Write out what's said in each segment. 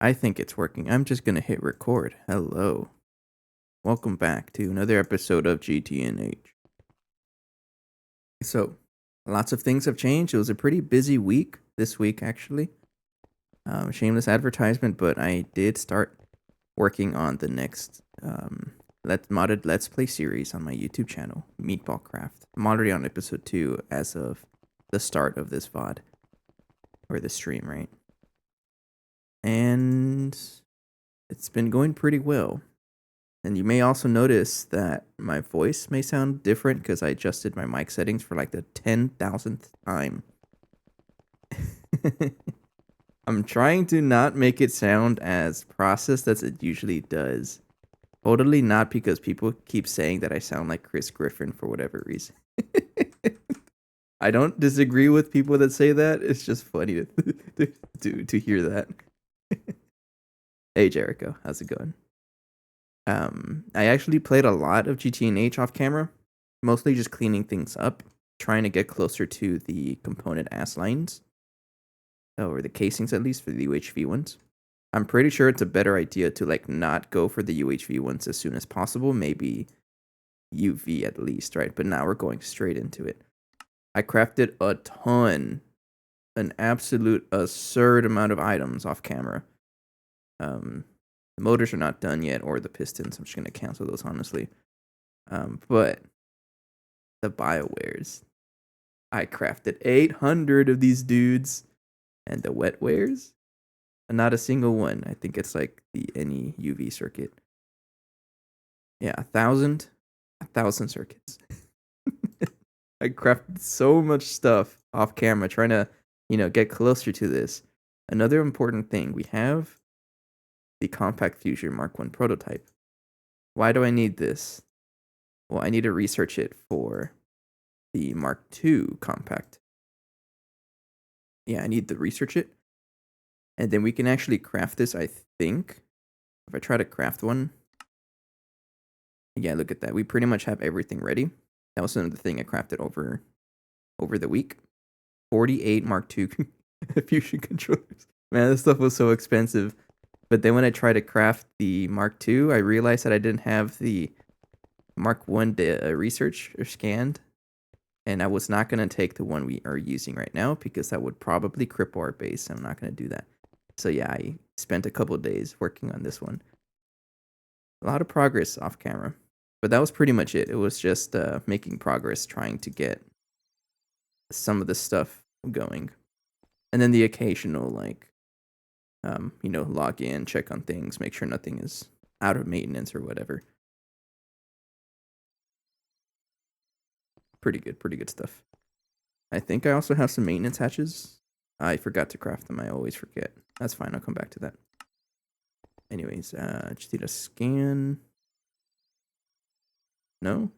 I think it's working. I'm just gonna hit record. Hello. Welcome back to another episode of GTNH. So, lots of things have changed. It was a pretty busy week this week, actually. Shameless advertisement, but I did start working on the next modded Let's Play series on my YouTube channel, Meatball Craft. I'm already on episode 2 as of the start of this VOD, or the stream, right? And it's been going pretty well. And you may also notice that my voice may sound different because I adjusted my mic settings for like the 10,000th time. I'm trying to not make it sound as processed as it usually does. Totally not because people keep saying that I sound like Chris Griffin for whatever reason. I don't disagree with people that say that. It's just funny to hear that. Hey Jericho, how's it going? I actually played a lot of GTNH off camera, mostly just cleaning things up, trying to get closer to the component ass lines, or the casings at least for the UHV ones. I'm pretty sure it's a better idea to like not go for the UHV ones as soon as possible, maybe UV at least, right? But now we're going straight into it. I crafted a ton, an absolute absurd amount of items off camera. The motors are not done yet, or the pistons. I'm just gonna cancel those honestly. But the BioWares, I crafted 800 of these dudes, and the wetwares, not a single one. I think it's like the any UV circuit. Yeah, 1,000 circuits. I crafted so much stuff off camera, trying to, get closer to this. Another important thing, we have the Compact Fusion Mark 1 prototype. Why do I need this? Well, I need to research it for the Mark II Compact. Yeah, I need to research it. And then we can actually craft this, I think. If I try to craft one. Yeah, look at that. We pretty much have everything ready. That was another thing I crafted over the week. 48 Mark II fusion controllers. Man, this stuff was so expensive. But then when I tried to craft the Mark II, I realized that I didn't have the Mark I research or scanned. And I was not going to take the one we are using right now because that would probably cripple our base. I'm not going to do that. So yeah, I spent a couple of days working on this one. A lot of progress off camera. But that was pretty much it. It was just making progress, trying to get some of the stuff going. And then the occasional, like, log in, check on things, make sure nothing is out of maintenance or whatever. Pretty good stuff. I think I also have some maintenance hatches. I forgot to craft them. I always forget. That's fine. I'll come back to that. Anyways, just need a scan. No?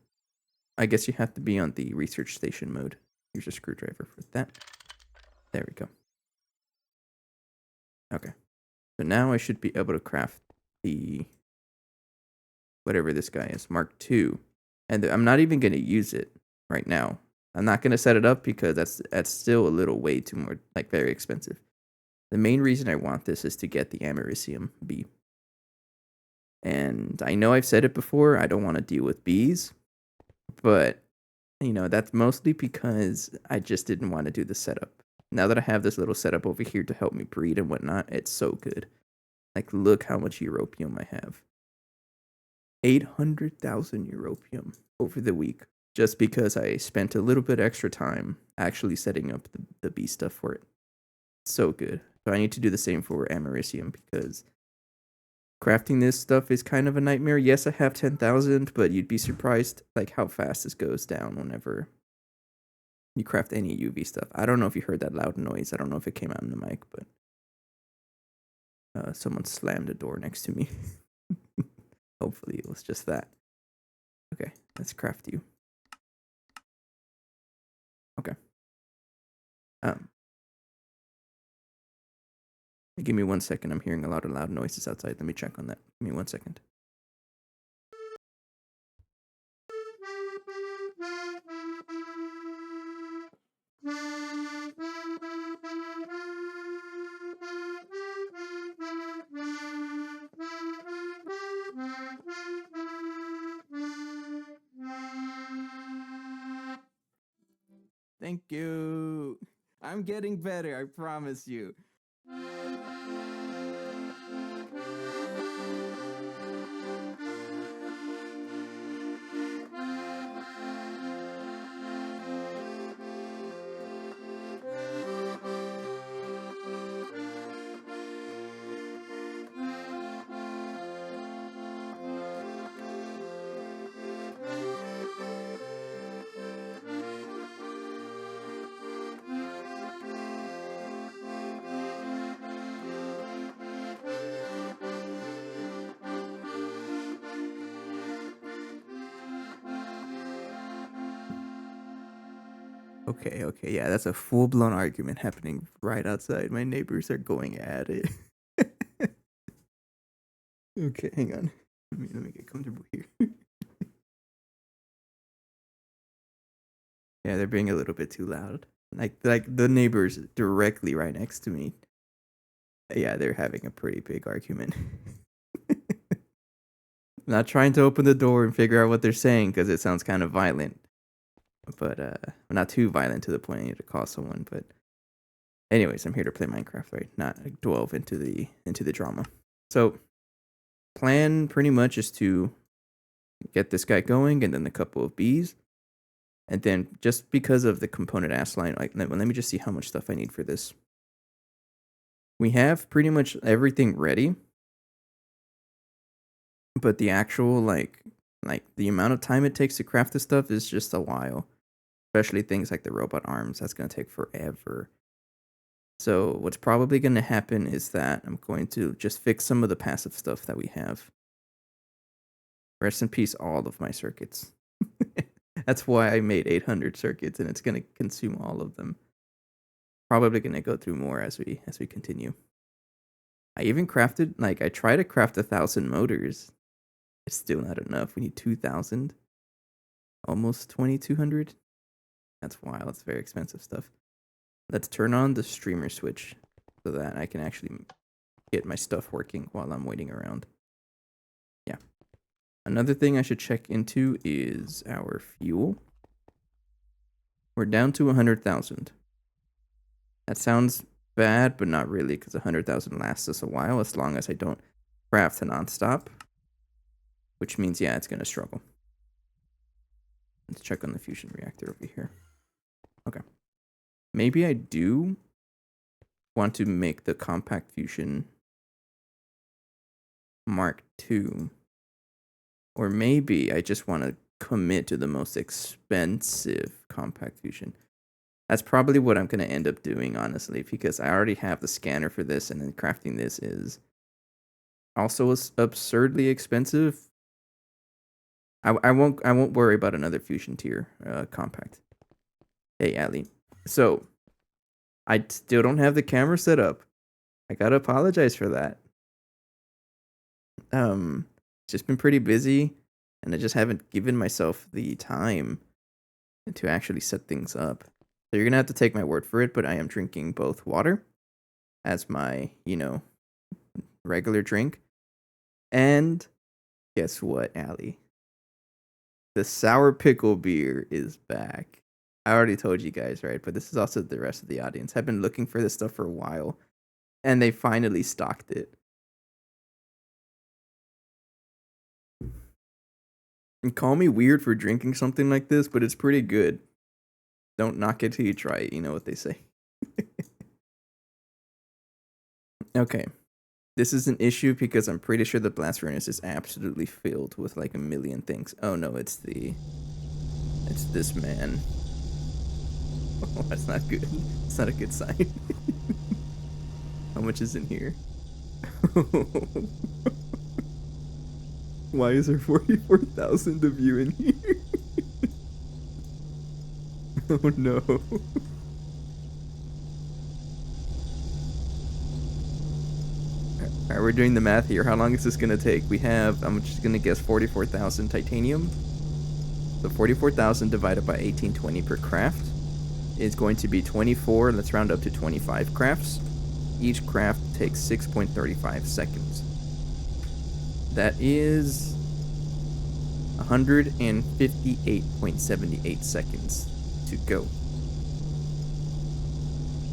I guess you have to be on the research station mode. Use a screwdriver for that. There we go. Okay. So now I should be able to craft the whatever this guy is, Mark II. And I'm not even going to use it right now. I'm not going to set it up because that's still a little way too more, like, very expensive. The main reason I want this is to get the Americium bee. And I know I've said it before, I don't want to deal with bees, but, that's mostly because I just didn't want to do the setup. Now that I have this little setup over here to help me breed and whatnot, it's so good. Like, look how much europium I have. 800,000 europium over the week, just because I spent a little bit extra time actually setting up the bee stuff for it. So good. So I need to do the same for Americium because crafting this stuff is kind of a nightmare. Yes, I have 10,000, but you'd be surprised like how fast this goes down whenever you craft any UV stuff. I don't know if you heard that loud noise. I don't know if it came out in the mic, but someone slammed a door next to me. Hopefully it was just that. Okay, let's craft you. Okay. Give me 1 second. I'm hearing a lot of loud noises outside. Let me check on that. Give me 1 second. Thank you. I'm getting better, I promise you. Okay, yeah, that's a full-blown argument happening right outside. My neighbors are going at it. Okay, hang on. Let me get comfortable here. Yeah, they're being a little bit too loud. Like the neighbors directly right next to me. Yeah, they're having a pretty big argument. Not trying to open the door and figure out what they're saying because it sounds kind of violent. But not too violent to the point I need to call someone. But anyways, I'm here to play Minecraft, right? Not like, delve into the drama. So plan pretty much is to get this guy going, and then a couple of bees, and then just because of the component ass line, like let me just see how much stuff I need for this. We have pretty much everything ready, but the actual like the amount of time it takes to craft this stuff is just a while. Especially things like the robot arms, that's gonna take forever. So what's probably gonna happen is that I'm going to just fix some of the passive stuff that we have. Rest in peace, all of my circuits. That's why I made 800 circuits, and it's gonna consume all of them. Probably gonna go through more as we continue. I even crafted I tried to craft 1,000 motors. It's still not enough. We need 2,000, almost 2,200. That's wild. It's very expensive stuff. Let's turn on the streamer switch so that I can actually get my stuff working while I'm waiting around. Yeah. Another thing I should check into is our fuel. We're down to 100,000. That sounds bad, but not really, because 100,000 lasts us a while as long as I don't craft nonstop. Which means, yeah, it's going to struggle. Let's check on the fusion reactor over here. Okay. Maybe I do want to make the compact fusion Mark II. Or maybe I just want to commit to the most expensive compact fusion. That's probably what I'm going to end up doing, honestly, because I already have the scanner for this, and then crafting this is also absurdly expensive. I won't worry about another fusion tier compact. Hey, Ali. So, I still don't have the camera set up. I gotta apologize for that. Just been pretty busy, and I just haven't given myself the time to actually set things up. So you're gonna have to take my word for it, but I am drinking both water as my, regular drink. And guess what, Ali? The sour pickle beer is back. I already told you guys, right? But this is also the rest of the audience. I've been looking for this stuff for a while, and they finally stocked it. And call me weird for drinking something like this, but it's pretty good. Don't knock it till you try it. You know what they say. Okay. This is an issue because I'm pretty sure the blast furnace is absolutely filled with like a million things. Oh no, it's this man. Oh, that's not good. It's not a good sign. How much is in here? Why is there 44,000 of you in here? Oh no. Alright, we're doing the math here. How long is this gonna take? We have, I'm just gonna guess 44,000 titanium. So 44,000 divided by 1820 per craft is going to be 24. Let's round up to 25 crafts. Each craft takes 6.35 seconds. That is 158.78 seconds to go.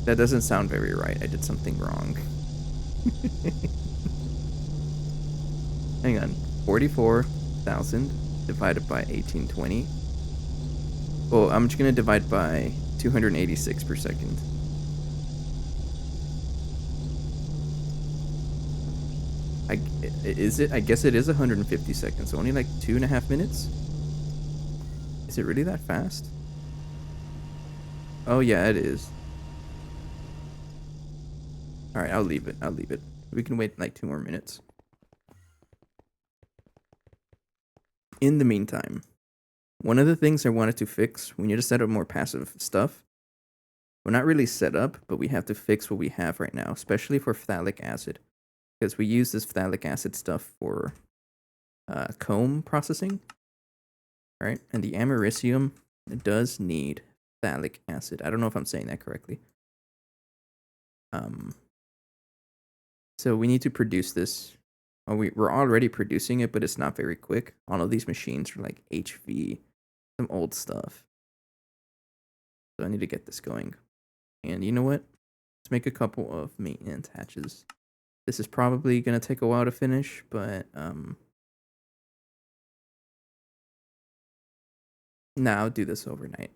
That doesn't sound very right. I did something wrong. Hang on. 44,000 divided by 1820. Well, I'm just going to divide by 286 per second. Is it? I guess it is 150 seconds. So only like 2.5 minutes? Is it really that fast? Oh, yeah, it is. Alright, I'll leave it. I'll leave it. We can wait like 2 more minutes. In the meantime, one of the things I wanted to fix, we need to set up more passive stuff. We're not really set up, but we have to fix what we have right now, especially for phthalic acid. Because we use this phthalic acid stuff for comb processing, right? And the americium does need phthalic acid. I don't know if I'm saying that correctly. So we need to produce this. Oh, we're already producing it, but it's not very quick. All of these machines are like HV, some old stuff. So I need to get this going. And you know what? Let's make a couple of maintenance hatches. This is probably going to take a while to finish, but now I'll do this overnight.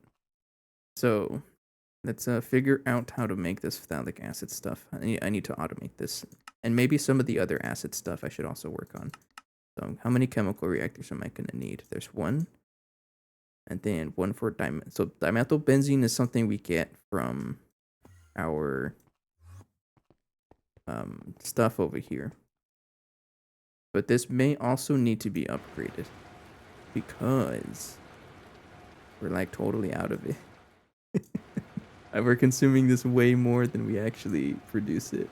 So let's figure out how to make this phthalic acid stuff. I need to automate this. And maybe some of the other acid stuff I should also work on. So how many chemical reactors am I going to need? There's one. And then one for dimethyl. So dimethylbenzene is something we get from our stuff over here. But this may also need to be upgraded because we're like totally out of it. We're consuming this way more than we actually produce it.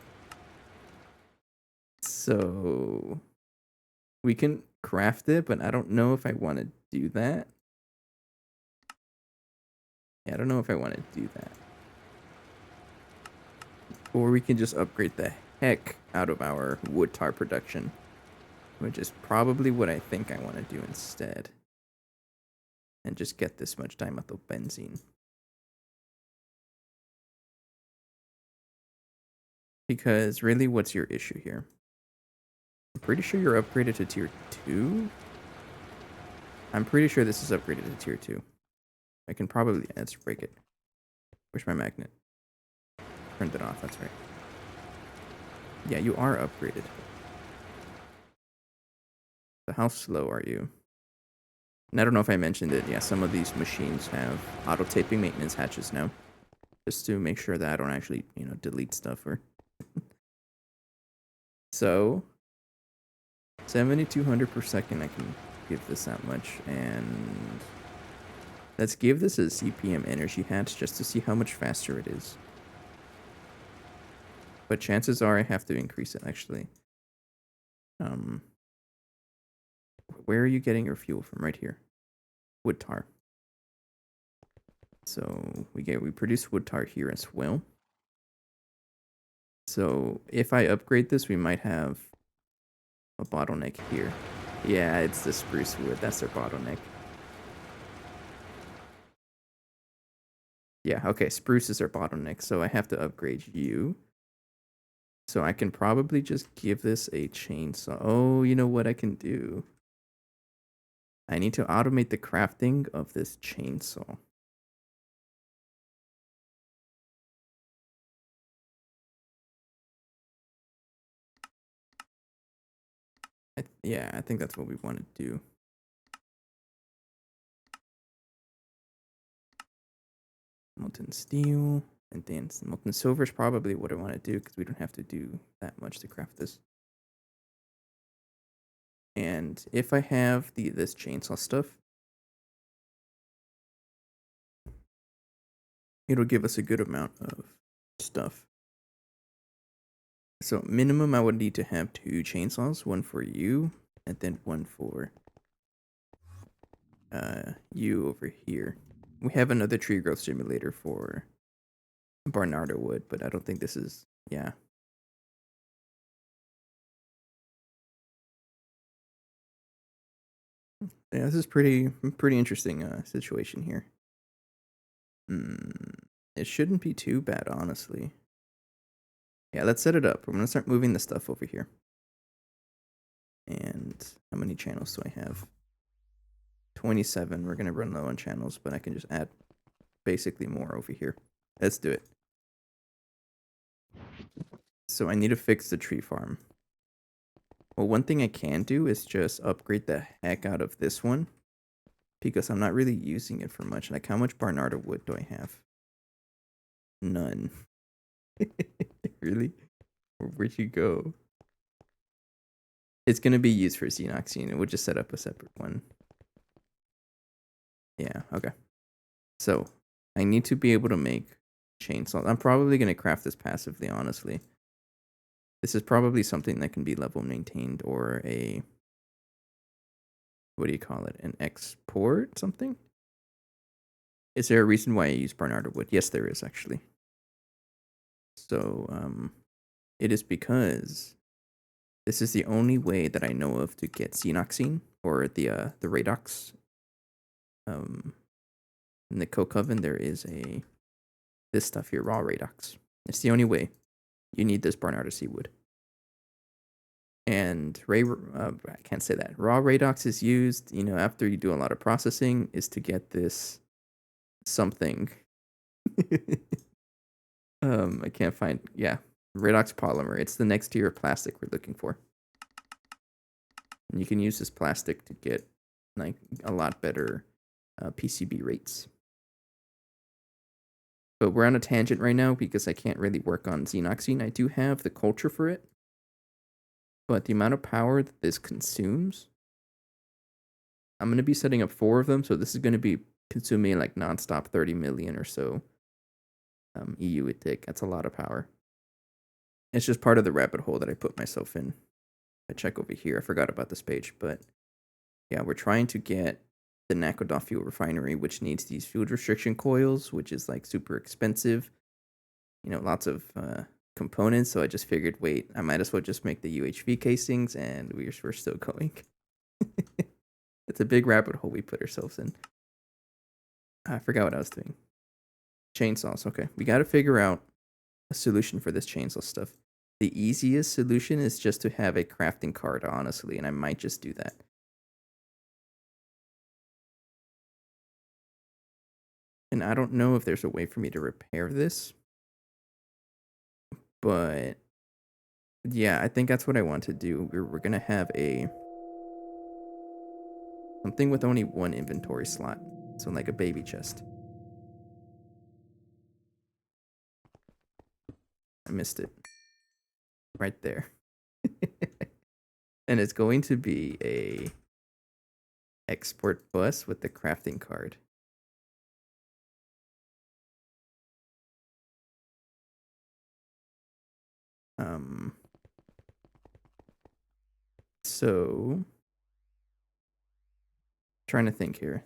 So we can craft it, but I don't know if I want to do that. Yeah, I don't know if I want to do that. Or we can just upgrade the heck out of our wood tar production, which is probably what I think I want to do instead. And just get this much dimethylbenzene. Because really, what's your issue here? I'm pretty sure you're upgraded to tier 2. I'm pretty sure this is upgraded to tier 2. I can probably, let's break it. Where's my magnet? Turned it off, that's right. Yeah, you are upgraded. So how slow are you? And I don't know if I mentioned it. Yeah, some of these machines have auto-taping maintenance hatches now. Just to make sure that I don't actually, delete stuff or... So, 7,200 per second, I can give this that much. And let's give this a CPM energy hatch just to see how much faster it is. But chances are I have to increase it, actually. Where are you getting your fuel from? Right here. Wood tar. So we produce wood tar here as well. So if I upgrade this, we might have a bottleneck here. Yeah, it's the spruce wood. That's their bottleneck. Yeah, okay, spruce is their bottleneck, so I have to upgrade you. So I can probably just give this a chainsaw. Oh, you know what I can do? I need to automate the crafting of this chainsaw. Yeah, I think that's what we want to do. Molten steel, and then molten silver is probably what I want to do because we don't have to do that much to craft this. And if I have this chainsaw stuff, it'll give us a good amount of stuff. So minimum, I would need to have 2 chainsaws, one for you, and then one for you over here. We have another tree growth simulator for Barnardo wood, but I don't think this is, yeah. Yeah, this is pretty interesting situation here. It shouldn't be too bad, honestly. Yeah, let's set it up. I'm gonna start moving the stuff over here. And how many channels do I have? 27. We're gonna run low on channels, but I can just add basically more over here. Let's do it. So I need to fix the tree farm. Well, one thing I can do is just upgrade the heck out of this one, because I'm not really using it for much. Like, how much Barnardo wood do I have? None. Really? Where'd you go? It's gonna be used for xenoxine. We'll just set up a separate one. Yeah, okay. So, I need to be able to make chainsaws. I'm probably gonna craft this passively, honestly. This is probably something that can be level maintained, or a, what do you call it? An export something? Is there a reason why I use Barnardo wood? Yes, there is, actually. So, it is because this is the only way that I know of to get xenoxine, or the Radox. In the coke oven, there is this stuff here, raw Radox. It's the only way. You need this Barnardo wood. And I can't say that. Raw Radox is used, after you do a lot of processing, is to get this something. I can't find, yeah, Radox polymer. It's the next tier of plastic we're looking for. And you can use this plastic to get like a lot better PCB rates. But we're on a tangent right now because I can't really work on xenoxine. I do have the culture for it, but the amount of power that this consumes, I'm going to be setting up 4 of them, so this is going to be consuming like nonstop 30 million or so EU a tick. That's a lot of power. It's just part of the rabbit hole that I put myself in. I check over here. I forgot about this page, but yeah, we're trying to get the Nakodot fuel refinery, which needs these fuel restriction coils, which is like super expensive. Lots of components. So I just figured, wait, I might as well just make the UHV casings, and we're still going. It's a big rabbit hole we put ourselves in. I forgot what I was doing. Chainsaws. Okay, we got to figure out a solution for this chainsaw stuff. The easiest solution is just to have a crafting card, honestly, and I might just do that. And I don't know if there's a way for me to repair this, but yeah, I think that's what I want to do. We're gonna have something with only 1 inventory slot, so like a baby chest. I missed it right there. And it's going to be a export bus with the crafting card. So trying to think here.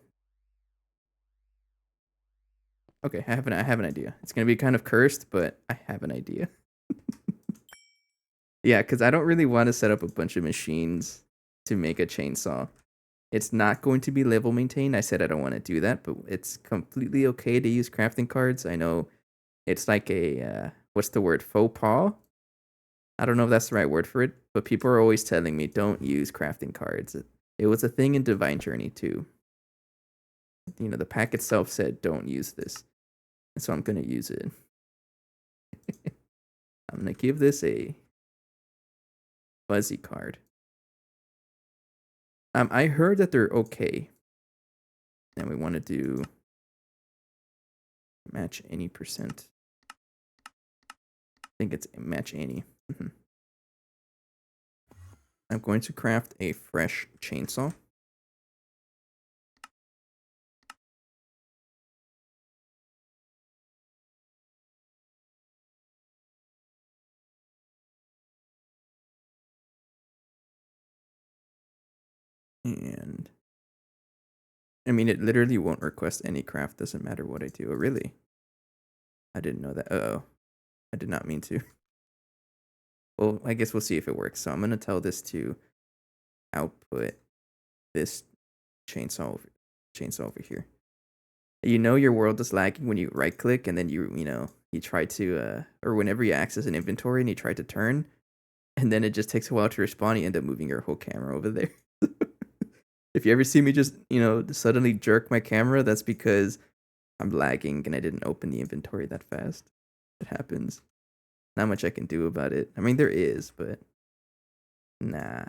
Okay, I have an idea. It's gonna be kind of cursed, but I have an idea. Yeah, because I don't really want to set up a bunch of machines to make a chainsaw. It's not going to be level maintained. I said I don't want to do that, but it's completely okay to use crafting cards. I know it's like a, what's the word, faux pas? I don't know if that's the right word for it, but people are always telling me don't use crafting cards. It was a thing in Divine Journey too. The pack itself said don't use this. And so I'm going to use it. I'm going to give this a fuzzy card. I heard that they're okay. And we want to do match any percent. I think it's match any. I'm going to craft a fresh chainsaw. And I mean, it literally won't request any craft. Doesn't matter what I do. Oh, really? I didn't know that. Uh-oh. I did not mean to. Well, I guess we'll see if it works. So I'm going to tell this to output this chainsaw over here. You know your world is lagging when you right click and then you try to or whenever you access an inventory and you try to turn and then it just takes a while to respond, you end up moving your whole camera over there. If you ever see me just, suddenly jerk my camera, that's because I'm lagging and I didn't open the inventory that fast. It happens. Not much I can do about it. I mean, there is, but nah.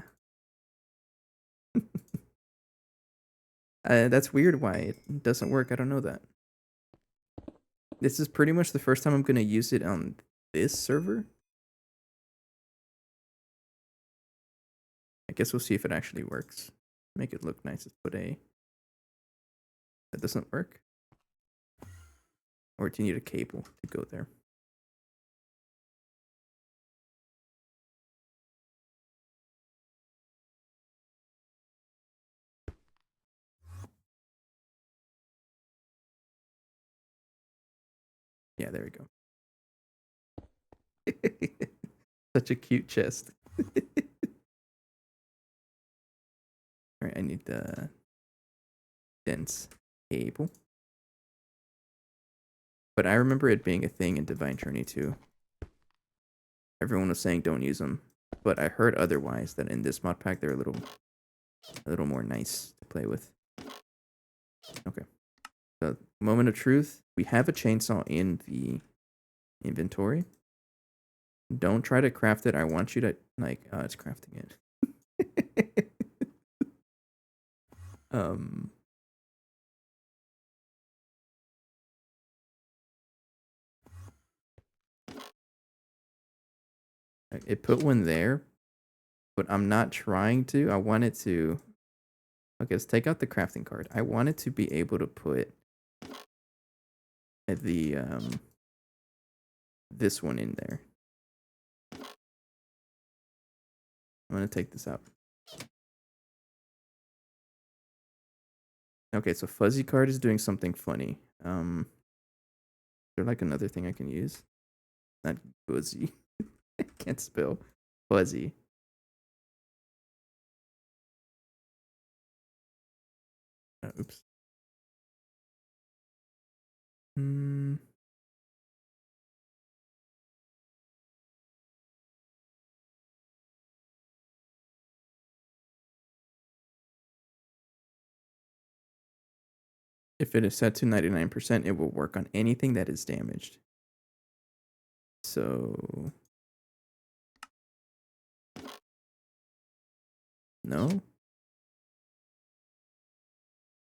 That's weird why it doesn't work. I don't know that. This is pretty much the first time I'm going to use it on this server. I guess we'll see if it actually works. Make it look nice. Let's put a... That doesn't work? Or do you need a cable to go there? Yeah, there we go. Such a cute chest. Alright, I need the dense cable. But I remember it being a thing in Divine Journey too. Everyone was saying don't use them. But I heard otherwise, that in this mod pack they're a little more nice to play with. Okay. So, moment of truth. We have a chainsaw in the inventory. Don't try to craft it. I want you to, it's crafting it. It put one there, but I'm not trying to. I want it to... Okay, let's take out the crafting card. I want it to be able to put the, this one in there. I'm going to take this out. Okay, so fuzzy card is doing something funny. Is there like another thing I can use? Not fuzzy. I can't spell fuzzy. Oops. If it is set to 99%, it will work on anything that is damaged. So... No?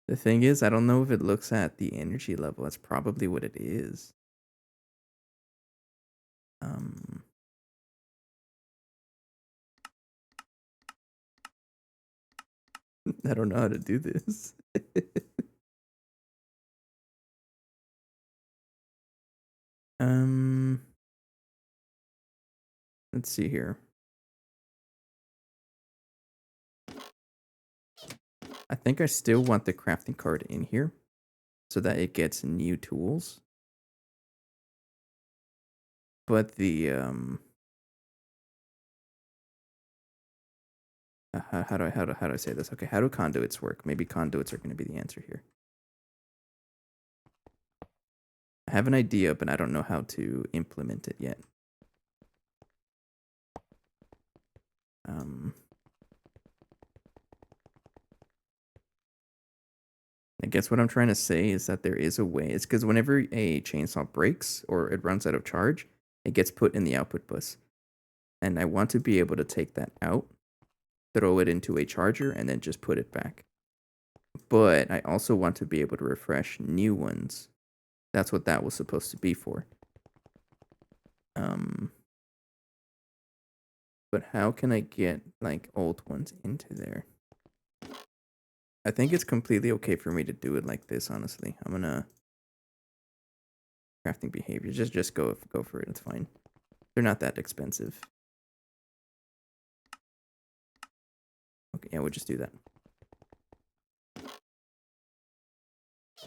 The thing is, I don't know if it looks at the energy level. That's probably what it is. I don't know how to do this. Let's see here. I think I still want the crafting card in here so that it gets new tools. But the how do I say this? Okay, how do conduits work? Maybe conduits are going to be the answer here. I have an idea, but I don't know how to implement it yet. I guess what I'm trying to say is that there is a way. It's because whenever a chainsaw breaks or it runs out of charge, it gets put in the output bus. And I want to be able to take that out, throw it into a charger, and then just put it back. But I also want to be able to refresh new ones. That's what that was supposed to be for. But how can I get, like, old ones into there? I think it's completely okay for me to do it like this, honestly. I'm gonna... Crafting behavior. Just go for it. It's fine. They're not that expensive. Okay, yeah, we'll just do that.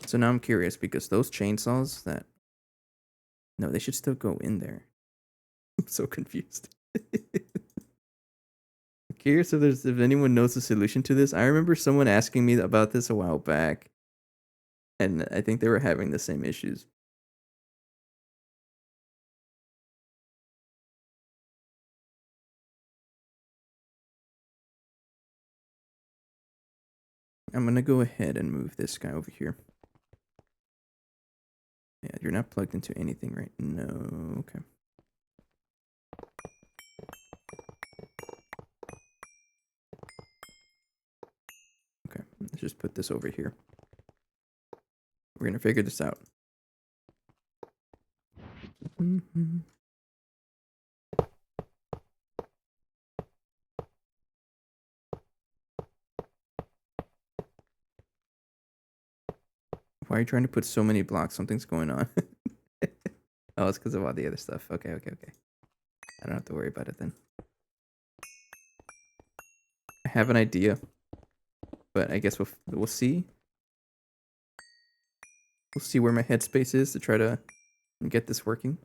So now I'm curious because those chainsaws that... No, they should still go in there. I'm so confused. I'm curious if anyone knows the solution to this. I remember someone asking me about this a while back. And I think they were having the same issues. I'm gonna go ahead and move this guy over here. Yeah, you're not plugged into anything, right? No, okay. Okay, let's just put this over here. We're gonna figure this out. Mm-hmm. Why are you trying to put so many blocks? Something's going on. Oh, it's because of all the other stuff. Okay, okay, okay. I don't have to worry about it then. I have an idea, but I guess we'll see. We'll see where my headspace is to try to get this working.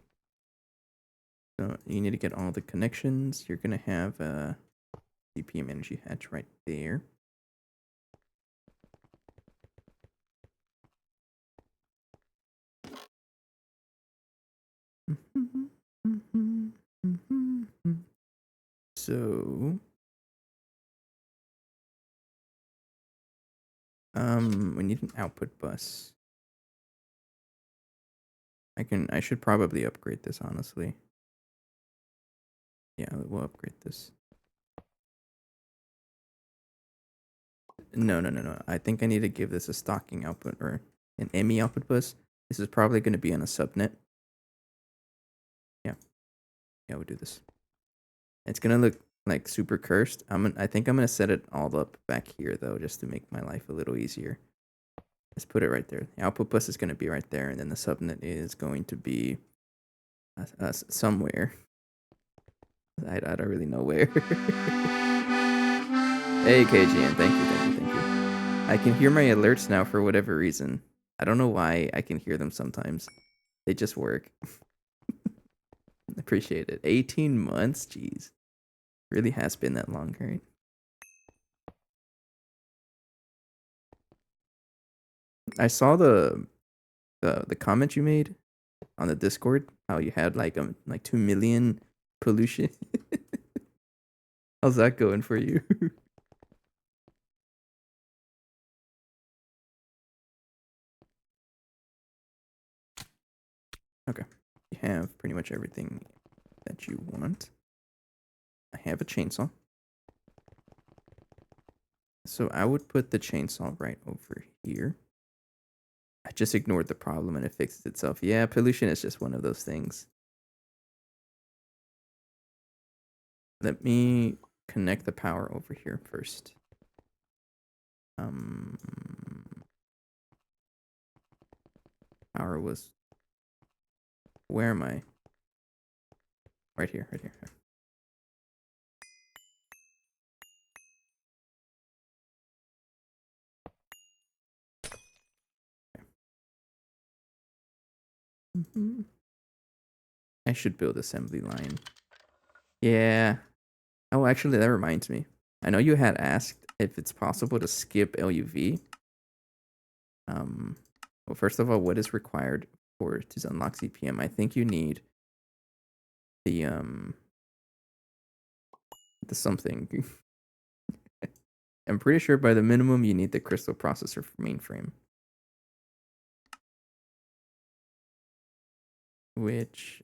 So you need to get all the connections. You're gonna have a DPM energy hatch right there. So, we need an output bus. I should probably upgrade this, honestly. Yeah, we'll upgrade this. No. I think I need to give this a stocking output or an ME output bus. This is probably going to be on a subnet. Yeah, we'll do this. It's gonna look like super cursed. I think I'm gonna set it all up back here though, just to make my life a little easier. Let's put it right there. The output bus is gonna be right there, and then the subnet is going to be somewhere. I don't really know where. Hey KGN, thank you. I can hear my alerts now for whatever reason. I don't know why I can hear them sometimes. They just work. Appreciate it. 18 months, jeez. Really has been that long, right? I saw the comment you made on the Discord, how you had like 2 million pollution. How's that going for you? Okay, you have pretty much everything that you want. I have a chainsaw, so I would put the chainsaw right over here. I just ignored the problem and it fixed itself. Yeah, pollution is just one of those things. Let me connect the power over here first. Power was... Where am I? Right here. I should build assembly line. Yeah. Oh, actually, that reminds me. I know you had asked if it's possible to skip LUV. Well, first of all, what is required for to unlock CPM? I think you need the something. I'm pretty sure by the minimum you need the crystal processor mainframe, which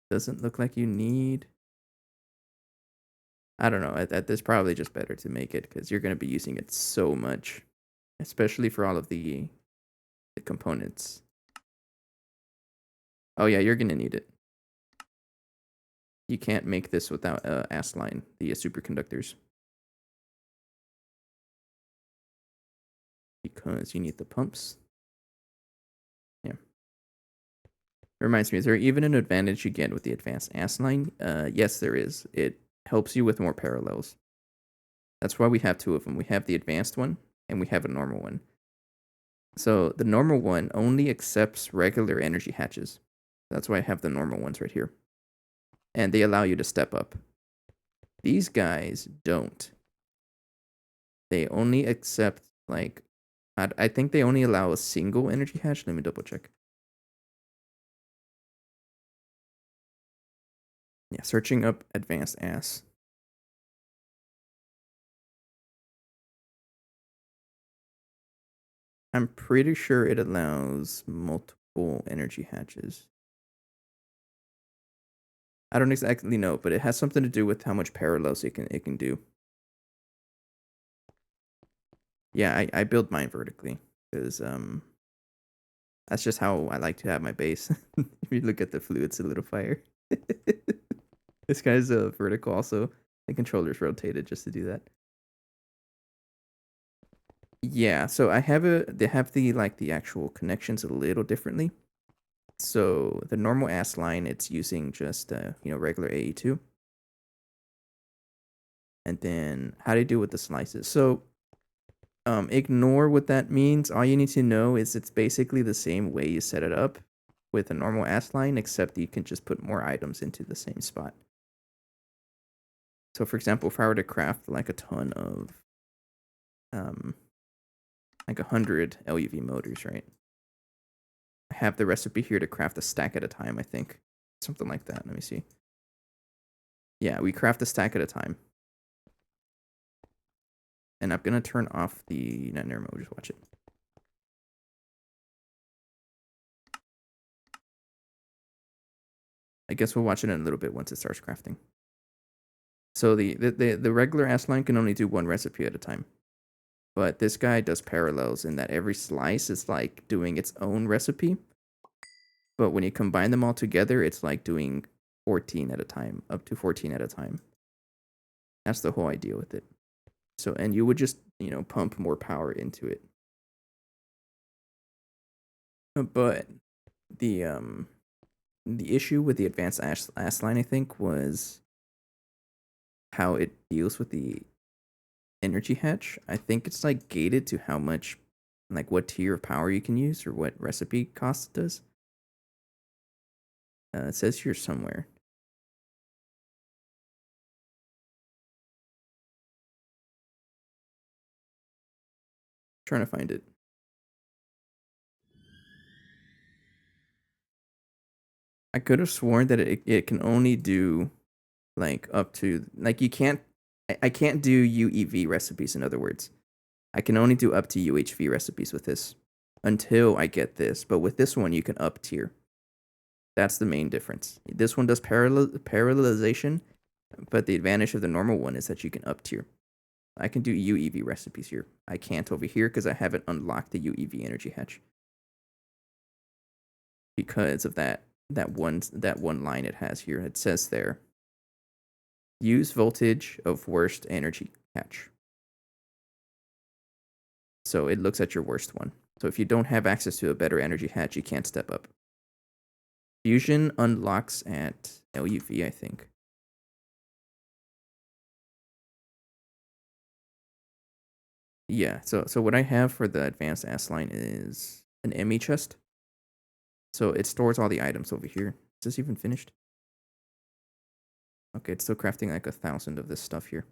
doesn't look like you need. I don't know. It's probably just better to make it because you're going to be using it so much, especially for all of the components. Oh yeah, you're going to need it. You can't make this without AS line, the superconductors, because you need the pumps. Yeah. It reminds me, is there even an advantage you get with the advanced AS line? Yes, there is. It helps you with more parallels. That's why we have two of them. We have the advanced one, and we have a normal one. So the normal one only accepts regular energy hatches. That's why I have the normal ones right here. And they allow you to step up. These guys don't. They only accept like I think they only allow a single energy hatch. Let me double check. Yeah, searching up advanced ass. I'm pretty sure it allows multiple energy hatches. I don't exactly know, but it has something to do with how much parallels it can do. Yeah, I build mine vertically because that's just how I like to have my base. If you look at the fluid solidifier, this guy's vertical also. The controller's rotated just to do that. Yeah, so they have the like the actual connections a little differently. So the normal ass line, it's using just regular AE2. And then how do you do with the slices? So ignore what that means. All you need to know is it's basically the same way you set it up with a normal ass line, except you can just put more items into the same spot. So for example, if I were to craft like a ton of like 100 LUV motors, right? I have the recipe here to craft a stack at a time, I think. Something like that. Let me see. Yeah, we craft a stack at a time. And I'm gonna turn off the no, never mind, we'll just watch it. I guess we'll watch it in a little bit once it starts crafting. So the regular ass line can only do one recipe at a time. But this guy does parallels in that every slice is like doing its own recipe. But when you combine them all together, it's like doing 14 at a time, up to 14 at a time. That's the whole idea with it. So, and you would just, pump more power into it. But the issue with the advanced ass line, I think, was how it deals with the energy hatch. I think it's like gated to how much, like what tier of power you can use or what recipe cost it does. It says here somewhere. Trying to find it. I could have sworn that it can only do like up to like you can't I can't do UEV recipes, in other words. I can only do up to UHV recipes with this until I get this. But with this one you can up tier. That's the main difference. This one does parallelization, but the advantage of the normal one is that you can up tier. I can do UEV recipes here. I can't over here because I haven't unlocked the UEV energy hatch. Because of that one line it has here. It says there, use voltage of worst energy hatch. So it looks at your worst one. So if you don't have access to a better energy hatch, you can't step up. Fusion unlocks at LUV, I think. Yeah, so what I have for the advanced ass line is an ME chest. So it stores all the items over here. Is this even finished? Okay, it's still crafting like 1,000 of this stuff here.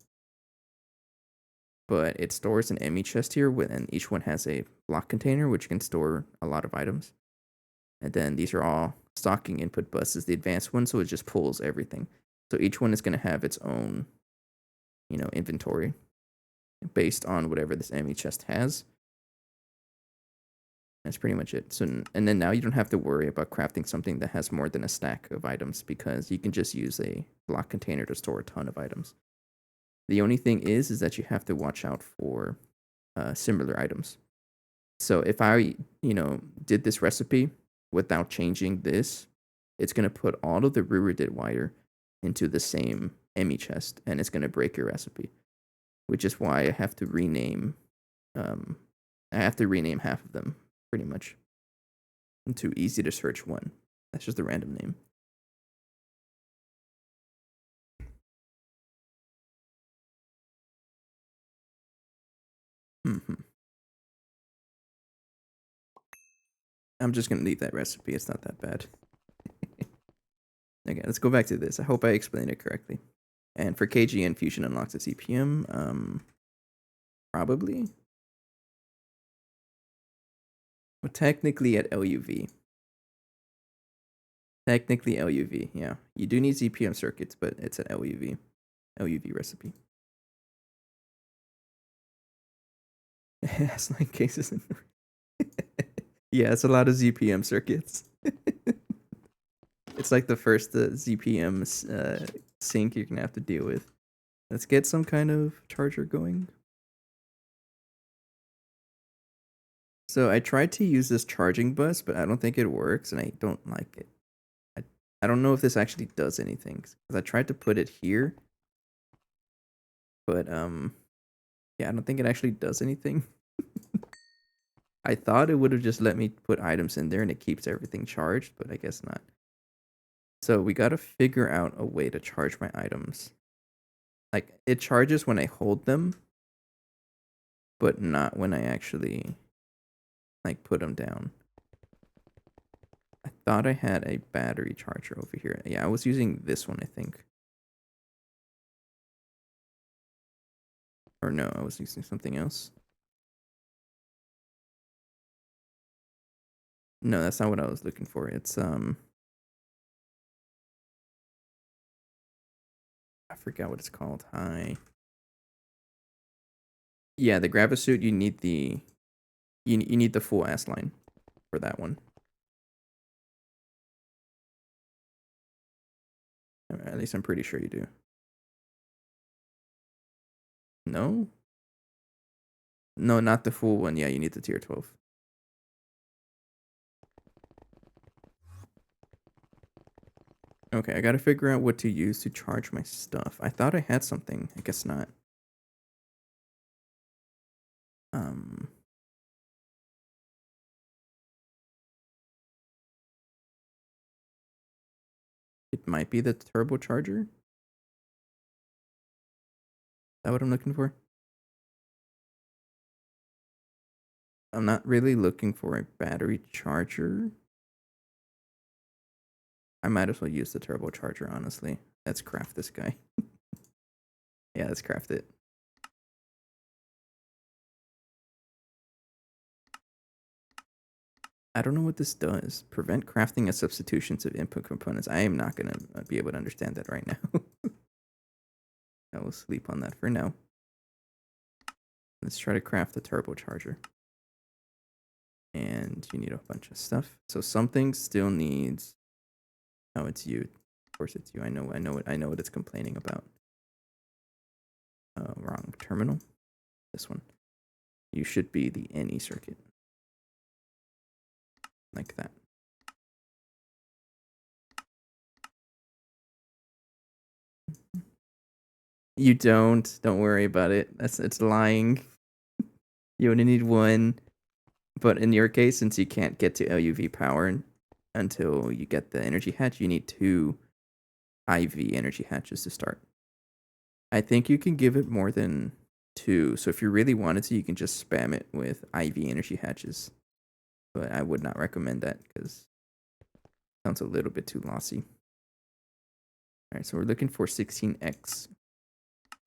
But it stores an ME chest here, and each one has a block container, which can store a lot of items. And then these are all stocking input buses, the advanced one, so it just pulls everything. So each one is going to have its own, inventory based on whatever this ME chest has. That's pretty much it. So, and then now you don't have to worry about crafting something that has more than a stack of items because you can just use a block container to store a ton of items. The only thing is that you have to watch out for similar items. So if I, did this recipe without changing this, it's going to put all of the ruridit wire into the same ME chest, and it's going to break your recipe, which is why I have to rename. I have to rename half of them pretty much into easy to search one. That's just a random name. Mm-hmm. I'm just gonna leave that recipe. It's not that bad. Okay, let's go back to this. I hope I explained it correctly. And for KGN, Fusion unlocks its EPM. Probably. Well, technically at LUV. Technically LUV, yeah. You do need ZPM circuits, but it's an LUV. LUV recipe. It's like cases in yeah, it's a lot of ZPM circuits. It's like the first ZPM sync you're gonna have to deal with. Let's get some kind of charger going. So I tried to use this charging bus, but I don't think it works, and I don't like it. I don't know if this actually does anything, because I tried to put it here, but yeah, I don't think it actually does anything. I thought it would have just let me put items in there and it keeps everything charged, but I guess not. So we gotta figure out a way to charge my items. Like, it charges when I hold them, but not when I actually, like, put them down. I thought I had a battery charger over here. Yeah, I was using this one, I think. Or no, I was using something else. No, that's not what I was looking for. It's I forgot what it's called. Hi. Yeah, the Gravasuit, you need the you need the full ass line for that one. At least I'm pretty sure you do. No? No, not the full one. Yeah, you need the tier 12. Okay, I gotta figure out what to use to charge my stuff. I thought I had something. I guess not. Um, it might be the turbocharger. Is that what I'm looking for? I'm not really looking for a battery charger. I might as well use the turbocharger, honestly. Let's craft this guy. Yeah, let's craft it. I don't know what this does. Prevent crafting and substitutions of input components. I am not going to be able to understand that right now. I will sleep on that for now. Let's try to craft the turbocharger. And you need a bunch of stuff. So something still needs. Oh, it's you. Of course, it's you. I know what it's complaining about. Wrong terminal. This one. You should be the NE circuit. Like that. You don't. Don't worry about it. It's lying. You only need one. But in your case, since you can't get to LUV power until you get the energy hatch, you need 2 IV energy hatches to start. I think you can give it more than 2. So if you really wanted to, you can just spam it with IV energy hatches. But I would not recommend that because it sounds a little bit too lossy. Alright, so we're looking for 16X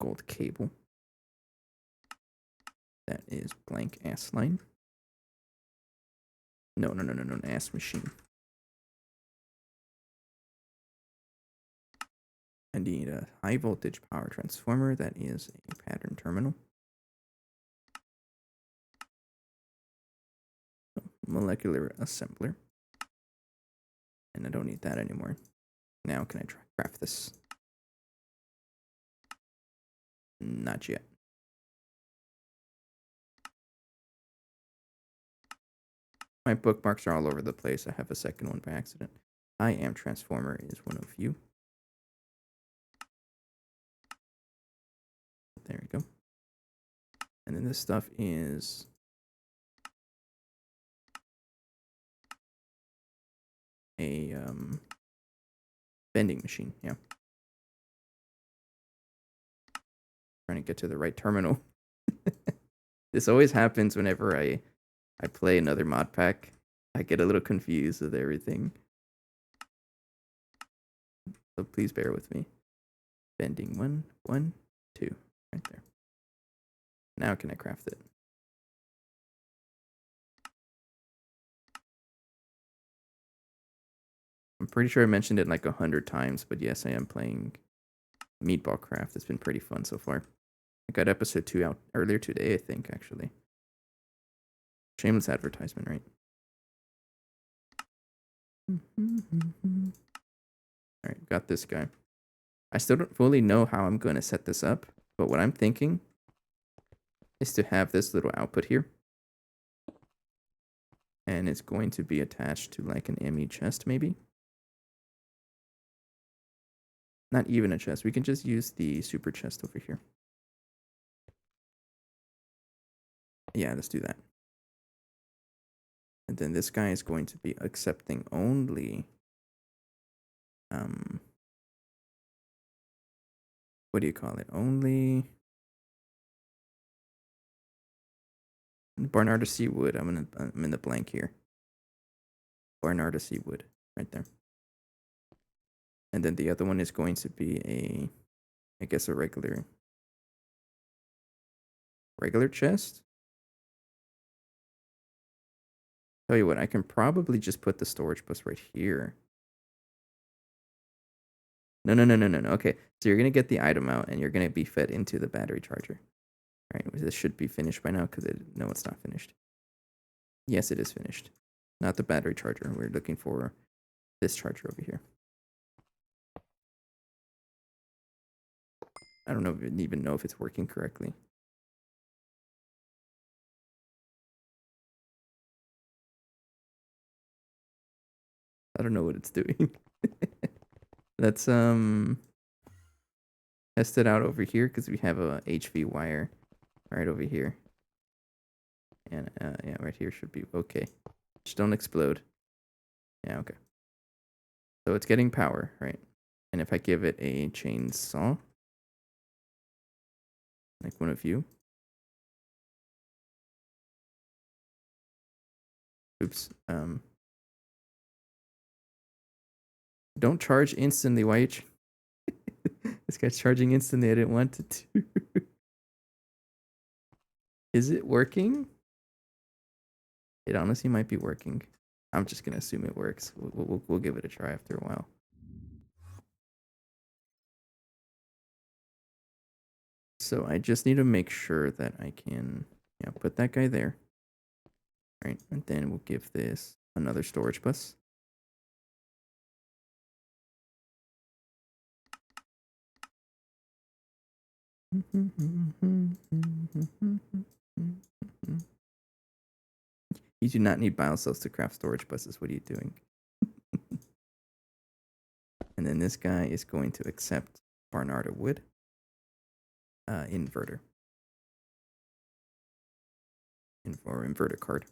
gold cable. That is blank ass line. No, ass machine. I need a high voltage power transformer. That is a pattern terminal. Molecular assembler. And I don't need that anymore. Now can I try craft this? Not yet. My bookmarks are all over the place. I have a second one by accident. I am transformer is one of you. There we go. And then this stuff is a vending machine. Yeah. Trying to get to the right terminal. This always happens whenever I play another mod pack. I get a little confused with everything. So please bear with me. Vending 1, 1, 2. Right there. Now can I craft it? I'm pretty sure I mentioned it like 100 times, but yes, I am playing Meatball Craft. It's been pretty fun so far. I got episode 2 out earlier today, I think, actually. Shameless advertisement, right? Alright, got this guy. I still don't fully know how I'm going to set this up, but what I'm thinking is to have this little output here. And it's going to be attached to like an ME chest, maybe. Not even a chest. We can just use the super chest over here. Yeah, let's do that. And then this guy is going to be accepting only what do you call it? Only Barnard Sea wood. I'm in the blank here. Barnard Sea wood, right there. And then the other one is going to be I guess a regular chest. Tell you what, I can probably just put the storage bus right here. No. Okay, so you're gonna get the item out, and you're gonna be fed into the battery charger. All right, this should be finished by now because no, it's not finished. Yes, it is finished. Not the battery charger. We're looking for this charger over here. I don't know even know if it's working correctly. I don't know what it's doing. Let's test it out over here because we have a HV wire right over here. And yeah, right here should be okay. Just don't explode. Yeah, okay. So it's getting power, right? And if I give it a chainsaw, like one of you. Oops. Don't charge instantly. Why you this guy's charging instantly. I didn't want it to. Is it working? It honestly might be working. I'm just gonna assume it works. We'll give it a try after a while. So I just need to make sure that I can, yeah, put that guy there. All right, and then we'll give this another storage bus. You do not need biocells to craft storage buses. What are you doing? And then this guy is going to accept Barnardo wood. Inverter. Or inverter card.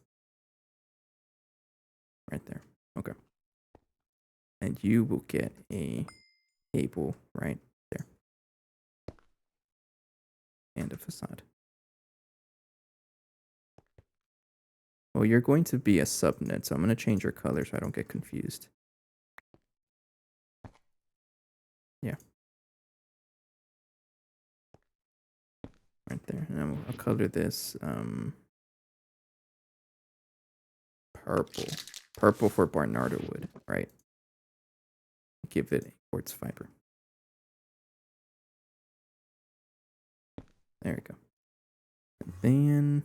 Right there. Okay. And you will get a cable right there. And a facade. Well, you're going to be a subnet, so I'm going to change your color so I don't get confused. Yeah. Right there. And I'll color this purple. Purple for Barnardo wood, right? Give it a quartz fiber. There we go. And then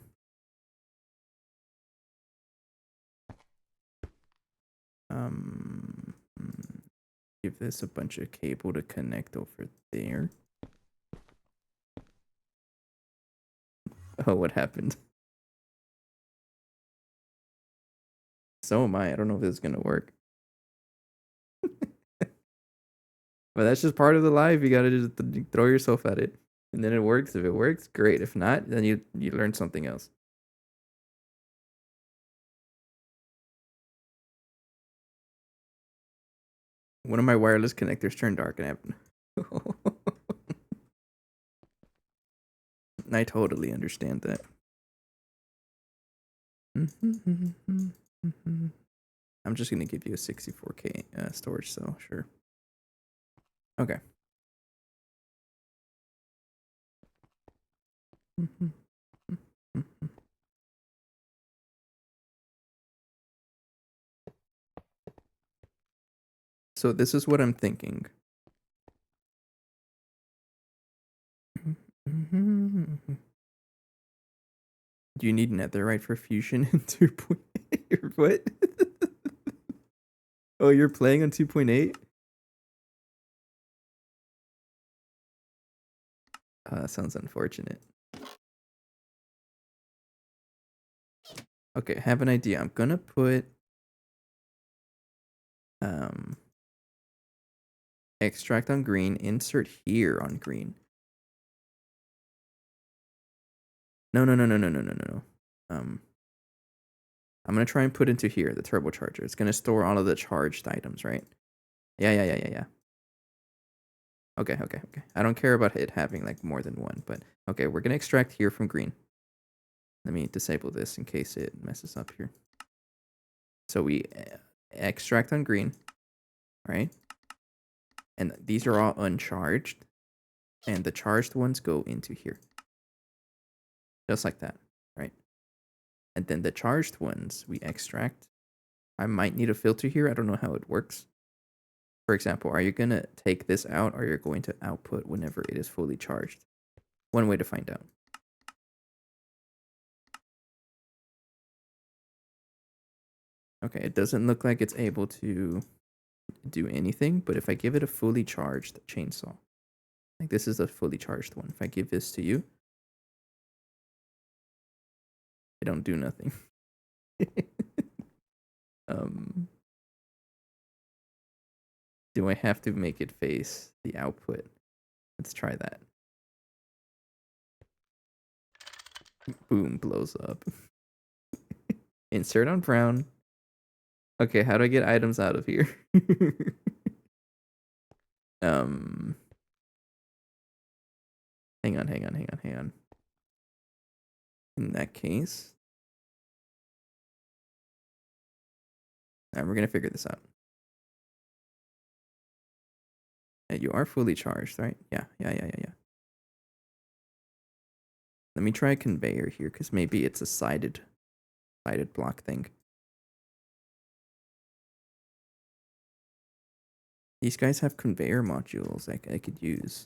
give this a bunch of cable to connect over there. Oh, what happened? So am I. I don't know if this is gonna work. But that's just part of the life. You gotta just throw yourself at it. And then it works. If it works, great. If not, then you learn something else. One of my wireless connectors turned dark and I totally understand that. I'm just gonna give you a 64K storage, so sure. Okay. So this is what I'm thinking. Do you need netherite for fusion in 2.8? What? Oh, you're playing on 2.8? That sounds unfortunate. Okay, I have an idea. I'm gonna put extract on green, insert here on green. No. I'm gonna try and put into here the turbocharger. It's gonna store all of the charged items, right? Yeah. Okay. I don't care about it having like more than one, but okay, we're gonna extract here from green. Let me disable this in case it messes up here. So we extract on green, right? And these are all uncharged, and the charged ones go into here. Just like that, right? And then the charged ones we extract. I might need a filter here. I don't know how it works. For example, are you going to take this out or are you going to output whenever it is fully charged? One way to find out. Okay, it doesn't look like it's able to do anything, but if I give it a fully charged chainsaw, like this is a fully charged one. If I give this to you, it don't do nothing. um, do I have to make it face the output? Let's try that. Boom, blows up. Insert on brown. Okay, how do I get items out of here? um, hang on. In that case, we're gonna figure this out. You are fully charged, right? Yeah. Let me try a conveyor here, because maybe it's a sided block thing. These guys have conveyor modules I could use.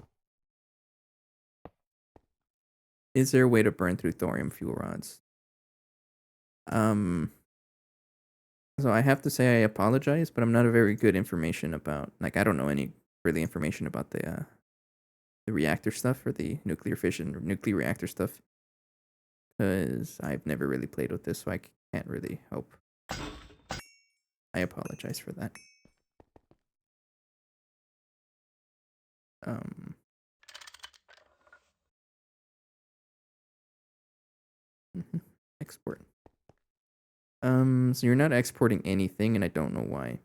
Is there a way to burn through thorium fuel rods? So I have to say I apologize, but I'm not a very good information about, like, I don't know any really information about the reactor stuff or the nuclear fission or nuclear reactor stuff, because I've never really played with this, so I can't really help. I apologize for that. Export. So you're not exporting anything, and I don't know why.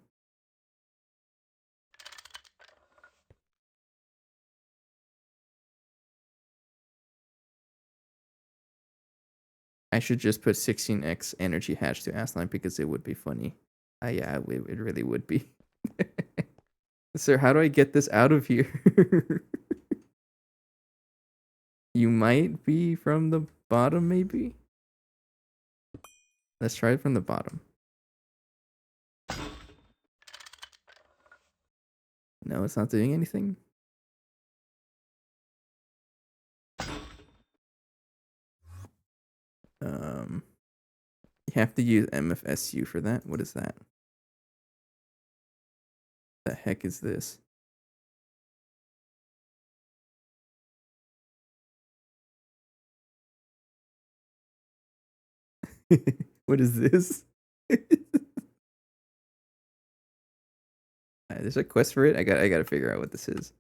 I should just put 16x energy hatch to Asline because it would be funny. Yeah, it really would be. Sir, how do I get this out of here? You might be from the bottom, maybe? Let's try it from the bottom. No, it's not doing anything. You have to use MFSU for that. What is that? The heck is this? What is this? There's a quest for it. I gotta figure out what this is.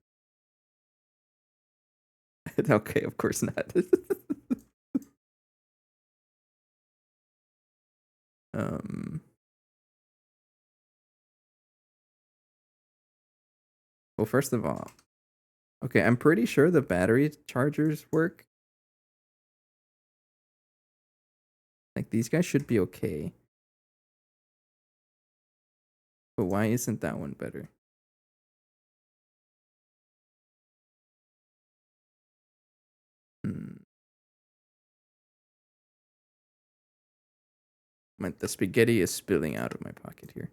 Okay, of course not. um. Well, first of all, okay, I'm pretty sure the battery chargers work. Like these guys should be okay. But why isn't that one better? Hmm. The spaghetti is spilling out of my pocket here.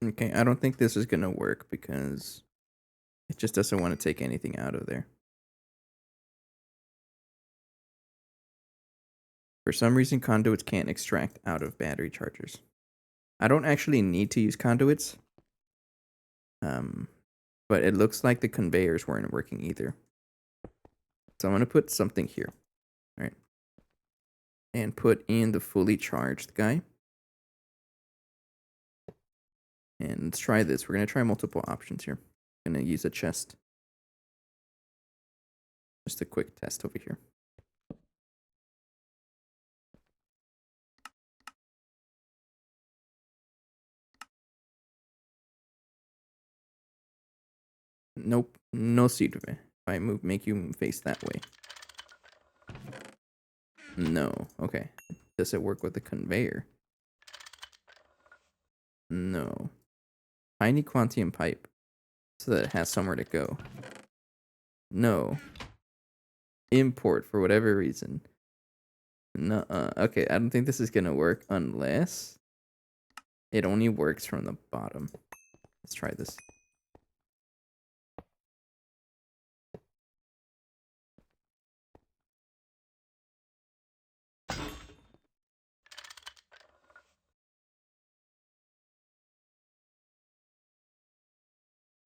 Okay, I don't think this is gonna work because it just doesn't want to take anything out of there. For some reason, conduits can't extract out of battery chargers. I don't actually need to use conduits. But it looks like the conveyors weren't working either. So I'm going to put something here. All right. And put in the fully charged guy. And let's try this. We're going to try multiple options here. I'm going to use a chest. Just a quick test over here. Nope. No seed. If I make you face that way. No. Okay. Does it work with the conveyor? No. Tiny quantium pipe. So that it has somewhere to go. No. Import for whatever reason. No. Okay, I don't think this is gonna work unless it only works from the bottom. Let's try this.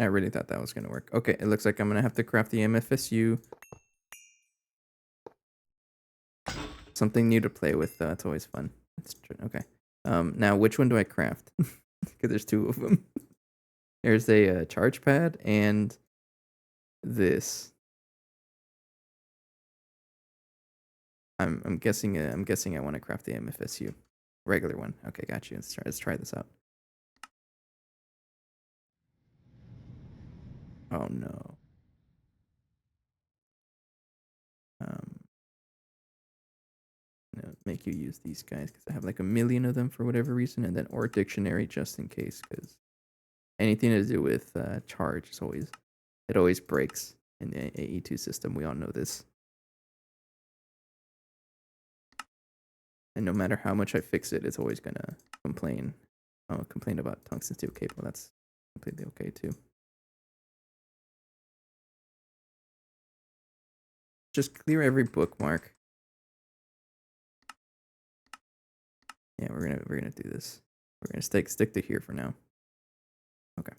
I really thought that was gonna work. Okay, it looks like I'm gonna have to craft the MFSU. Something new to play with. It's always fun. Okay. Now which one do I craft? Because there's two of them. There's a charge pad and this. I'm guessing I want to craft the MFSU, regular one. Okay, got you. Let's try this out. Oh no. Um, make you use these guys because I have like a million of them for whatever reason, and then or dictionary just in case because anything to do with charge is always breaks in the AE2 system. We all know this. And no matter how much I fix it, it's always gonna complain. Oh, complain about tungsten steel cable. That's completely okay too. Just clear every bookmark. Yeah, we're gonna do this. We're gonna stick to here for now. Okay.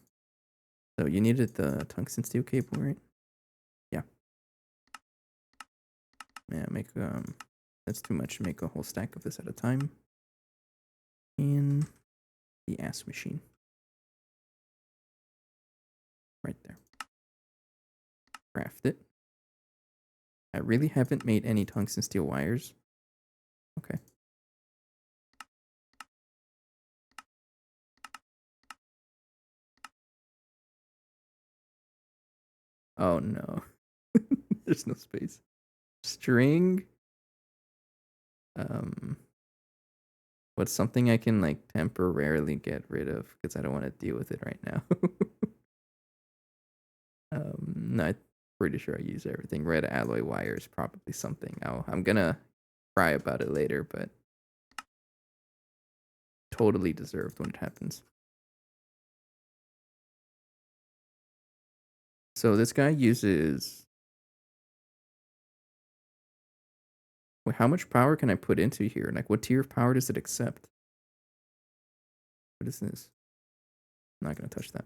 So you needed the tungsten steel cable, right? Yeah. Yeah, make that's too much. Make a whole stack of this at a time. In the ass machine. Right there. Craft it. I really haven't made any tungsten steel wires. Okay. Oh no. There's no space. String. Um what's something I can like temporarily get rid of because I don't want to deal with it right now. No, I'm pretty sure I use everything. Red alloy wire is probably something. I'm gonna cry about it later, but totally deserved when it happens. So this guy uses. Wait, how much power can I put into here? Like, what tier of power does it accept? What is this? I'm not gonna touch that.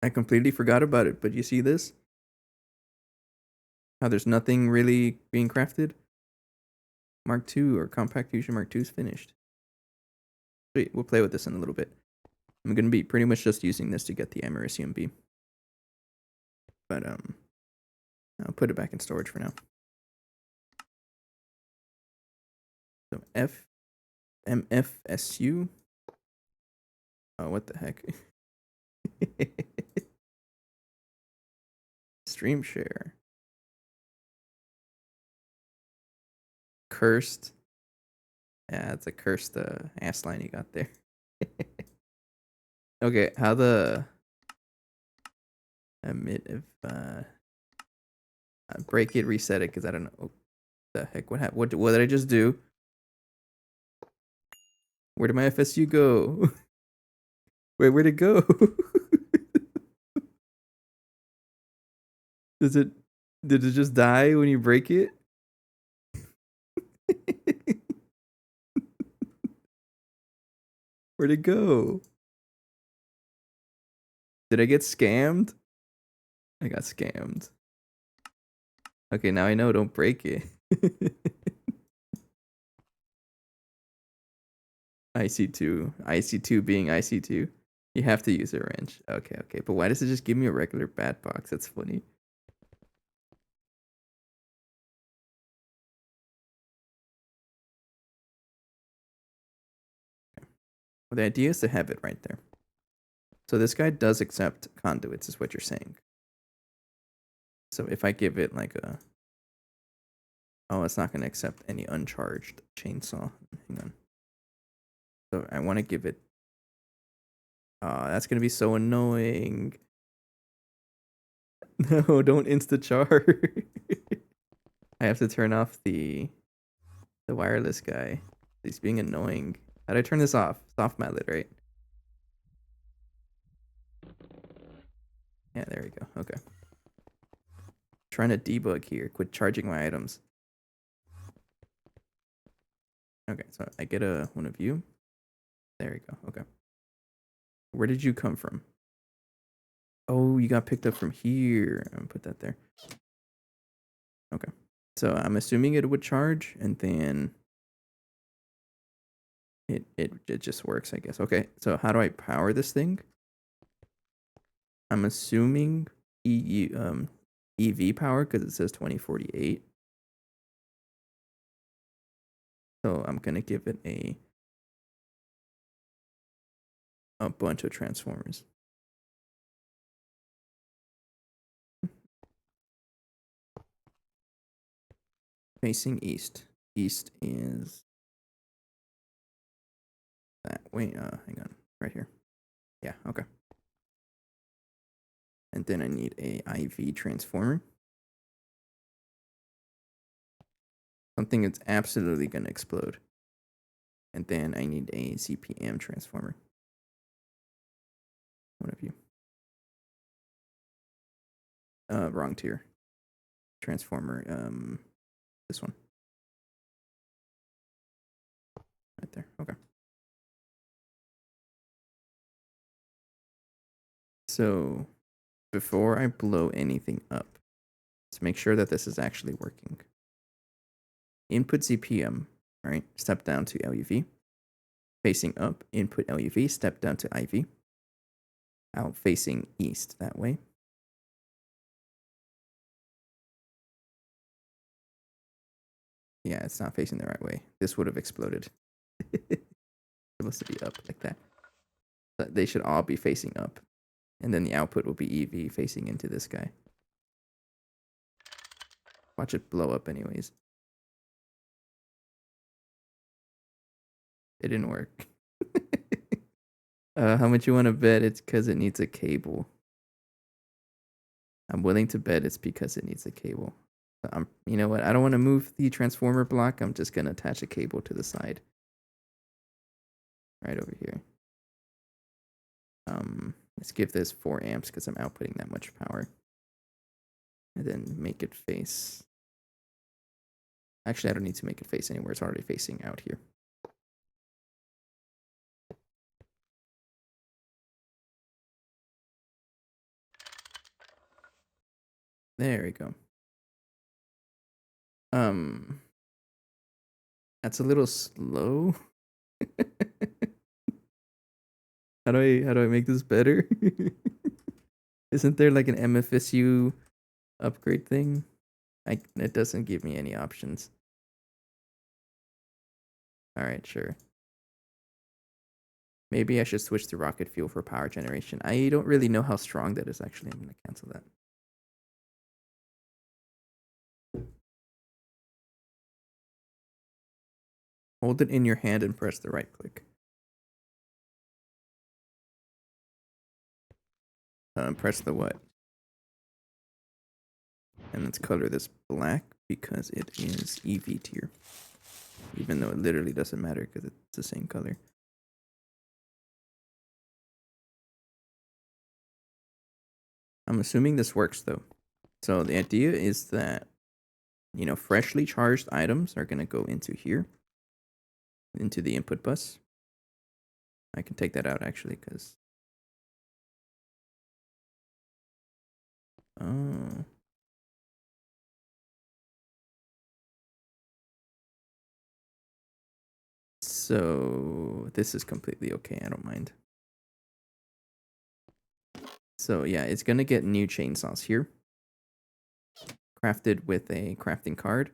I completely forgot about it, but you see this? How there's nothing really being crafted? Mark II or Compact Fusion Mark II is finished. Sweet, we'll play with this in a little bit. I'm gonna be pretty much just using this to get the Americium beam. But I'll put it back in storage for now. So MFSU. Oh, what the heck? Stream share. Cursed. Yeah, it's a cursed ass line you got there. Okay, how the emit if break it, reset it, because I don't know. The heck? What did I just do? Where did my FSU go? Wait, where'd it go? Does it did it just die when you break it? Where'd it go? Did I get scammed? I got scammed. Okay, now I know, don't break it. IC2. IC2 being IC2. You have to use a wrench. Okay, okay. But why does it just give me a regular bat box? That's funny. Well, the idea is to have it right there. So this guy does accept conduits, is what you're saying. So if I give it like a... Oh, it's not going to accept any uncharged chainsaw. Hang on. So I want to give it... Oh, that's going to be so annoying. No, don't insta-charge. I have to turn off the wireless guy. He's being annoying. How do I turn this off? It's off my lid, right? Yeah, there we go. Okay. Trying to debug here. Quit charging my items. Okay, so I get one of you. There we go. Okay. Where did you come from? Oh, you got picked up from here. I'm gonna put that there. Okay. So I'm assuming it would charge and then it just works, I guess. Okay. So how do I power this thing? I'm assuming EV power because it says 2048. So I'm gonna give it a bunch of transformers. Facing east. East is that way. Hang on, right here. Yeah, okay. And then I need a IV transformer. Something that's absolutely gonna explode. And then I need a CPM transformer. One of you. Wrong tier. Transformer. This one. Right there. Okay. So before I blow anything up, let's make sure that this is actually working. Input CPM, right? Step down to LUV. Facing up, input LUV, step down to IV. Out facing east that way. Yeah, it's not facing the right way. This would have exploded. It's supposed to be up like that. But they should all be facing up. And then the output will be EV facing into this guy. Watch it blow up anyways. It didn't work. How much you want to bet it's because it needs a cable? I'm willing to bet it's because it needs a cable. You know what? I don't want to move the transformer block. I'm just going to attach a cable to the side. Right over here. Let's give this 4 amps because I'm outputting that much power. And then make it face. Actually, I don't need to make it face anywhere. It's already facing out here. There we go. That's a little slow. How do I make this better? Isn't there like an MFSU upgrade thing? It doesn't give me any options. All right, sure. Maybe I should switch to rocket fuel for power generation. I don't really know how strong that is actually. I'm gonna cancel that. Hold it in your hand and press the right click. Press the what? And let's color this black because it is EV tier. Even though it literally doesn't matter because it's the same color. I'm assuming this works though. So the idea is that, you know, freshly charged items are going to go into here, into the input bus. I can take that out actually because... Oh. So this is completely okay. I don't mind. So yeah, it's going to get new chainsaws here. Crafted with a crafting card.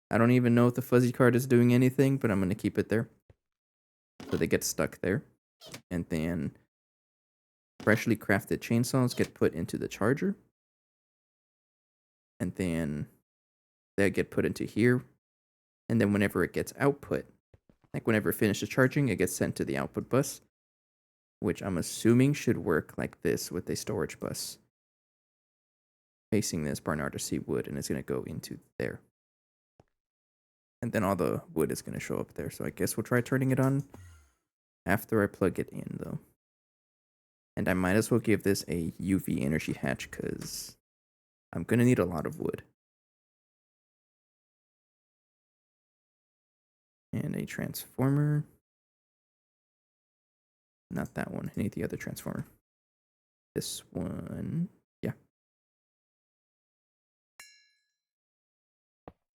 I don't even know if the fuzzy card is doing anything, but I'm going to keep it there. So they get stuck there. And then freshly crafted chainsaws get put into the charger. And then they get put into here. And then whenever it gets output, like whenever it finishes charging, it gets sent to the output bus, which I'm assuming should work like this with a storage bus facing this Barnard C wood, and it's going to go into there. And then all the wood is going to show up there. So I guess we'll try turning it on after I plug it in, though. And I might as well give this a UV energy hatch because I'm going to need a lot of wood. And a transformer. Not that one. I need the other transformer. This one. Yeah.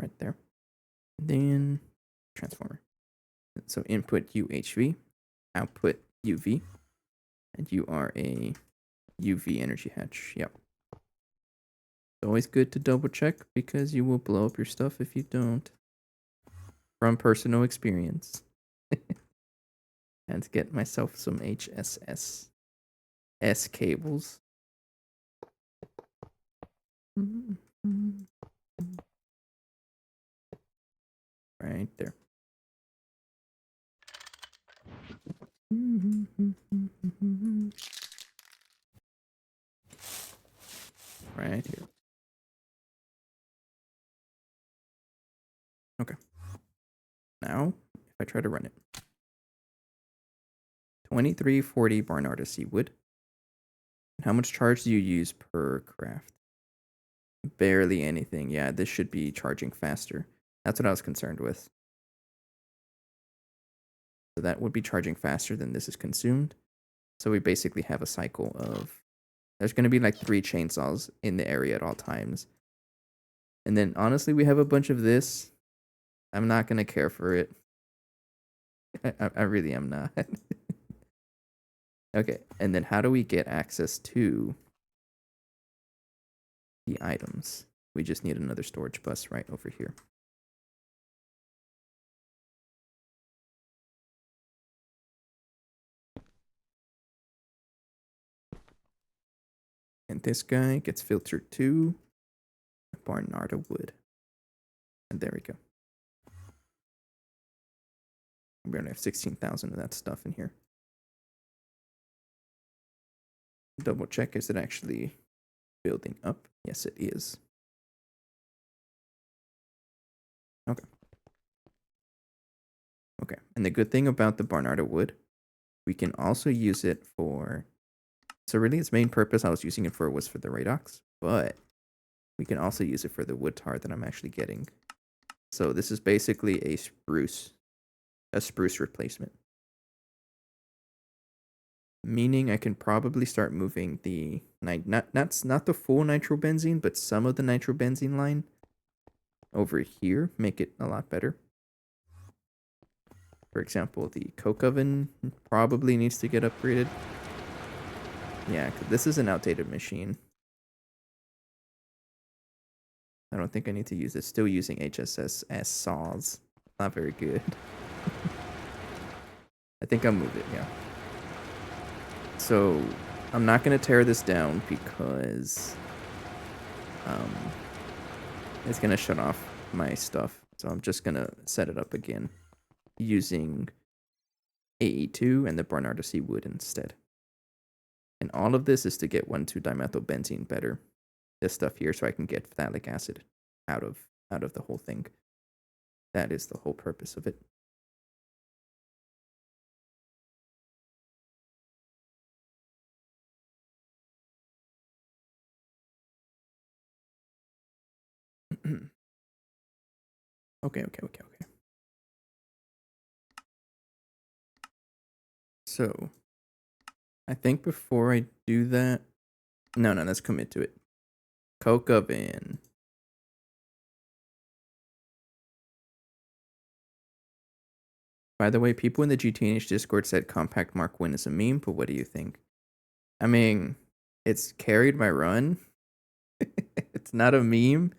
Right there. And then transformer. So input UHV, output UV, and you are a UV energy hatch. Yep. It's always good to double check because you will blow up your stuff if you don't. From personal experience. And get myself some HSS S cables. Right there. Right here. Okay. Now, if I try to run it. 2340 Barnard C wood. How much charge do you use per craft? Barely anything. Yeah, this should be charging faster. That's what I was concerned with. So that would be charging faster than this is consumed. So we basically have a cycle of... There's going to be like 3 chainsaws in the area at all times. And then honestly, we have a bunch of this. I'm not going to care for it. I really am not. Okay, and then how do we get access to the items? We just need another storage bus right over here. And this guy gets filtered to Barnarda wood. And there we go. We only have 16,000 of that stuff in here. Double check, is it actually building up? Yes, it is. Okay. Okay, and the good thing about the Barnarda wood, we can also use it for... So really its main purpose I was using it for was for the Radox, but we can also use it for the wood tar that I'm actually getting. So this is basically a spruce replacement. Meaning I can probably start moving the not the full nitrobenzene, but some of the nitrobenzene line over here, make it a lot better. For example, the coke oven probably needs to get upgraded. Yeah, 'cause this is an outdated machine. I don't think I need to use it. Still using HSS saws. Not very good. I think I'll move it, yeah. So, I'm not going to tear this down because it's going to shut off my stuff. So I'm just going to set it up again using AE2 and the Barnarda C wood instead. And all of this is to get 1,2-dimethylbenzene better. this stuff here so I can get phthalic acid out of the whole thing. That is the whole purpose of it. Okay. So I think before I do that, no, let's commit to it. Coke oven. By the way, people in the GTH Discord said Compact Mark 1 is a meme, but what do you think? I mean, it's carried by Run. It's not a meme.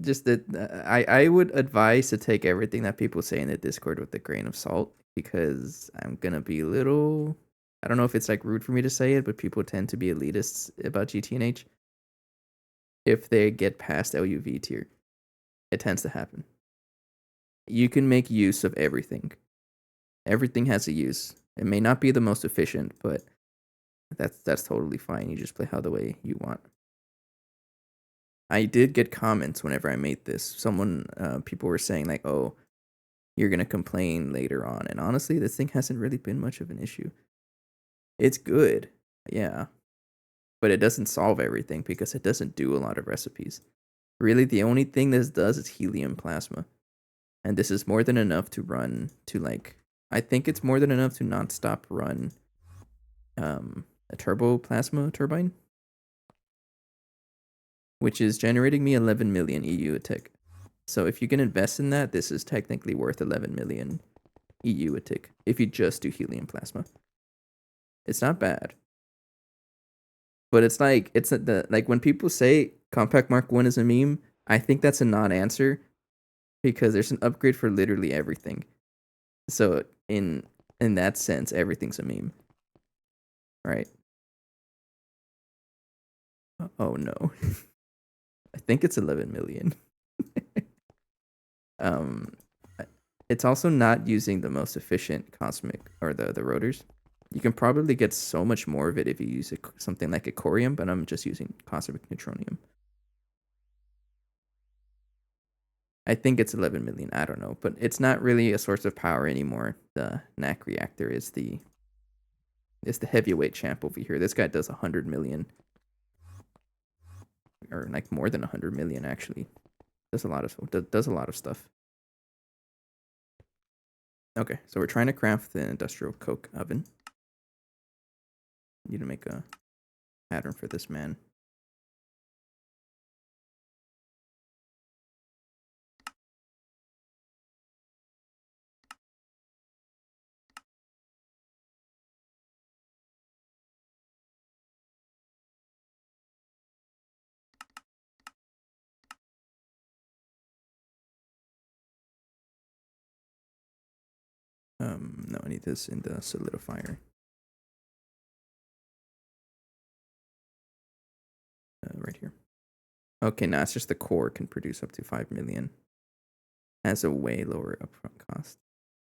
Just that I would advise to take everything that people say in the Discord with a grain of salt, because I'm gonna be a little. I don't know if it's like rude for me to say it, but people tend to be elitists about GTNH. If they get past LUV tier, it tends to happen. You can make use of everything. Everything has a use. It may not be the most efficient, but that's totally fine. You just play how the way you want. I did get comments whenever I made this. People were saying like, "Oh, you're gonna complain later on." And honestly, this thing hasn't really been much of an issue. It's good, yeah, but it doesn't solve everything because it doesn't do a lot of recipes. Really, the only thing this does is helium plasma, and this is more than enough to run to like. I think it's more than enough to non-stop run a turbo plasma turbine, which is generating me 11 million EU a tick. So if you can invest in that, this is technically worth 11 million EU a tick if you just do helium plasma. It's not bad. But it's the like when people say Compact Mark 1 is a meme, I think that's a non-answer because there's an upgrade for literally everything. So in that sense, everything's a meme. Right? Oh no. I think it's 11 million. um it's also not using the most efficient cosmic or the rotors. You can probably get so much more of it if you use something like a corium, but I'm just using cosmic neutronium. I think it's 11 million. I don't know, but it's not really a source of power anymore. The NAC reactor is the heavyweight champ over here. This guy does 100 million, or like more than 100 million actually. Does a lot of stuff. Okay, so we're trying to craft the industrial coke oven. Need to make a pattern for this man. No, I need this in the solidifier. Right here. Okay, now it's just the core can produce up to 5 million. Has a way lower upfront cost.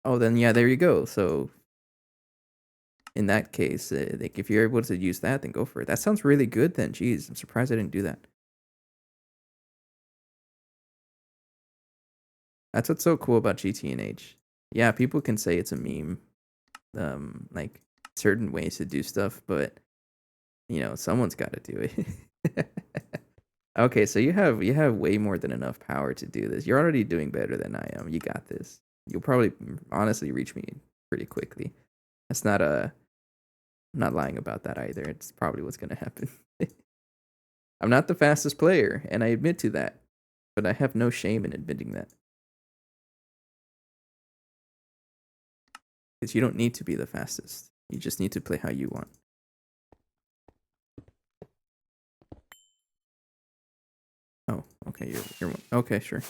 Oh, then yeah, there you go. So in that case, like if you're able to use that, then go for it. That sounds really good. Then, jeez, I'm surprised I didn't do that. That's what's so cool about GTNH. Yeah, people can say it's a meme, like certain ways to do stuff, but someone's got to do it. Okay, so you have way more than enough power to do this. You're already doing better than I am. You got this. You'll probably honestly reach me pretty quickly. That's not a. I'm not lying about that either. It's probably what's gonna happen. I'm not the fastest player, and I admit to that, but I have no shame in admitting that. Because you don't need to be the fastest. You just need to play how you want. Oh, okay, you're okay, sure.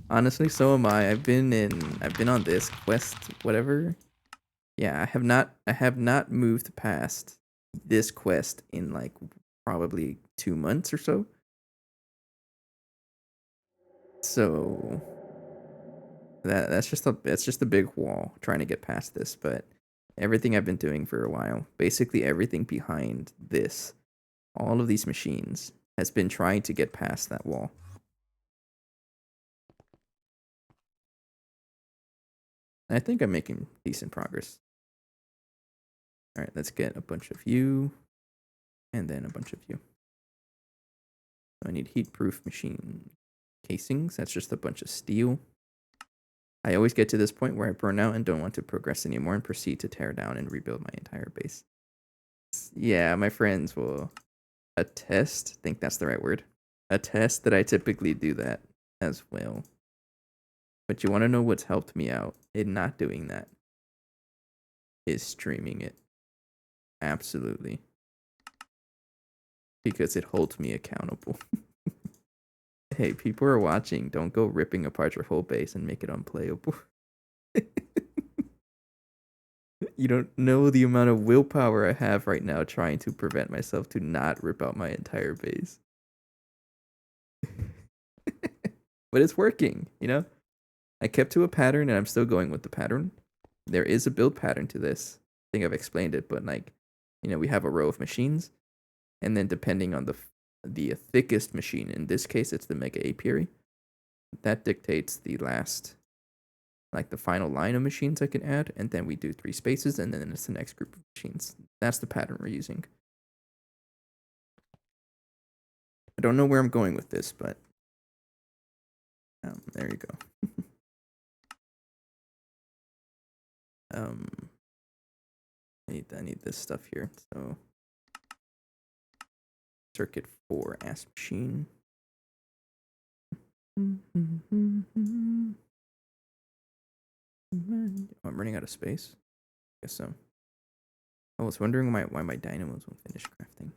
Honestly, so am I. I've been on this quest, whatever. Yeah, I have not moved past this quest in like probably 2 months or so. So that's just a big wall trying to get past this, but Everything I've been doing for a while, basically everything behind this, all of these machines, has been trying to get past that wall. I think I'm making decent progress. All right, let's get a bunch of you, and then a bunch of you. So I need heat-proof machine casings. That's just a bunch of steel. I always get to this point where I burn out and don't want to progress anymore and proceed to tear down and rebuild my entire base. Yeah, my friends will attest, think that's the right word, attest that I typically do that as well. But you want to know what's helped me out in not doing that? Is streaming it. Absolutely. Because it holds me accountable. Hey, people are watching. Don't go ripping apart your whole base and make it unplayable. You don't know the amount of willpower I have right now trying to prevent myself to not rip out my entire base. But it's working, you know? I kept to a pattern and I'm still going with the pattern. There is a build pattern to this. I think I've explained it, but like, you know, we have a row of machines, and then depending on the thickest machine, in this case it's the Mega Apiary, that dictates the last, like the final line of machines I can add, and then we do 3 spaces, and then it's the next group of machines. That's the pattern we're using. I don't know where I'm going with this, but there you go. I need this stuff here. So circuit 4 ass machine. Oh, I'm running out of space. Guess so. I was wondering why my dynamos won't finish crafting.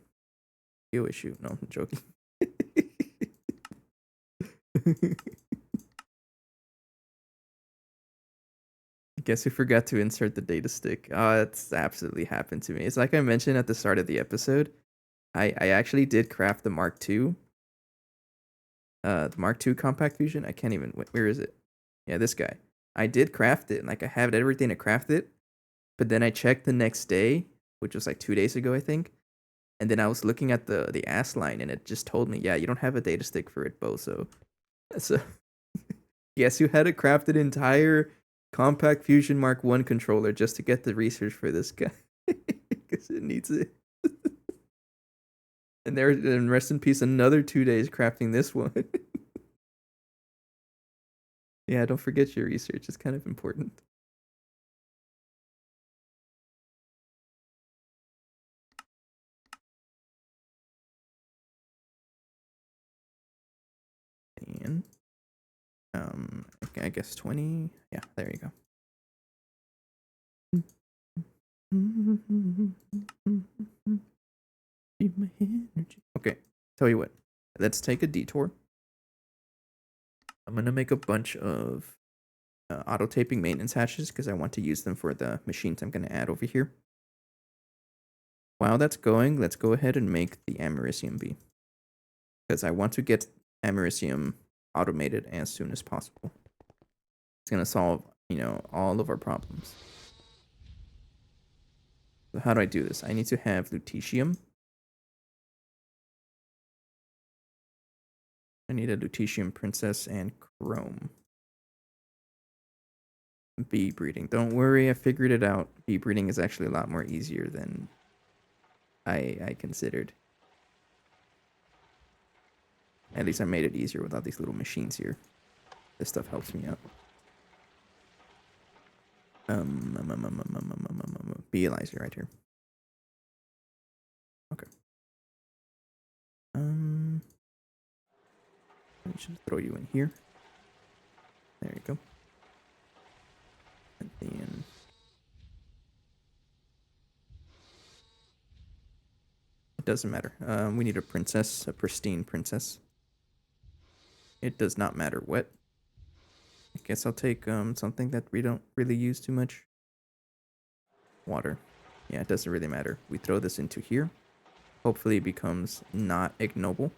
Skill issue. No, I'm joking. Guess who forgot to insert the data stick? Oh, it's absolutely happened to me. It's like I mentioned at the start of the episode. I actually did craft the Mark II. The Mark II Compact Fusion. I can't even. Where is it? Yeah, this guy. I did craft it. Like I have everything to craft it, but then I checked the next day, which was like 2 days ago, I think. And then I was looking at the ass line, and it just told me, yeah, you don't have a data stick for it, Bozo. So, yes, you had to craft an entire Compact Fusion Mark I controller just to get the research for this guy. Because it needs it. And rest in peace, another 2 days crafting this one. Yeah, don't forget your research. It's kind of important. And okay, I guess 20. Yeah, there you go. Okay, tell you what. Let's take a detour. I'm gonna make a bunch of auto taping maintenance hatches because I want to use them for the machines I'm gonna add over here. While that's going, let's go ahead and make the Americium bee, because I want to get Americium automated as soon as possible. It's gonna solve, you know, all of our problems. So how do I do this? I need to have lutetium. I need a lutetium princess and chrome. Bee breeding. Don't worry, I figured it out. Bee breeding is actually a lot more easier than I considered. At least I made it easier without these little machines here. This stuff helps me out. Bee Eliza right here. Okay. I should throw you in here. There you go. And then it doesn't matter. We need a princess, a pristine princess. It does not matter what. I guess I'll take something that we don't really use too much. Water. Yeah, it doesn't really matter. We throw this into here. Hopefully it becomes not ignoble.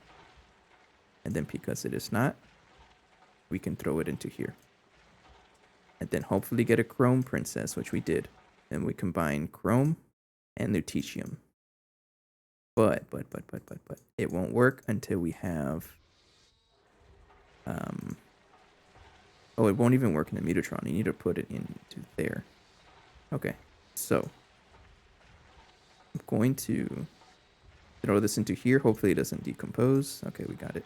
And then because it is not, we can throw it into here. And then hopefully get a chrome princess, which we did. and we combine chrome and lutetium. But it won't work until we have oh, it won't even work in the mutatron. You need to put it into there. Okay, so I'm going to throw this into here. Hopefully it doesn't decompose. Okay, we got it.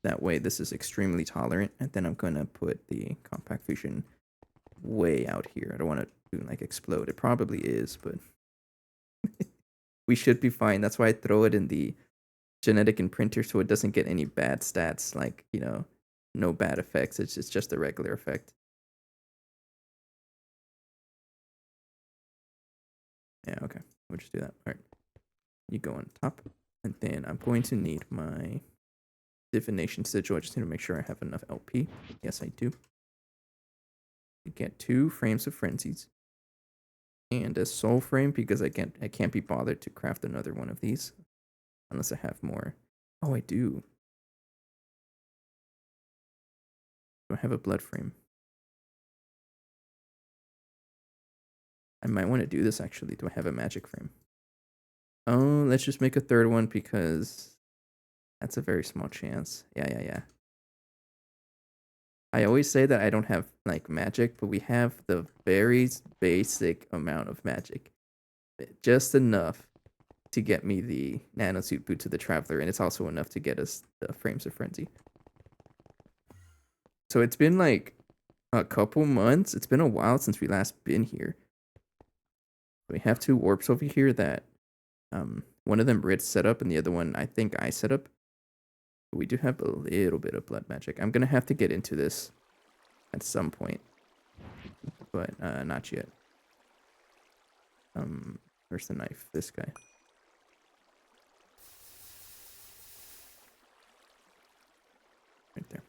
That way this is extremely tolerant. And then I'm going to put the compact fusion way out here. I don't want to like explode. It probably is, but we should be fine. That's why I throw it in the genetic imprinter so it doesn't get any bad stats, like, you know, no bad effects. It's just a regular effect. Yeah, okay. We'll just do that. All right. You go on top. And then I'm going to need my divination sigil. I just need to make sure I have enough LP. Yes, I do. Get 2 frames of frenzies. And a soul frame because I can't be bothered to craft another one of these. Unless I have more. Oh, I do. Do I have a blood frame? I might want to do this actually. Do I have a magic frame? Oh, let's just make a third one because that's a very small chance. Yeah. I always say that I don't have like magic, but we have the very basic amount of magic. Just enough to get me the nanosuit boots of the traveler, and it's also enough to get us the frames of frenzy. So it's been like a couple months. It's been a while since we last been here. We have 2 warps over here that one of them Ritz set up and the other one I think I set up. But we do have a little bit of blood magic. I'm gonna have to get into this at some point, but not yet. Where's the knife? This guy. Right there.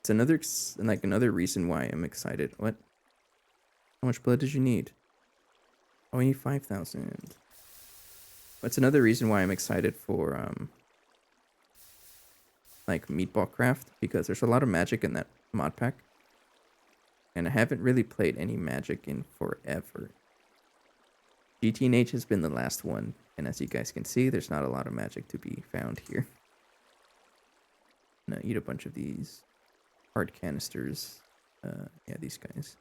It's another reason why I'm excited. What? How much blood did you need? Oh, I need 5,000. That's another reason why I'm excited for like meatball craft, because there's a lot of magic in that mod pack. And I haven't really played any magic in forever. GTNH has been the last one, and as you guys can see, there's not a lot of magic to be found here. I'm gonna eat a bunch of these hard canisters. Yeah, these guys.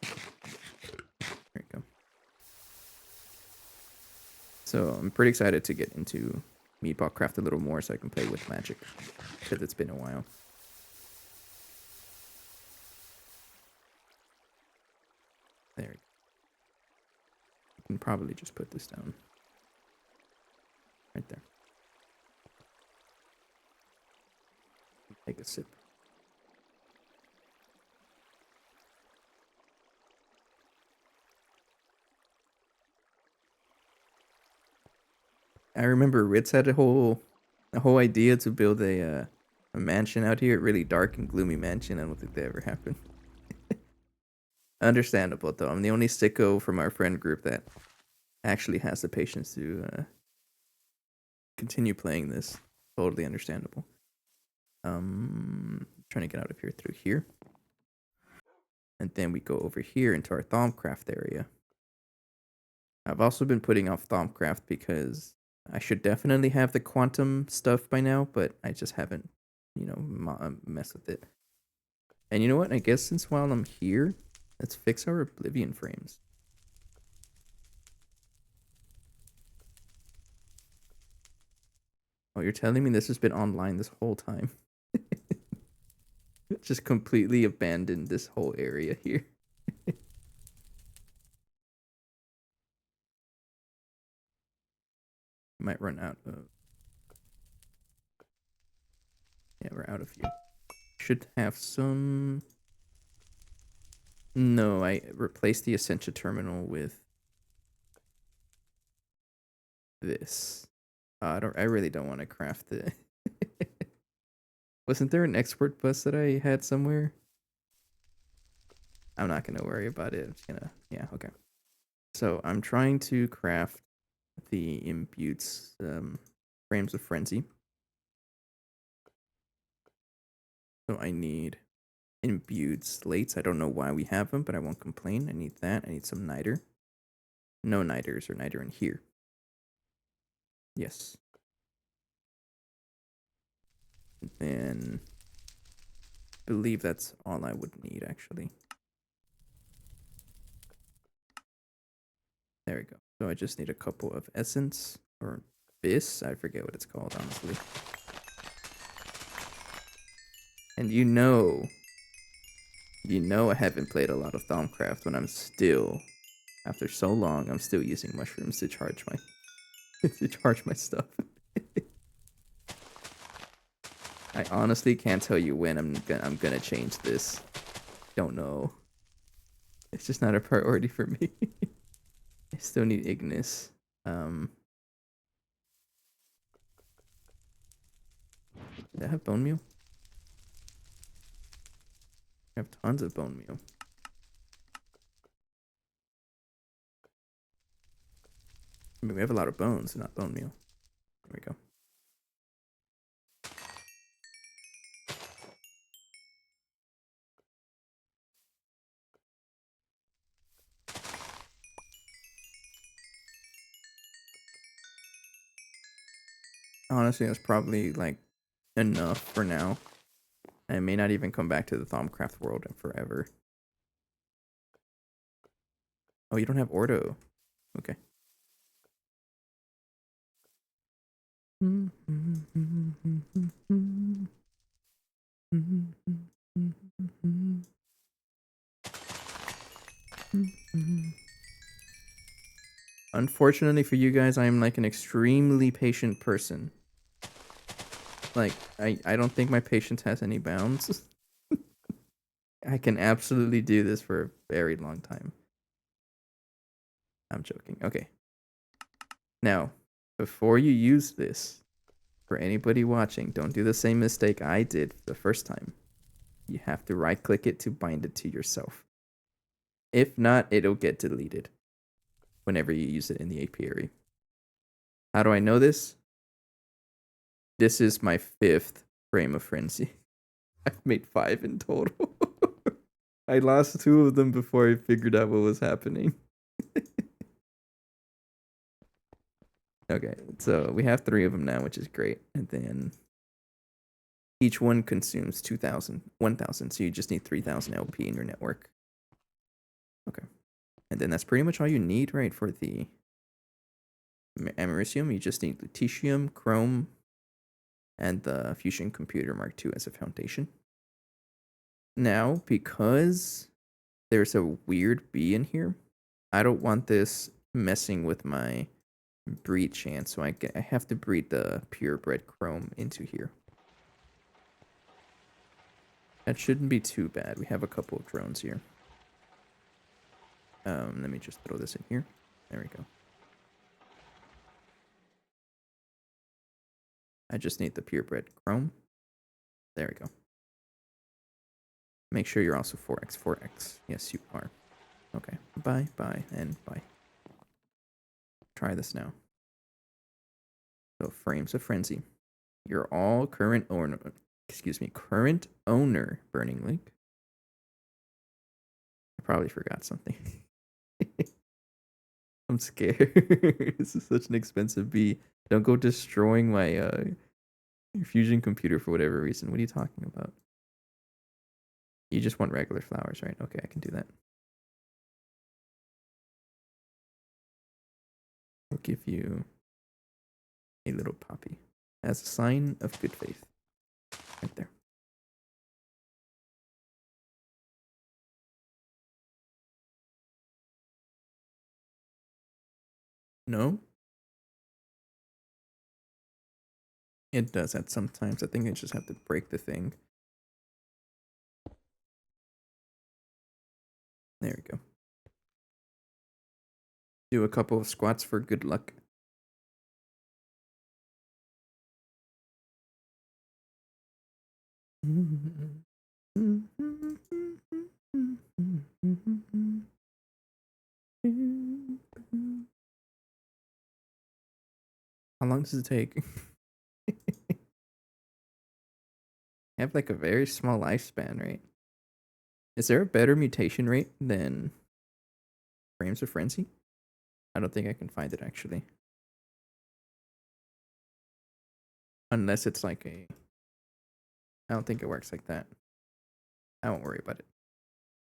There you go. So I'm pretty excited to get into meatball craft a little more so I can play with magic, because it's been a while. There we go. You can probably just put this down. Right there. Take a sip. I remember Ritz had a whole idea to build a mansion out here, a really dark and gloomy mansion. I don't think that ever happened. Understandable though. I'm the only sicko from our friend group that actually has the patience to continue playing this. Totally understandable. Trying to get out of here through here. And then we go over here into our Thaumcraft area. I've also been putting off Thaumcraft because I should definitely have the quantum stuff by now, but I just haven't, you know, messed with it. And you know what? I guess since while I'm here, let's fix our Oblivion frames. Oh, you're telling me this has been online this whole time? Just completely abandoned this whole area here. Might run out of... Yeah, we're out of fuel. Should have some... No, I replaced the Essentia terminal with this. I really don't want to craft it. Wasn't there an export bus that I had somewhere? I'm not gonna worry about it. I'm just gonna... Yeah, okay. So I'm trying to craft the Imbute's frames of frenzy. So I need imbued slates. I don't know why we have them, but I won't complain. I need that. I need some niter. No niters or niter in here. Yes. And I believe that's all I would need, actually. There we go. So I just need a couple of essence or bis. I forget what it's called, honestly. And you know I haven't played a lot of Thaumcraft when I'm still, after so long, I'm still using mushrooms to charge my to charge my stuff. I honestly can't tell you when I'm gonna change this. Don't know. It's just not a priority for me. I still need Ignis. Do I have bone meal? I have tons of bone meal. I mean, we have a lot of bones, not bone meal. There we go. Honestly, that's probably like enough for now. I may not even come back to the Thaumcraft world in forever. Oh, you don't have Ordo. Okay. Unfortunately for you guys, I am like an extremely patient person. Like, I don't think my patience has any bounds. I can absolutely do this for a very long time. I'm joking. Okay. Now, before you use this, for anybody watching, don't do the same mistake I did the first time. You have to right click it to bind it to yourself. If not, it'll get deleted whenever you use it in the apiary. How do I know this? This is my 5th frame of frenzy. I've made 5 in total. I lost 2 of them before I figured out what was happening. Okay, so we have 3 of them now, which is great. And then each one consumes 2,000, 1,000. So you just need 3,000 LP in your network. Okay. And then that's pretty much all you need, right, for the Americium. You just need lutetium, chrome, and the Fusion Computer Mark II as a foundation. Now, because there's a weird bee in here, I don't want this messing with my breed chance, so I have to breed the purebred chrome into here. That shouldn't be too bad. We have a couple of drones here. Let me just throw this in here. There we go. I just need the purebred chrome. There we go. Make sure you're also 4x, 4x. Yes, you are. Okay. Bye, bye, and bye. Try this now. So, frames of frenzy. You're all current owner. Excuse me, current owner. Burning link. I probably forgot something. I'm scared. This is such an expensive bee. Don't go destroying my fusion computer for whatever reason. What are you talking about? You just want regular flowers, right? Okay, I can do that. I'll give you a little poppy as a sign of good faith. Right there. No? It does that sometimes. I think I just have to break the thing. There we go. Do a couple of squats for good luck. How long does it take? I have like a very small lifespan, right? Is there a better mutation rate than Frames of Frenzy? I don't think I can find it actually. Unless it's like a... I don't think it works like that. I won't worry about it.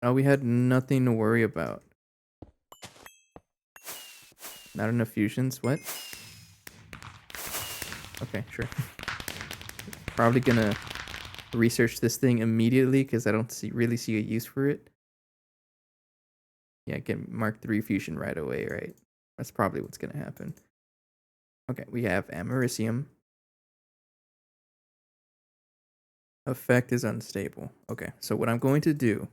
Oh, we had nothing to worry about. Not enough fusions? What? Okay, sure. Probably gonna research this thing immediately because I don't really see a use for it. Yeah, get Mark 3 fusion right away, right? That's probably what's gonna happen. Okay, we have Americium. Effect is unstable. Okay, so what I'm going to do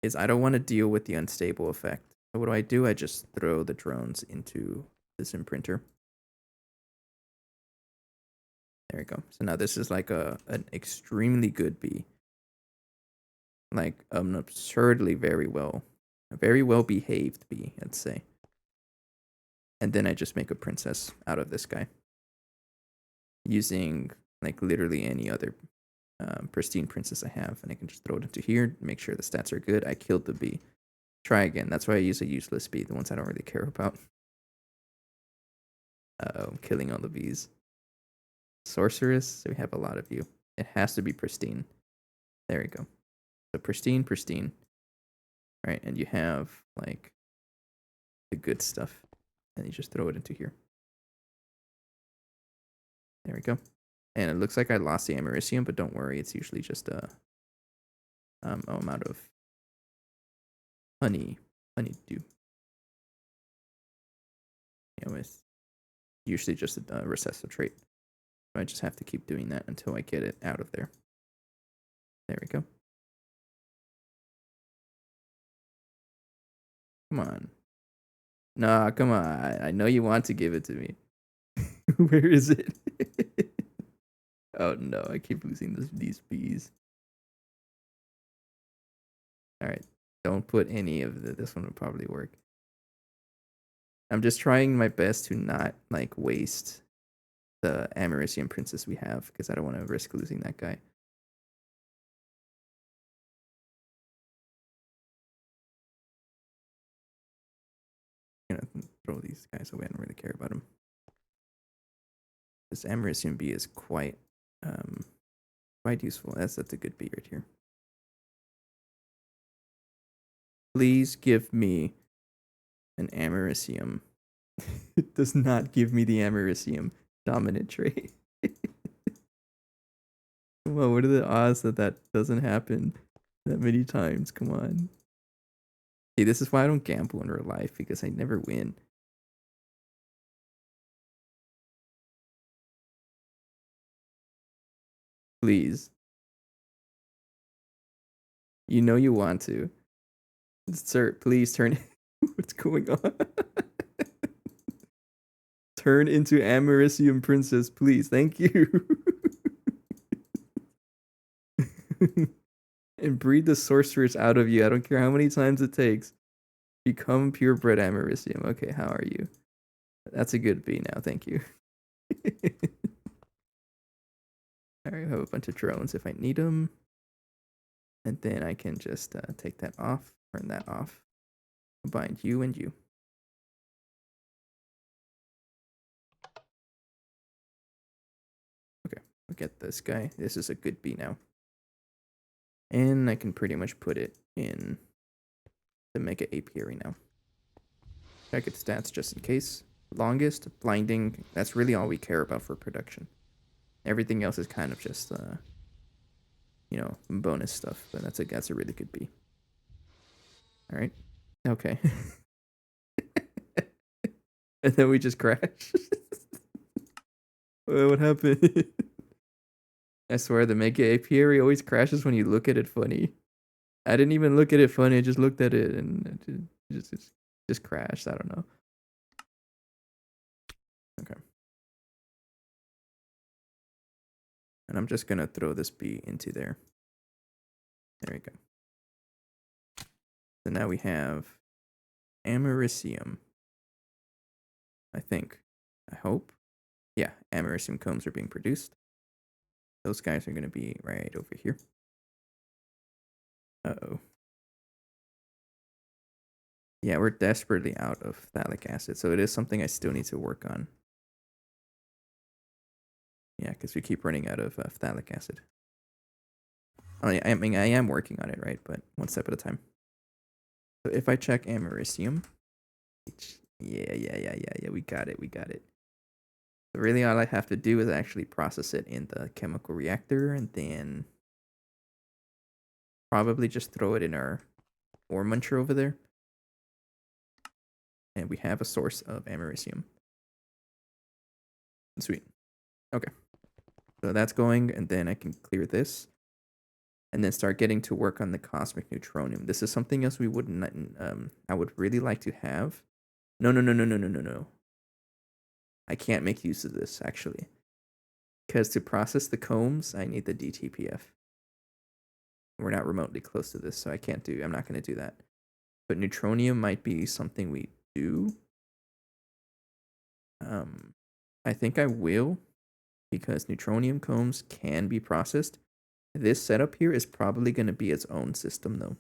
is I don't want to deal with the unstable effect. So what do? I just throw the drones into this imprinter. There we go. So now this is like an extremely good bee. Like an absurdly a very well behaved bee, I'd say. And then I just make a princess out of this guy. Using like literally any other pristine princess I have. And I can just throw it into here, make sure the stats are good. I killed the bee. Try again. That's why I use a useless bee, the ones I don't really care about. I'm killing all the bees. Sorceress, so we have a lot of you. It has to be pristine. There we go. So pristine, pristine. Right, and you have like the good stuff. And you just throw it into here. There we go. And it looks like I lost the Americium, but don't worry, it's usually just a amount of honeydew. You know, it's usually just a recessive trait. So I just have to keep doing that until I get it out of there. There we go. Come on. Nah, come on. I know you want to give it to me. Where is it? Oh no, I keep losing these bees. Alright. Don't put any of this one will probably work. I'm just trying my best to not like waste the Americium princess we have because I don't want to risk losing that guy. I'm gonna throw these guys away. I don't really care about them. This Americium bee is quite useful. That's a good bee right here. Please give me an Americium. It does not give me the Americium dominant trait. Come on, what are the odds that that doesn't happen that many times? Come on. See, this is why I don't gamble in real life, because I never win. Please. You know you want to. Sir, please turn. What's going on? Turn into Americium Princess, please. Thank you. And breed the sorceress out of you. I don't care how many times it takes. Become purebred Americium. Okay, how are you? That's a good bee now. Thank you. Alright, I have a bunch of drones if I need them. And then I can just take that off, turn that off, combine you and you. Okay, I'll get this guy. This is a good bee now. And I can pretty much put it in the Mega Apiary now. Check its stats just in case. Longest, blinding, that's really all we care about for production. Everything else is kind of just, you know, bonus stuff, but that's a really good bee. All right. Okay. And then we just crash. What happened? I swear the Mega Apiary always crashes when you look at it funny. I didn't even look at it funny. I just looked at it and it just crashed. I don't know. Okay. And I'm just gonna throw this bee into there. There we go. So now we have Americium. I think. I hope. Yeah, Americium combs are being produced. Those guys are gonna be right over here. Uh-oh. Yeah, we're desperately out of phthalic acid, so it is something I still need to work on. Yeah, because we keep running out of phthalic acid. I mean, I am working on it, right? But one step at a time. So if I check americium, yeah, we got it. So really, all I have to do is actually process it in the chemical reactor, and then probably just throw it in our ore muncher over there. And we have a source of americium. Sweet. Okay. So that's going, and then I can clear this. And then start getting to work on the cosmic neutronium. This is something else we wouldn't. I would really like to have. No. I can't make use of this actually, because to process the combs, I need the DTPF. We're not remotely close to this, so I can't do. I'm not going to do that. But neutronium might be something we do. I think I will, because neutronium combs can be processed. This setup here is probably going to be its own system though.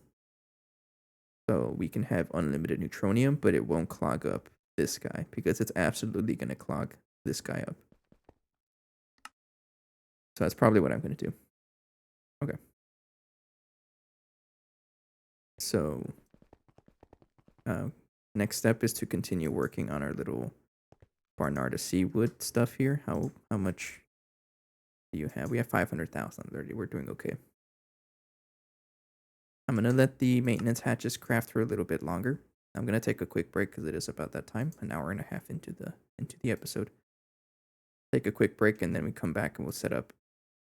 So we can have unlimited neutronium, but it won't clog up this guy because it's absolutely going to clog this guy up. So that's probably what I'm going to do. Okay. So next step is to continue working on our little Barnarda Seawood stuff here. How much do you have? We have 500,000 already. We're doing okay. I'm going to let the maintenance hatches craft for a little bit longer. I'm going to take a quick break because it is about that time, an hour and a half into the episode. Take a quick break and then we come back and we'll set up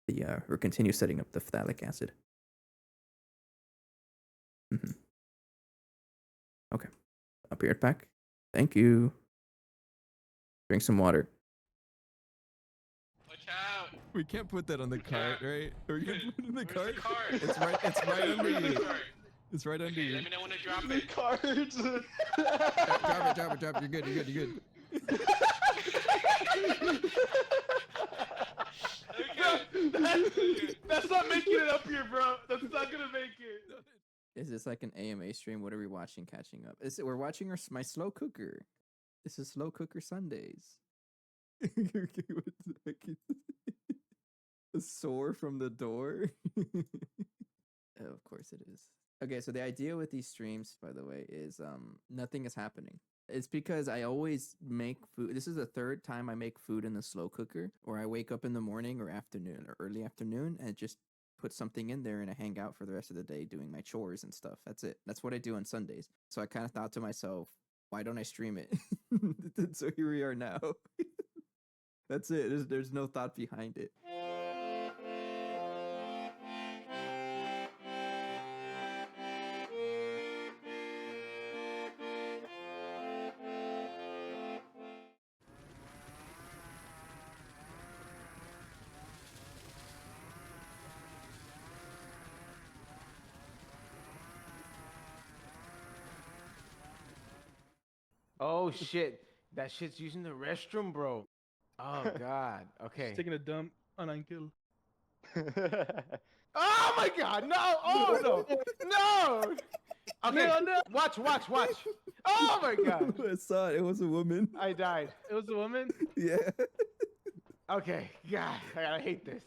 the or continue setting up the phthalic acid. Okay. I'll be right back. Thank you. Drink some water. Watch out! We can't put that on the cart, right? Or we can put it in the cart. The cart? It's right under you. It's right under you. Let me know when to drop it. Cards. Drop it. You're good. That's not making it up here, bro. That's not gonna make it. Is this like an AMA stream? What are we watching? Catching up? We're watching my slow cooker. This is Slow Cooker Sundays. A sore from the door. Oh, of course it is. Okay, so the idea with these streams, by the way, is nothing is happening. It's because I always make food. This is the third time I make food in the slow cooker, or I wake up in the morning or afternoon or early afternoon and just put something in there and I hang out for the rest of the day doing my chores and stuff. That's it. That's what I do on Sundays. So I kind of thought to myself, why don't I stream it? So here we are now. That's it. There's no thought behind it. Oh shit, that shit's using the restroom, bro. Oh god. Okay. Just taking a dump on Uncle. Oh my god, no! Oh no! No! Okay, No. watch. Oh my god. I saw it. It was a woman. I died. It was a woman. Yeah. Okay, god, I hate this.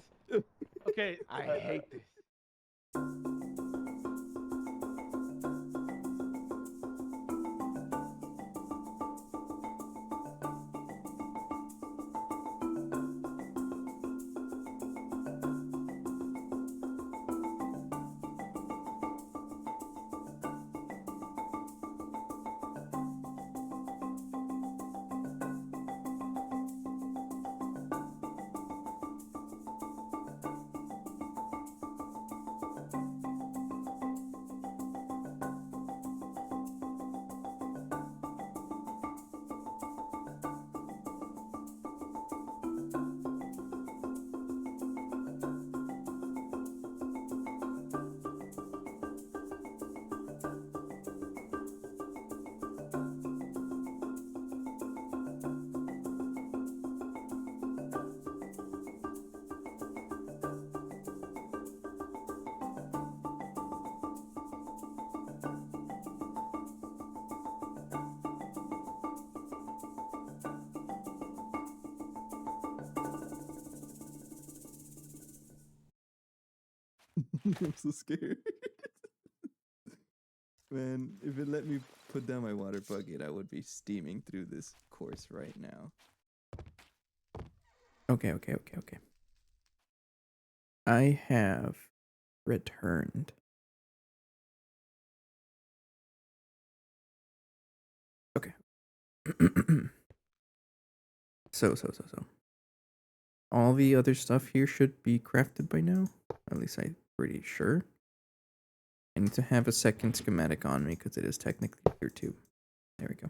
Okay. I hate this. I'm so scared. Man, if it let me put down my water bucket, I would be steaming through this course right now. Okay. I have returned. Okay. So. All the other stuff here should be crafted by now. At least I'm pretty sure. I need to have a second schematic on me because it is technically tier 2. There we go.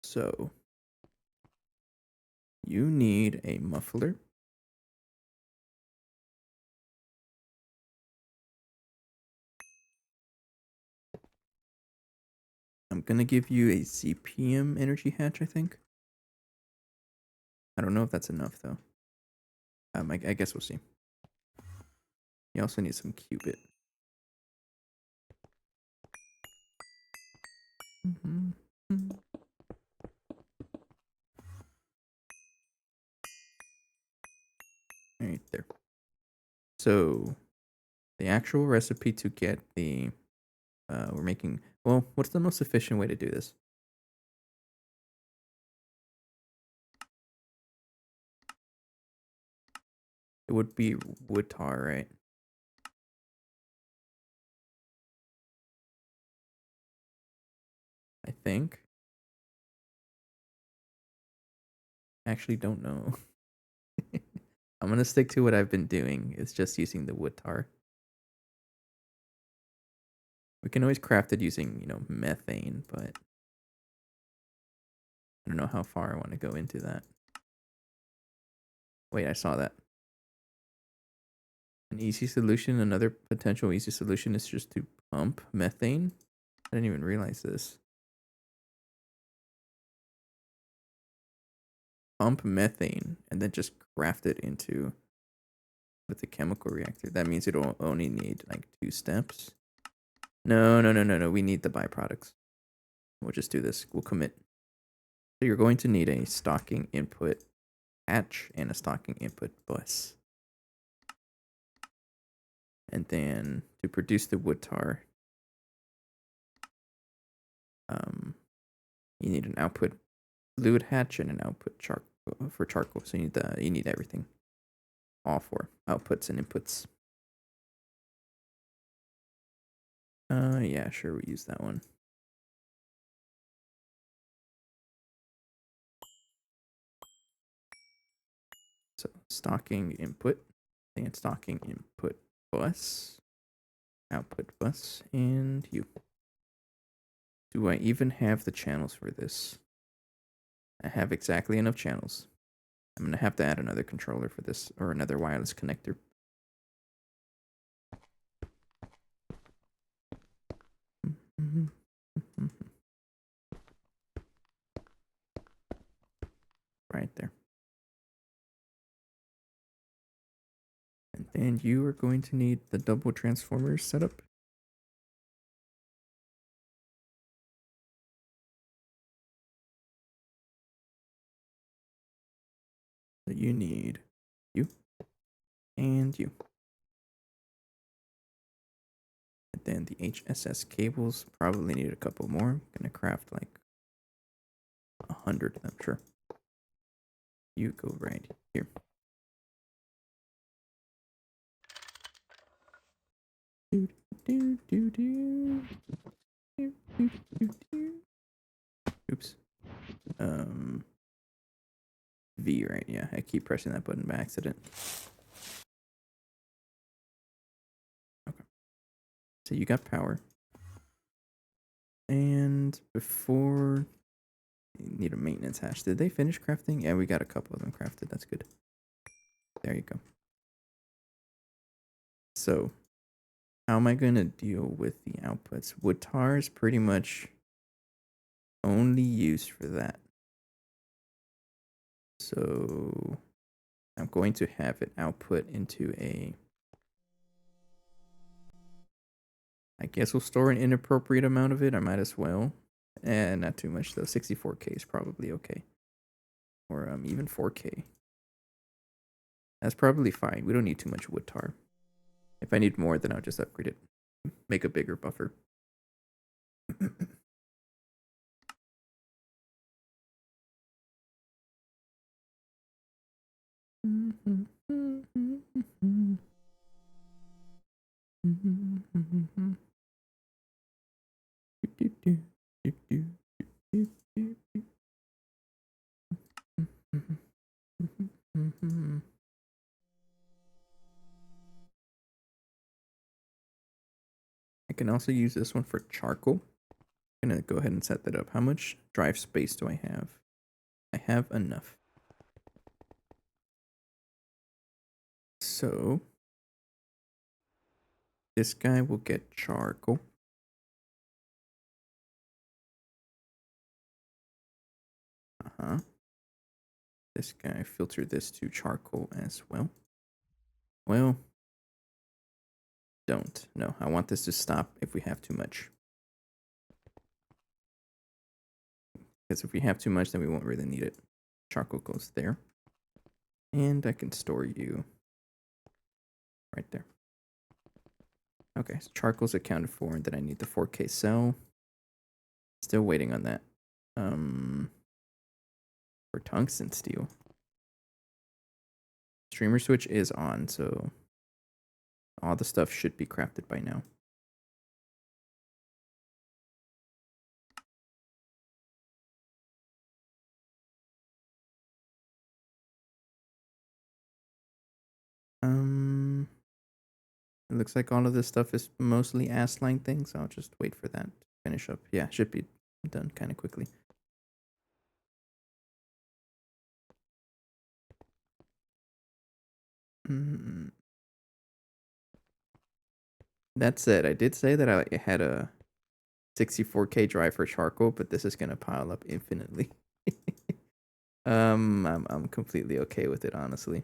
So, you need a muffler. I'm going to give you a CPM energy hatch, I think. I don't know if that's enough, though. I guess we'll see. You also need some qubit. Right there. So, the actual recipe to get the... we're making... Well, what's the most efficient way to do this? It would be wood tar, right? I think. Actually don't know. I'm gonna stick to what I've been doing. It's just using the wood tar. We can always craft it using, methane, but I don't know how far I want to go into that. Wait, I saw that. An easy solution, another potential easy solution is just to pump methane. I didn't even realize this. Pump methane and then just craft it into with the chemical reactor. That means it'll only need like 2 steps. No. We need the byproducts. We'll just do this. We'll commit. So you're going to need a stocking input hatch and a stocking input bus. And then to produce the wood tar, you need an output fluid hatch and an output for charcoal. So you need everything. All 4 outputs and inputs. Yeah, sure, we use that one. So stocking input and stocking input bus, output bus, and you. Do I even have the channels for this? I have exactly enough channels. I'm gonna have to add another controller for this, or another wireless connector. Right there. And then you are going to need the double transformer setup. So you need you and you. And then the HSS cables probably need a couple more. I'm gonna craft like 100 of them, sure. You go right here. Oops. V, right? Yeah, I keep pressing that button by accident. Okay. So you got power. And before you need a maintenance hatch. Did they finish crafting? Yeah, we got a couple of them crafted. That's good. There you go. So, how am I going to deal with the outputs? Wood tar is pretty much only used for that. So, I'm going to have it output into a... I guess we'll store an inappropriate amount of it. I might as well. Not too much though. 64K is probably okay. Or even 4K. That's probably fine. We don't need too much wood tar. If I need more, then I'll just upgrade it. Make a bigger buffer. I can also use this one for charcoal. I'm gonna go ahead and set that up. How much drive space do I have? I have enough. So this guy will get charcoal. Uh-huh. This guy, filter this to charcoal as well. Well, don't. No, I want this to stop if we have too much. Because if we have too much, then we won't really need it. Charcoal goes there. And I can store you right there. Okay, so charcoal's accounted for, and then I need the 4K cell. Still waiting on that. For tungsten steel. Streamer switch is on, so all the stuff should be crafted by now. It looks like all of this stuff is mostly ass line things. So I'll just wait for that to finish up. Yeah, should be done kind of quickly. That said, I did say that I had a 64K drive for charcoal, but this is gonna pile up infinitely. I'm completely okay with it, honestly.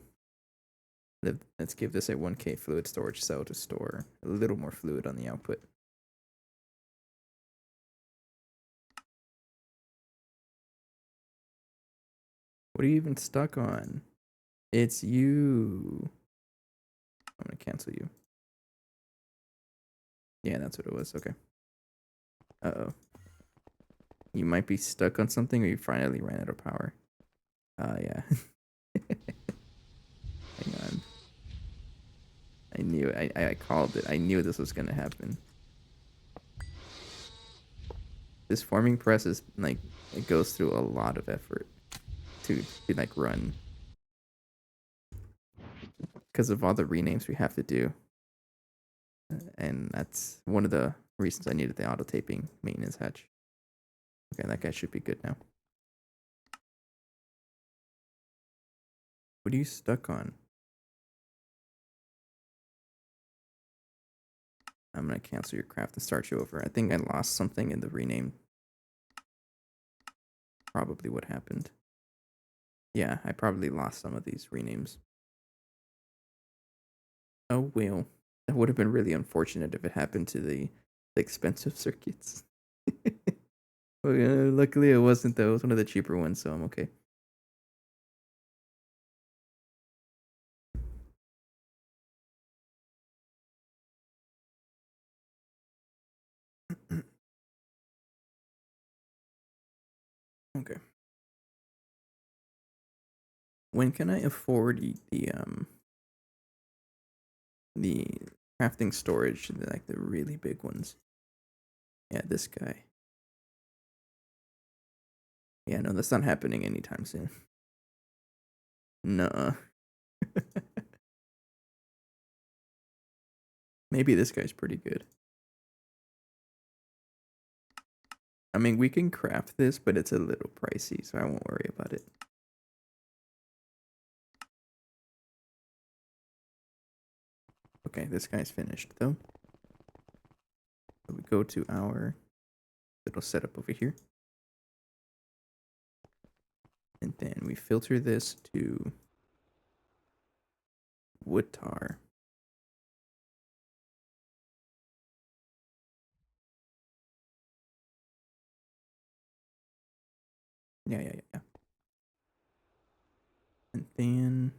Let's give this a 1K fluid storage cell to store a little more fluid on the output. What are you even stuck on? It's you. I'm gonna cancel you. Yeah, that's what it was. Okay. Uh-oh. You might be stuck on something or you finally ran out of power. Yeah. Hang on. I knew it. I called it. I knew this was gonna happen. This forming press is like, it goes through a lot of effort to like run. Because of all the renames we have to do. And that's one of the reasons I needed the auto taping maintenance hatch. Okay, that guy should be good now. What are you stuck on? I'm gonna cancel your craft and start you over. I think I lost something in the rename. Probably what happened. Yeah, I probably lost some of these renames. Oh well. That would have been really unfortunate if it happened to the expensive circuits. Well, luckily it wasn't though. It was one of the cheaper ones, so I'm okay. Okay. When can I afford the crafting storage, like the really big ones? Yeah, this guy. Yeah, no, that's not happening anytime soon. Nuh-uh. Maybe this guy's pretty good. I mean, we can craft this, but it's a little pricey, so I won't worry about it. Okay, this guy's finished, though. So we go to our little setup over here. And then we filter this to wood tar. Yeah. And then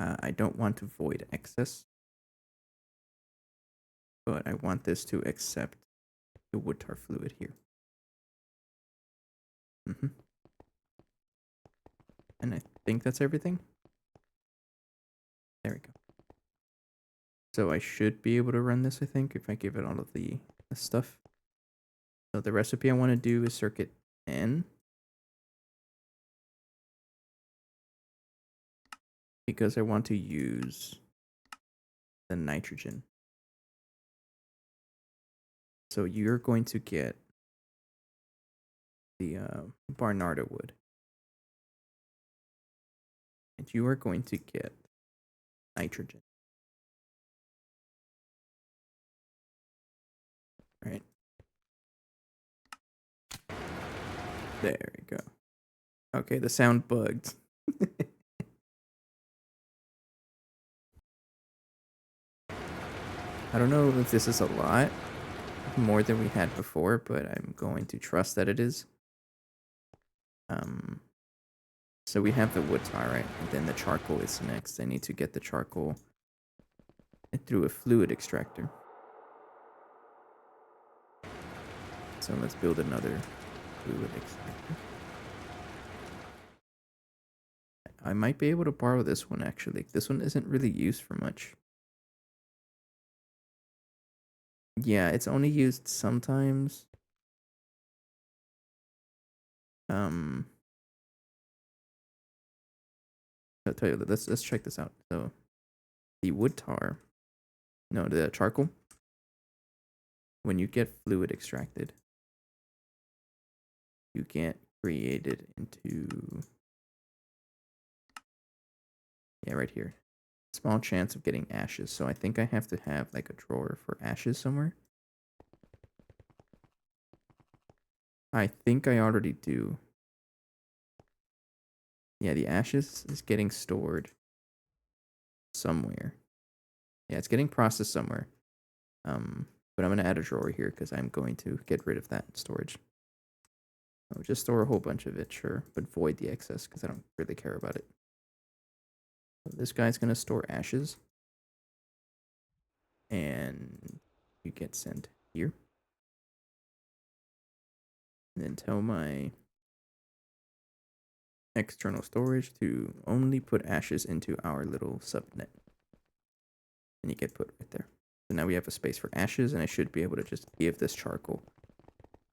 I don't want to void excess, but I want this to accept the wood tar fluid here. And I think that's everything. There we go. So I should be able to run this, I think, if I give it all of the stuff. So the recipe I want to do is circuit N. Because I want to use the nitrogen. So you're going to get the Barnardo wood. And you are going to get nitrogen. Right? There we go. Okay, the sound bugged. I don't know if this is a lot more than we had before, but I'm going to trust that it is. So we have the wood tar, right? And then the charcoal is next. I need to get the charcoal through a fluid extractor. So let's build another fluid extractor. I might be able to borrow this one, actually. This one isn't really used for much. Yeah, it's only used sometimes. I'll tell you, let's check this out. So the wood tar, no, the charcoal, when you get fluid extracted, you get created into, yeah, right here. Small chance of getting ashes. So I think I have to have like a drawer for ashes somewhere. I think I already do. Yeah, the ashes is getting stored somewhere. Yeah, it's getting processed somewhere. But I'm gonna add a drawer here because I'm going to get rid of that storage. I'll just store a whole bunch of it, sure, but void the excess because I don't really care about it. So this guy's gonna store ashes, and you get sent here. And then tell my external storage to only put ashes into our little subnet. And you get put right there. So now we have a space for ashes, and I should be able to just give this charcoal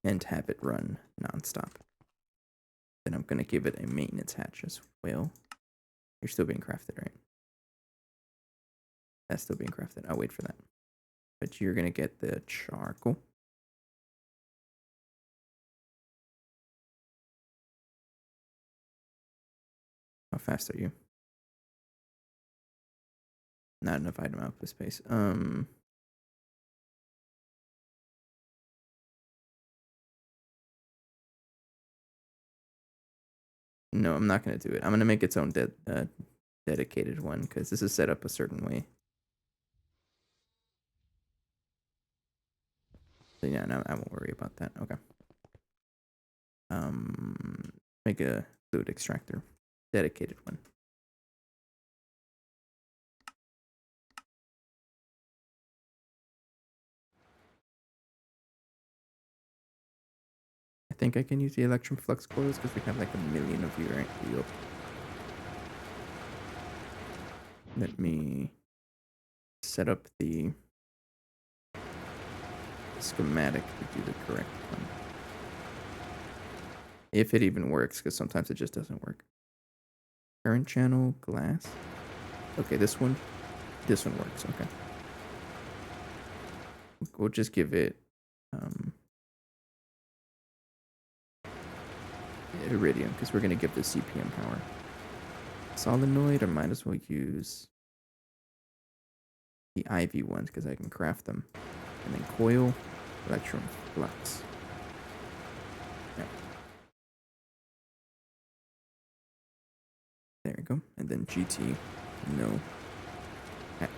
and have it run nonstop. Then I'm going to give it a maintenance hatch as well. You're still being crafted, right? That's still being crafted. I'll wait for that. But you're going to get the charcoal. How fast are you? Not enough item output space. No, I'm not going to do it. I'm going to make its own dedicated one because this is set up a certain way. So yeah, no, I won't worry about that. Okay. Make a fluid extractor, dedicated one. I think I can use the electrum flux coils because we have like a million of you, right? Yep. Let me set up the schematic to do the correct one. If it even works, because sometimes it just doesn't work. Current channel, glass. Okay, this one works, okay. We'll just give it iridium, because we're going to give the CPM power. Solenoid, I might as well use the IV ones, because I can craft them. And then coil, electrum flux. Yep. There we go. And then GT, no hatch.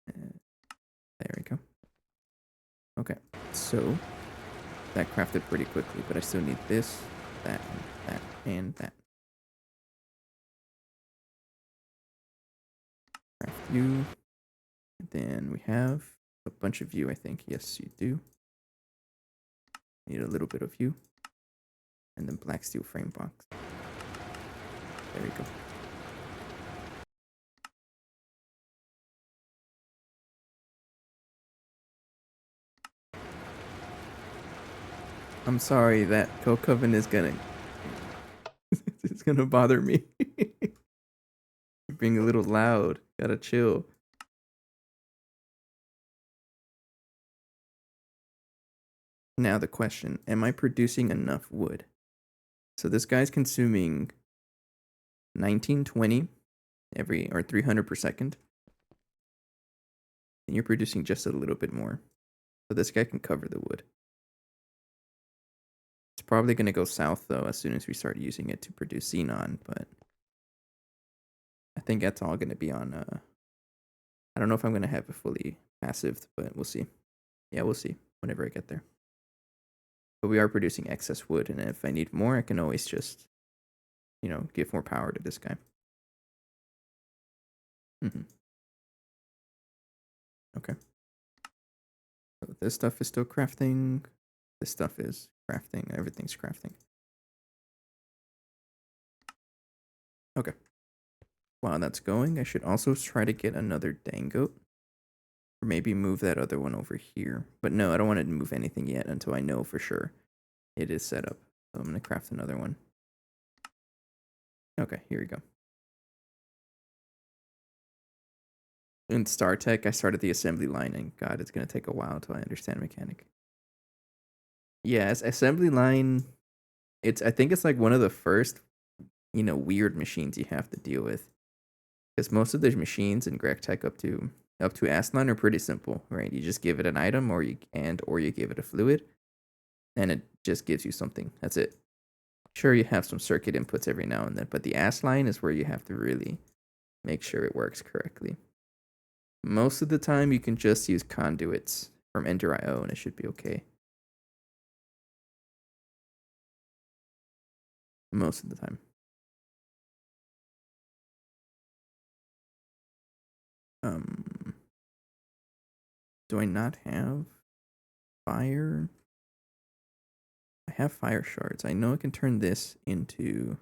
There we go. Okay, so that crafted pretty quickly, but I still need this, that, and that, and that. you. And then we have a bunch of you, I think. Yes, you do. Need a little bit of you. And then black steel frame box. There we go. I'm sorry, that coke oven is gonna it's gonna bother me. You're being a little loud. Gotta chill. Now the question, am I producing enough wood? So this guy's consuming 1920 every, or 300 per second. And you're producing just a little bit more. So this guy can cover the wood. It's probably going to go south though as soon as we start using it to produce xenon, but I think that's all going to be on I don't know if I'm going to have it fully passive, but we'll see. Yeah, we'll see whenever I get there. But we are producing excess wood, and if I need more, I can always just, you know, give more power to this guy. Okay. So this stuff is still crafting. This stuff is crafting. Everything's crafting. Okay. While that's going, I should also try to get another dangote. Or maybe move that other one over here. But no, I don't want to move anything yet until I know for sure it is set up. So I'm going to craft another one. Okay, here we go. In StarTech, I started the assembly line, and God, it's going to take a while until I understand mechanic. Yes, assembly line, I think it's like one of the first, you know, weird machines you have to deal with. Because most of the machines in Gregtech up to Aslan are pretty simple, right? You just give it an item, or you give it a fluid, and it just gives you something. That's it. Sure, you have some circuit inputs every now and then, but the Aslan is where you have to really make sure it works correctly. Most of the time, you can just use conduits from Ender.io, and it should be okay. Most of the time. Do I not have fire? I have fire shards. I know I can turn this into,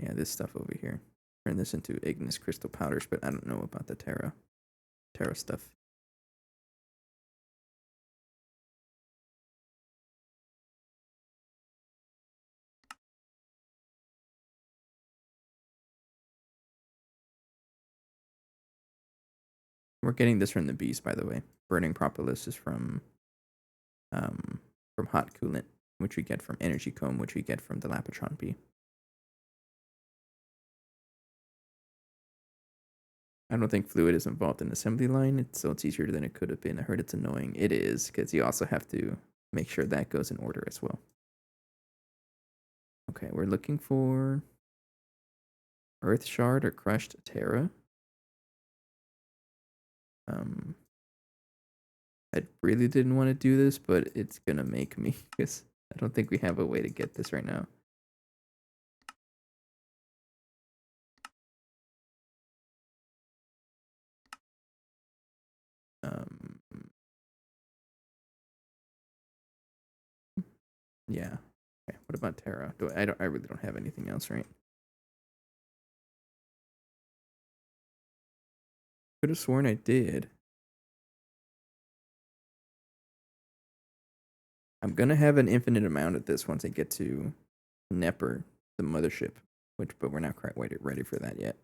yeah, this stuff over here. Turn this into ignis crystal powders, but I don't know about the Terra stuff. We're getting this from the beast, by the way. Burning propolis is from hot coolant, which we get from energy comb, which we get from the Lapotron bee. I don't think fluid is involved in the assembly line, so it's easier than it could have been. I heard it's annoying. It is, because you also have to make sure that goes in order as well. Okay, we're looking for Earth Shard or Crushed Terra. I really didn't want to do this, but it's gonna make me, because I don't think we have a way to get this right now. Yeah. Okay, what about Terra? I really don't have anything else, right? Could have sworn I did. I'm gonna have an infinite amount of this once I get to Nepper, the mothership, but we're not quite ready for that yet.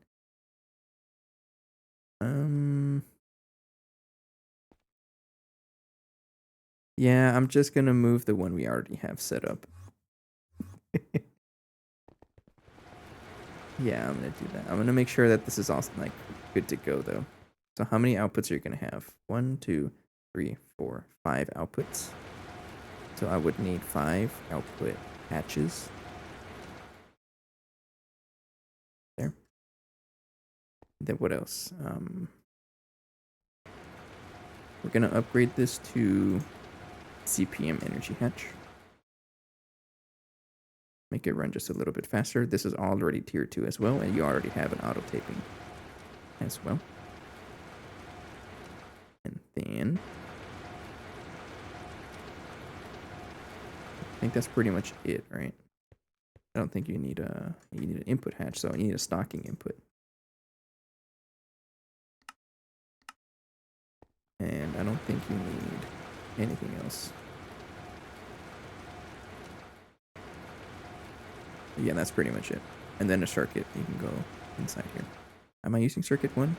Yeah, I'm just gonna move the one we already have set up. Yeah, I'm gonna do that. I'm gonna make sure that this is also like good to go though. So how many outputs are you gonna have? 1, 2, 3, 4, 5 outputs. So I would need 5 output hatches. There. Then what else? We're gonna upgrade this to CPM energy hatch. Make it run just a little bit faster. This is already tier 2 as well, and you already have an auto taping. as well. And then I think that's pretty much it, right? I don't think you need an input hatch, so you need a stocking input. And I don't think you need anything else. Yeah, that's pretty much it. And then a circuit, you can go inside here. Am I using circuit 1?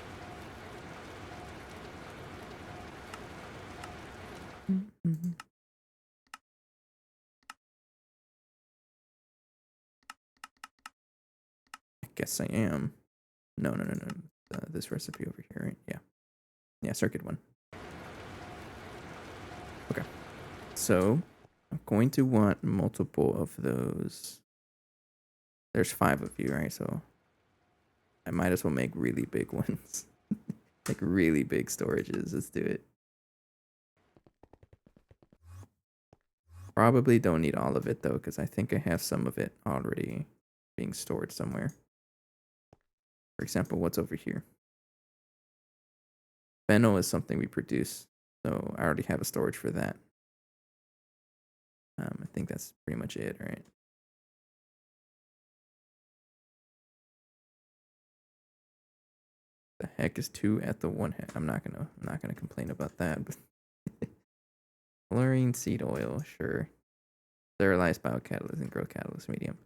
Mm-hmm. I guess I am. No. This recipe over here, right? Yeah. Yeah, circuit 1. Okay. So, I'm going to want multiple of those. There's 5 of you, right? So, I might as well make really big ones. Like really big storages. Let's do it. Probably don't need all of it though, because I think I have some of it already being stored somewhere. For example, what's over here? Fennel is something we produce, so I already have a storage for that. I think that's pretty much it, right? The heck is 2 at the 1 heck? I'm not gonna complain about that. But chlorine seed oil, sure. Sterilized biocatalyst and grow catalyst medium.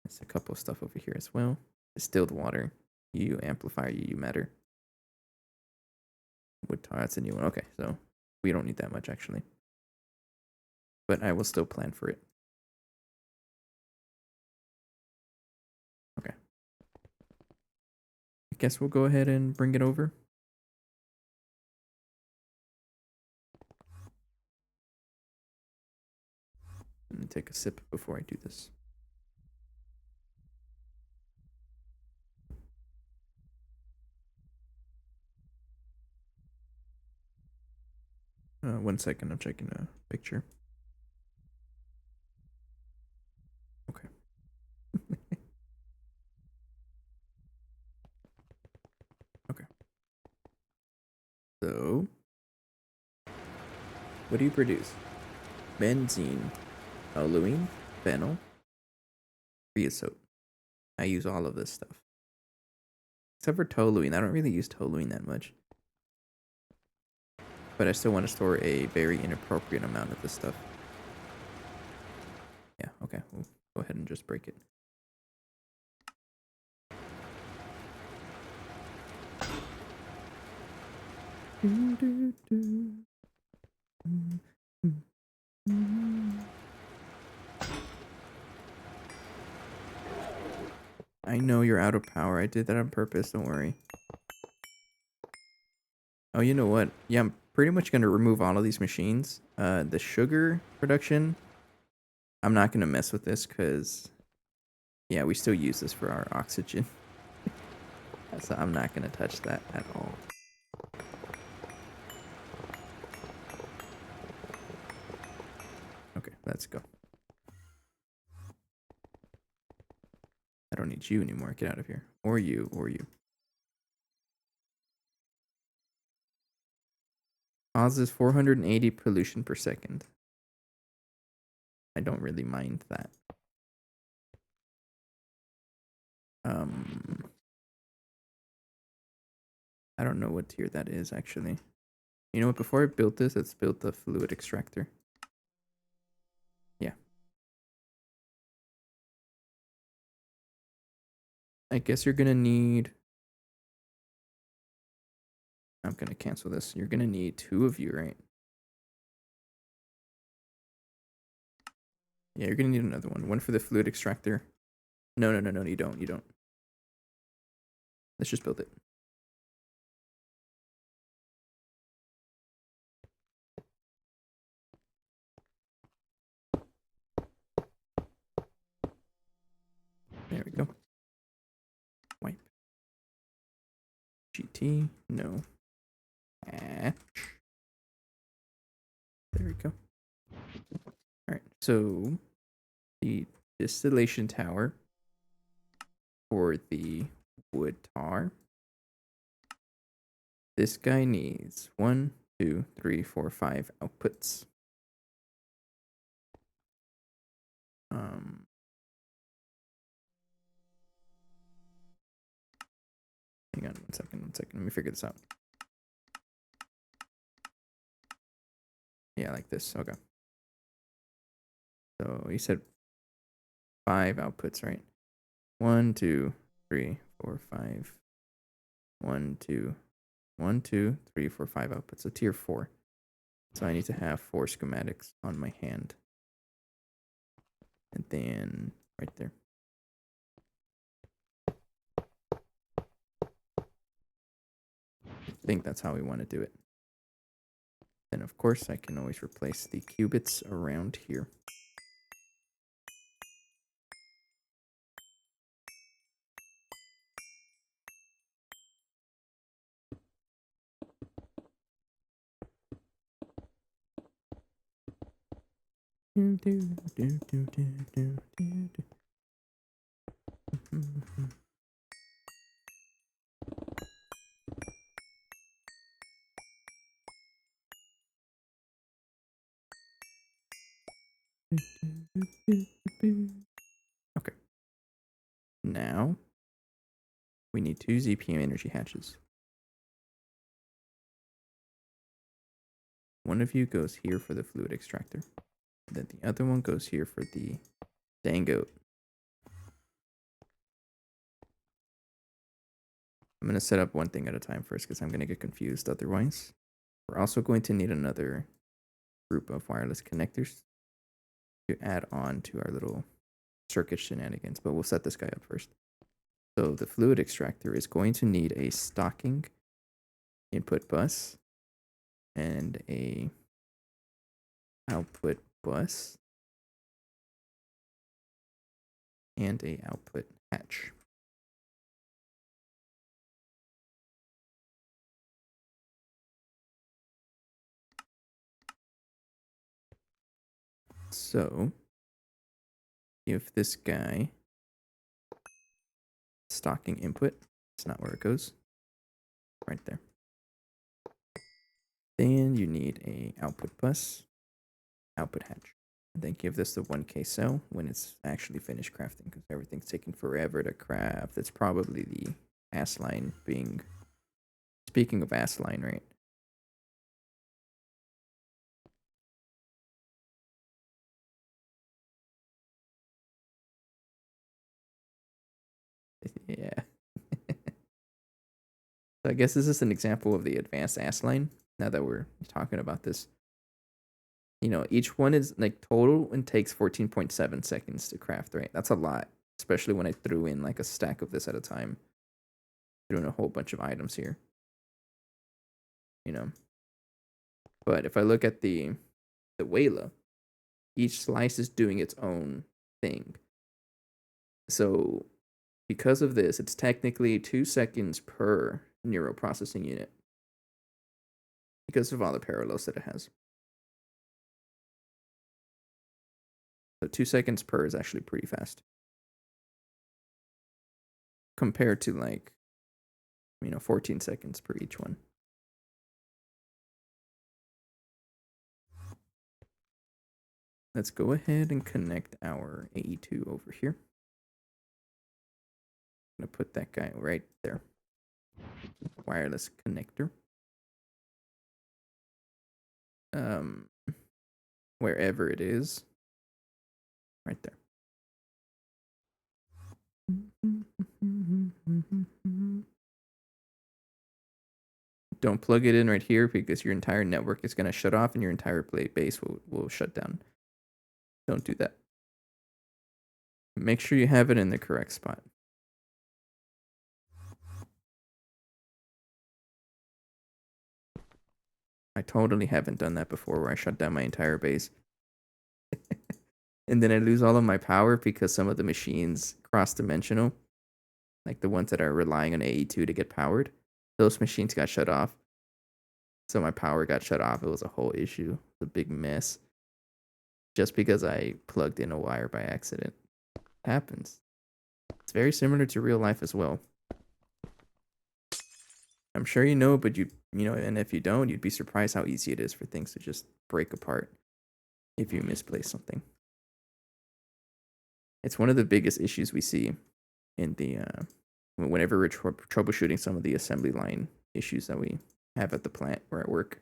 There's a couple of stuff over here as well. Distilled water, UU amplifier, UU matter. Wood tar, that's a new one. Okay, so we don't need that much actually. But I will still plan for it. Okay. I guess we'll go ahead and bring it over. And take a sip before I do this. One second, I'm checking a picture. Okay. Okay. So, what do you produce? Benzene, toluene, phenol, creosote. I use all of this stuff. Except for toluene. I don't really use toluene that much. But I still want to store a very inappropriate amount of this stuff. Yeah, okay. We'll go ahead and just break it. I know you're out of power. I did that on purpose. Don't worry. Oh, you know what? Yeah, I'm pretty much going to remove all of these machines. The sugar production, I'm not going to mess with this because, yeah, we still use this for our oxygen. So I'm not going to touch that at all. Okay, let's go. I don't need you anymore. Get out of here. Or you, or you. Causes 480 pollution per second. I don't really mind that. I don't know what tier that is actually. You know what? Before I built this, let's build the fluid extractor. Yeah. I guess you're gonna need. I'm gonna cancel this. You're gonna need 2 of you, right? Yeah, you're gonna need another one. One for the fluid extractor. No, you don't. You don't. Let's just build it. There we go. Wipe. GT. No. Hatch. There we go. Alright, so the distillation tower for the wood tar This guy needs 1, 2, 3, 4, 5 outputs. Hang on 1 second, 1 second. Let me figure this out. Yeah, like this. Okay. So you said 5 outputs, right? 1, 2, 3, 4, 5. 1, 2, 1, 2, 3, 4, 5 outputs. So tier 4. So I need to have 4 schematics on my hand. And then right there. I think that's how we want to do it. Then of course I can always replace the qubits around here. Okay. Now we need 2 ZPM energy hatches. One of you goes here for the fluid extractor. And then the other one goes here for the dangote. I'm going to set up one thing at a time first because I'm going to get confused otherwise. We're also going to need another group of wireless connectors to add on to our little circuit shenanigans, but we'll set this guy up first. So the fluid extractor is going to need a stocking input bus and a output bus and a output hatch. So if this guy stocking input, it's not where it goes, right there. Then you need a output bus, output hatch. And then give this the 1K cell when it's actually finished crafting because everything's taking forever to craft. It's probably the ass line being, speaking of ass line, right? Yeah. So I guess this is an example of the advanced ass line. Now that we're talking about this, you know, each one is like total and takes 14.7 seconds to craft, right? That's a lot, especially when I threw in like a stack of this at a time, doing a whole bunch of items here, you know. But if I look at the Wayla, each slice is doing its own thing. So because of this, it's technically 2 seconds per neural processing unit because of all the parallels that it has. So 2 seconds per is actually pretty fast compared to like, 14 seconds per each one. Let's go ahead and connect our AE2 over here. I'm gonna put that guy right there. Wireless connector. Wherever it is. Right there. Don't plug it in right here because your entire network is going to shut off and your entire base will shut down. Don't do that. Make sure you have it in the correct spot. I totally haven't done that before where I shut down my entire base. And then I lose all of my power because some of the machines cross-dimensional, like the ones that are relying on AE2 to get powered, those machines got shut off. So my power got shut off. It was a whole issue. It was a big mess. Just because I plugged in a wire by accident. Happens. It's very similar to real life as well. I'm sure you know, but and if you don't, you'd be surprised how easy it is for things to just break apart if you misplace something. It's one of the biggest issues we see in the whenever we're troubleshooting some of the assembly line issues that we have at the plant where I work.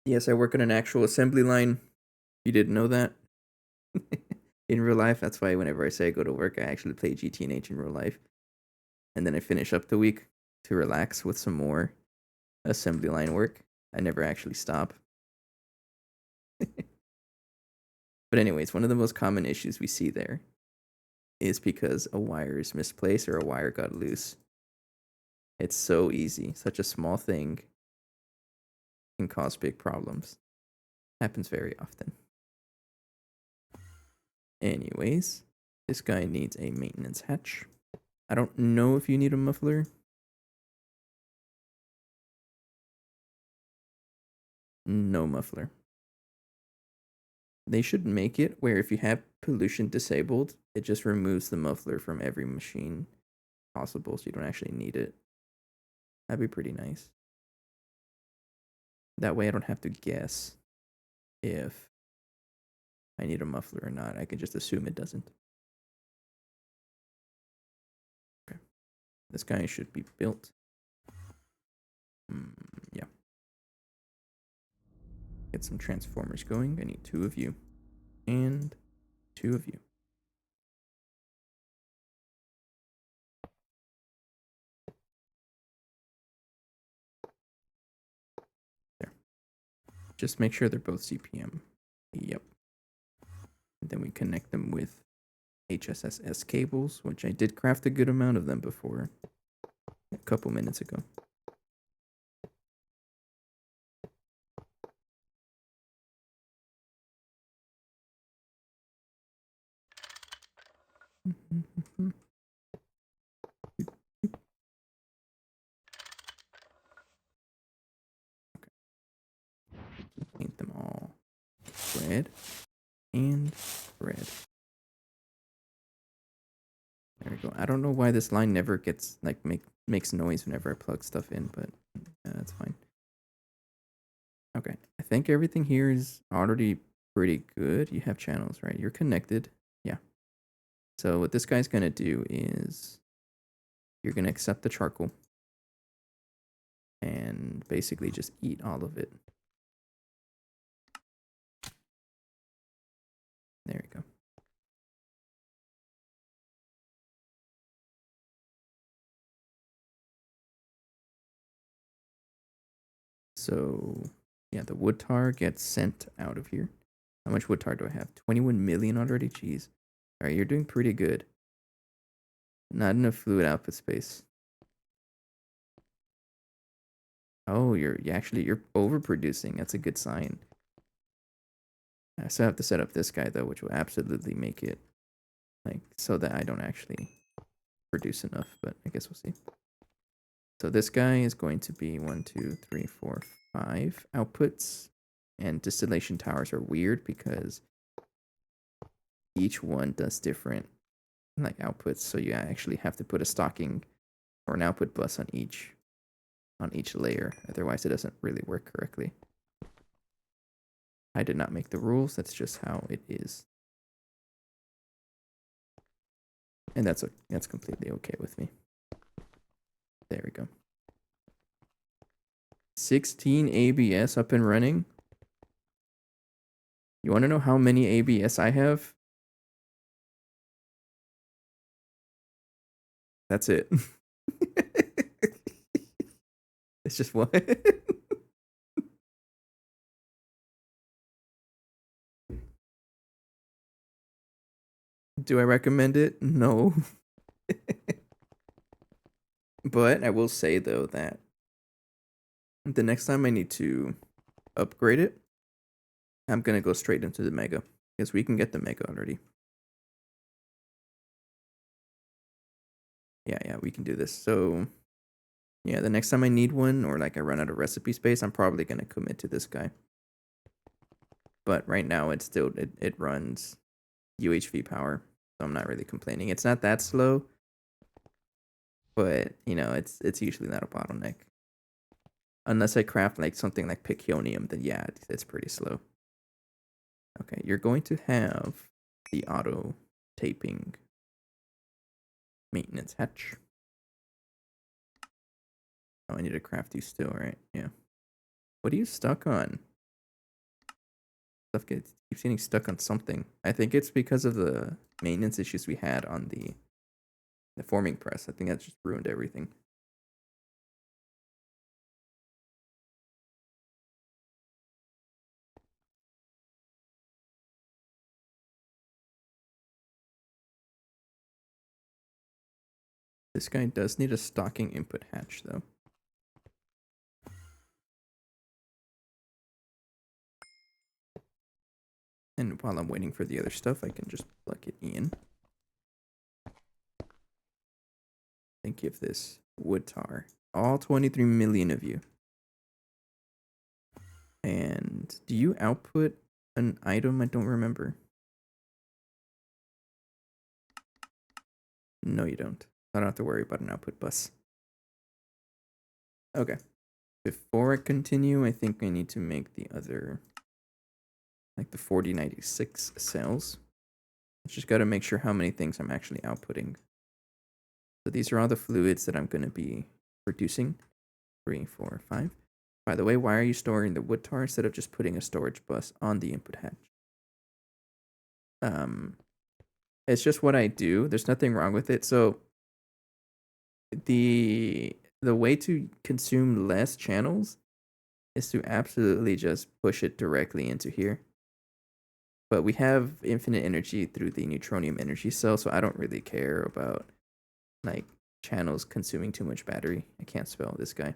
Yes, I work on an actual assembly line. You didn't know that? In real life, that's why whenever I say I go to work, I actually play GTNH in real life. And then I finish up the week to relax with some more assembly line work. I never actually stop. But anyways, one of the most common issues we see there is because a wire is misplaced or a wire got loose. It's so easy. Such a small thing can cause big problems. Happens very often. Anyways, this guy needs a maintenance hatch. I don't know if you need a muffler. No muffler. They should make it where if you have pollution disabled, it just removes the muffler from every machine possible so you don't actually need it. That'd be pretty nice. That way I don't have to guess if I need a muffler or not. I can just assume it doesn't. Okay. This guy should be built. Yeah. Get some transformers going. I need 2 of you. And 2 of you. There. Just make sure they're both CPM. Yep. And then we connect them with HSSS cables, which I did craft a good amount of them before. A couple minutes ago. Paint them all red and red. There we go. I don't know why this line never gets makes noise whenever I plug stuff in, but that's fine. Okay, I think everything here is already pretty good. You have channels, right? You're connected. Yeah. So what this guy's gonna do is you're gonna accept the charcoal and basically just eat all of it. There we go. So yeah, the wood tar gets sent out of here. How much wood tar do I have? 21 million already? Jeez. Alright, you're doing pretty good. Not enough fluid output space. Oh, you're overproducing. That's a good sign. I still have to set up this guy though, which will absolutely make it so that I don't actually produce enough, but I guess we'll see. So this guy is going to be 1, 2, 3, 4, 5 outputs. And distillation towers are weird because each one does different outputs, so you actually have to put a stocking or an output bus on each layer, otherwise it doesn't really work correctly. I did not make the rules, that's just how it is. And that's completely okay with me. There we go. 16 ABS up and running. You want to know how many ABS I have? That's it. It's just one. Do I recommend it? No. But I will say though that the next time I need to upgrade it, I'm gonna go straight into the Mega because we can get the Mega already. Yeah, we can do this. So yeah, the next time I need one or I run out of recipe space, I'm probably gonna commit to this guy. But right now it runs UHV power, so I'm not really complaining. It's not that slow, but you know, it's usually not a bottleneck. Unless I craft like something like Piconium, then yeah, it's pretty slow. Okay, you're going to have the auto taping maintenance hatch. Oh, I need to craft you still, right? Yeah. What are you stuck on? Stuff keeps getting stuck on something. I think it's because of the maintenance issues we had on the forming press. I think that just ruined everything. This guy does need a stocking input hatch, though. And while I'm waiting for the other stuff, I can just plug it in. And give this wood tar. All 23 million of you. And do you output an item? I don't remember. No, you don't. I don't have to worry about an output bus. Okay. Before I continue, I think I need to make the other, like the 4096 cells. Just got to make sure how many things I'm actually outputting. So these are all the fluids that I'm going to be producing. 3, 4, 5. By the way, why are you storing the wood tar instead of just putting a storage bus on the input hatch? It's just what I do. There's nothing wrong with it. So the way to consume less channels is to absolutely just push it directly into here. But we have infinite energy through the neutronium energy cell, so I don't really care about like channels consuming too much battery. I can't spell this guy.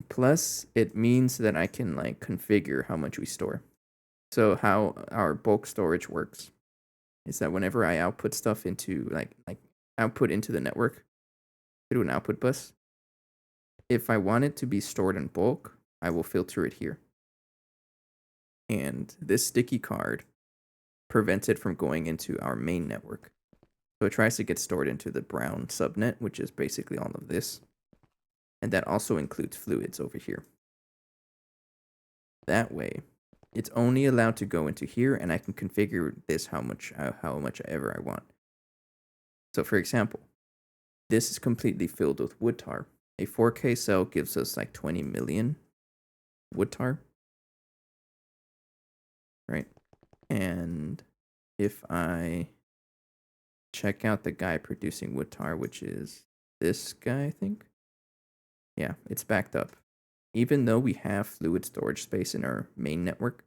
Plus, it means that I can like configure how much we store. So how our bulk storage works is that whenever I output stuff into like output into the network through an output bus, if I want it to be stored in bulk, I will filter it here. And this sticky card prevents it from going into our main network. So it tries to get stored into the brown subnet, which is basically all of this. And that also includes fluids over here. That way, it's only allowed to go into here, and I can configure this how much ever I want. So for example, this is completely filled with wood tar. A 4K cell gives us like 20 million wood tar. Right? And if I check out the guy producing wood tar, which is this guy, I think. Yeah, it's backed up. Even though we have fluid storage space in our main network,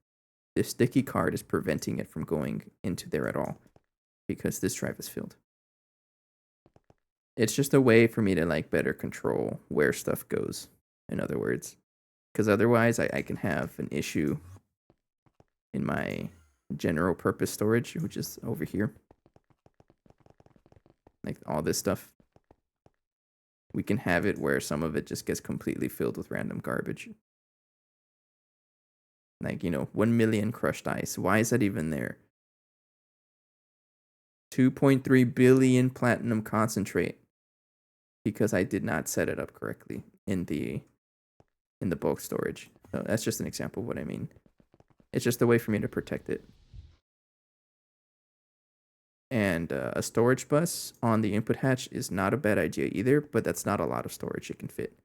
this sticky card is preventing it from going into there at all because this drive is filled. It's just a way for me to like better control where stuff goes, in other words. Because otherwise I can have an issue in my general purpose storage, which is over here. Like all this stuff. We can have it where some of it just gets completely filled with random garbage. Like, 1 million crushed ice. Why is that even there? 2.3 billion platinum concentrate. Because I did not set it up correctly in the bulk storage. So that's just an example of what I mean. It's just a way for me to protect it. And a storage bus on the input hatch is not a bad idea either, but that's not a lot of storage it can fit.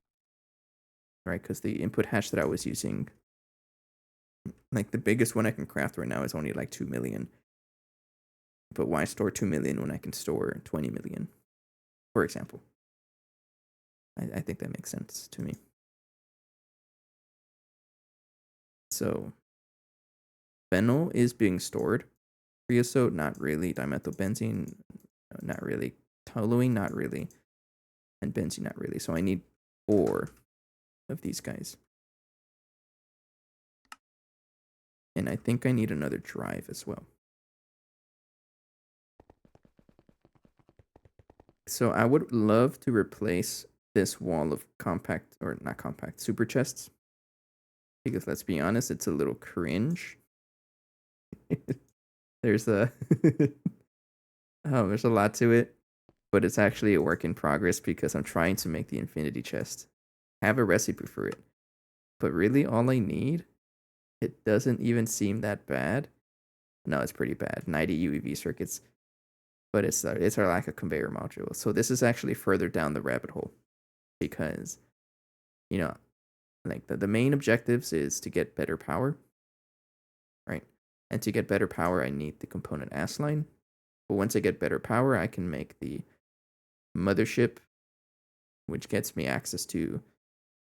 Right? Because the input hatch that I was using, like the biggest one I can craft right now is only like 2 million. But why store 2 million when I can store 20 million, for example? I think that makes sense to me. So, phenol is being stored. Creosote, not really. Dimethylbenzene, not really. Toluene, not really. And benzene, not really. So I need 4 of these guys. And I think I need another drive as well. So I would love to replace this wall of compact, or not compact, super chests. Because let's be honest, it's a little cringe. There's a there's a lot to it. but it's actually a work in progress because I'm trying to make the infinity chest. I have a recipe for it, but really all I need, it doesn't even seem that bad. No, it's pretty bad. 90 UEV circuits, but it's our like a conveyor module. So this is actually further down the rabbit hole because, you know, like the main objectives is to get better power, right? And to get better power, I need the component S line. But once I get better power, I can make the mothership, which gets me access to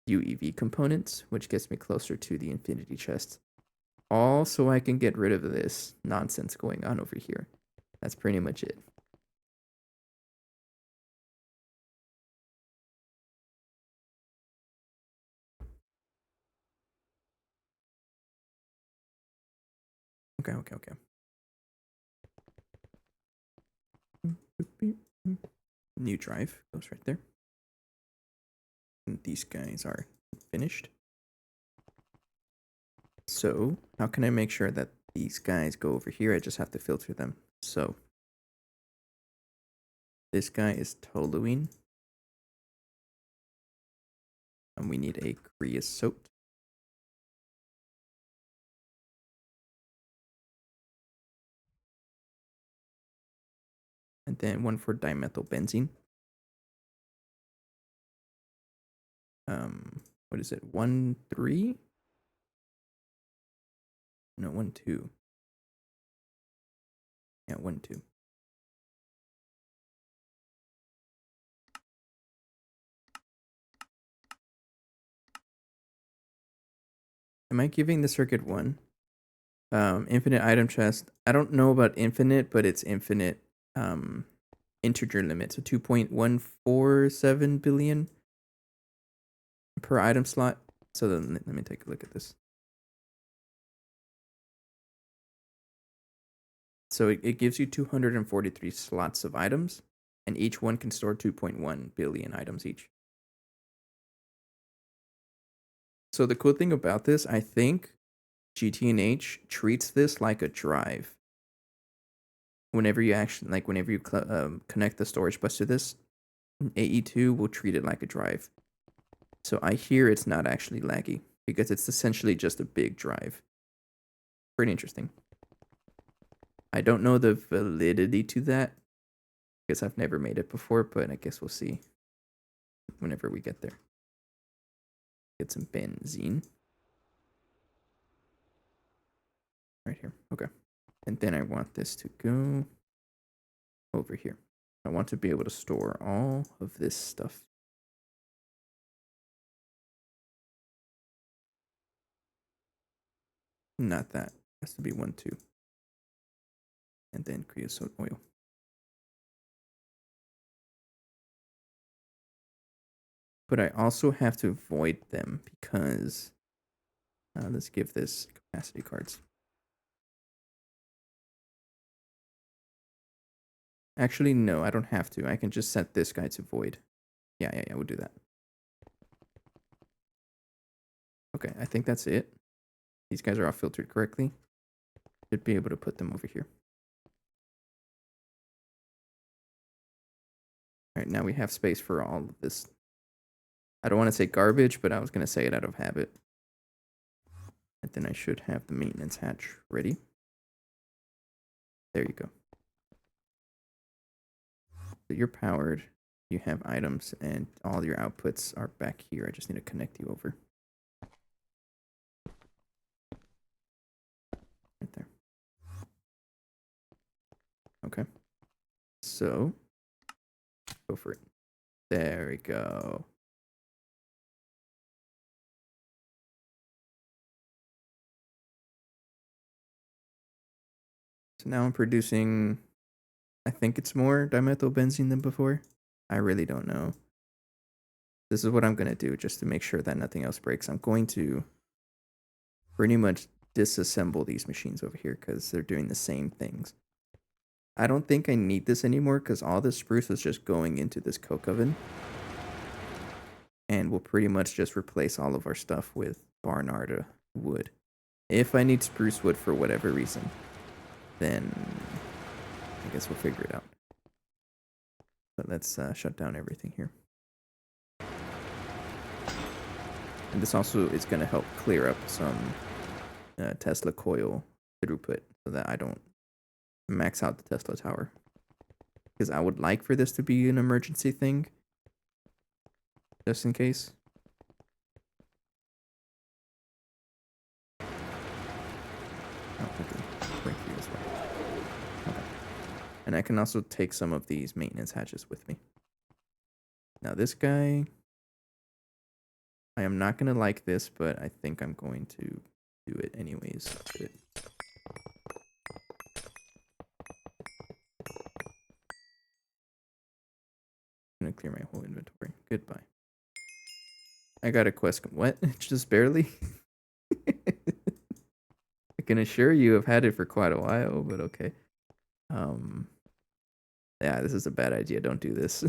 UEV components, which gets me closer to the infinity chest. All so I can get rid of this nonsense going on over here. That's pretty much it. Okay. New drive goes right there. And these guys are finished. So how can I make sure that these guys go over here? I just have to filter them. So this guy is toluene. And we need a creosote. And then one for dimethylbenzene. What is it? 1, 3? No, 1, 2. Yeah, 1, 2. Am I giving the circuit 1? Infinite item chest. I don't know about infinite, but it's infinite integer limit. So 2.147 billion per item slot. So then let me take a look at this. So it gives you 243 slots of items, and each one can store 2.1 billion items each. So the cool thing about this, I think GT&H treats this like a drive. Whenever you connect the storage bus to this, AE2 will treat it like a drive. So I hear it's not actually laggy because it's essentially just a big drive. Pretty interesting. I don't know the validity to that because I've never made it before, but I guess we'll see whenever we get there. Get some benzene. Right here. Okay. And then I want this to go over here. I want to be able to store all of this stuff. Not that. It has to be 1, 2. And then creosote oil. But I also have to void them because let's give this capacity cards. Actually, no, I don't have to. I can just set this guy to void. Yeah, we'll do that. Okay, I think that's it. These guys are all filtered correctly. Should be able to put them over here. All right, now we have space for all of this. I don't want to say garbage, but I was going to say it out of habit. And then I should have the maintenance hatch ready. There you go. So you're powered. You have items, and all your outputs are back here. I just need to connect you over. Right there. Okay. So, go for it. There we go. So now I'm producing, I think it's more dimethylbenzene than before. I really don't know. This is what I'm going to do just to make sure that nothing else breaks. I'm going to pretty much disassemble these machines over here because they're doing the same things. I don't think I need this anymore because all this spruce is just going into this coke oven. And we'll pretty much just replace all of our stuff with Barnard wood. If I need spruce wood for whatever reason, then I guess we'll figure it out. But let's shut down everything here. And this also is going to help clear up some Tesla coil throughput so that I don't max out the Tesla tower. Because I would like for this to be an emergency thing. Just in case. Oh, okay. Break through as well. Okay. And I can also take some of these maintenance hatches with me. Now this guy, I am not going to like this, but I think I'm going to do it anyways. I'm going to clear my whole inventory. Goodbye. I got a quest. What? Just barely? I can assure you I've had it for quite a while, but okay. Yeah, this is a bad idea. Don't do this.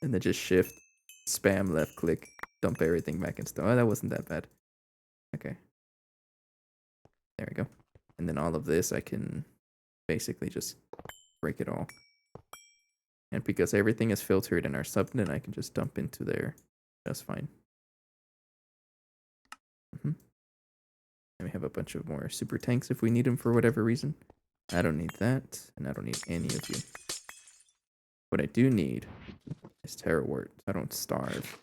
And then just shift, spam, left click, dump everything back in store. Oh, that wasn't that bad. Okay. There we go. And then all of this, I can basically just break it all. And because everything is filtered in our subnet, I can just dump into there. That's fine. And we have a bunch of more super tanks if we need them for whatever reason. I don't need that, and I don't need any of you. What I do need is Terror Wart, so I don't starve.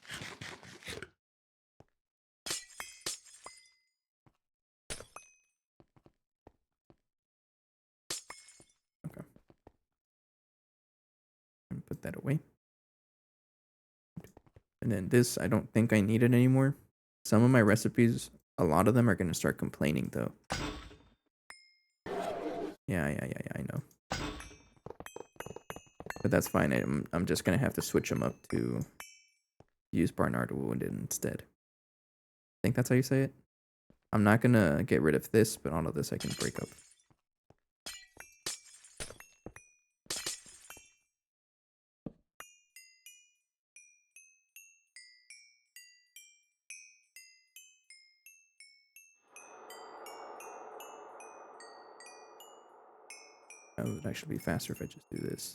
Okay. And put that away. And then this, I don't think I need it anymore. Some of my recipes, a lot of them are going to start complaining, though. Yeah, I know. But that's fine. I'm just going to have to switch them up to use Barnard Wounded instead. I think that's how you say it. I'm not going to get rid of this, but all of this I can break up. That would actually be faster if I just do this.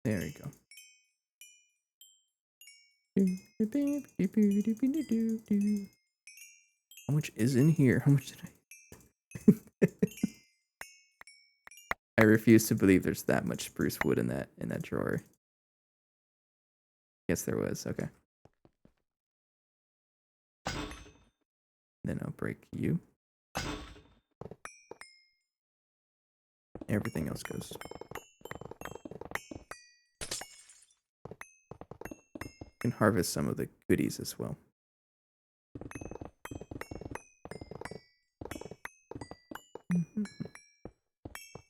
There we go. How much is in here? How much did I? I refuse to believe there's that much spruce wood in that drawer. Yes, there was. Okay. Then I'll break you. Everything else goes. Can harvest some of the goodies as well.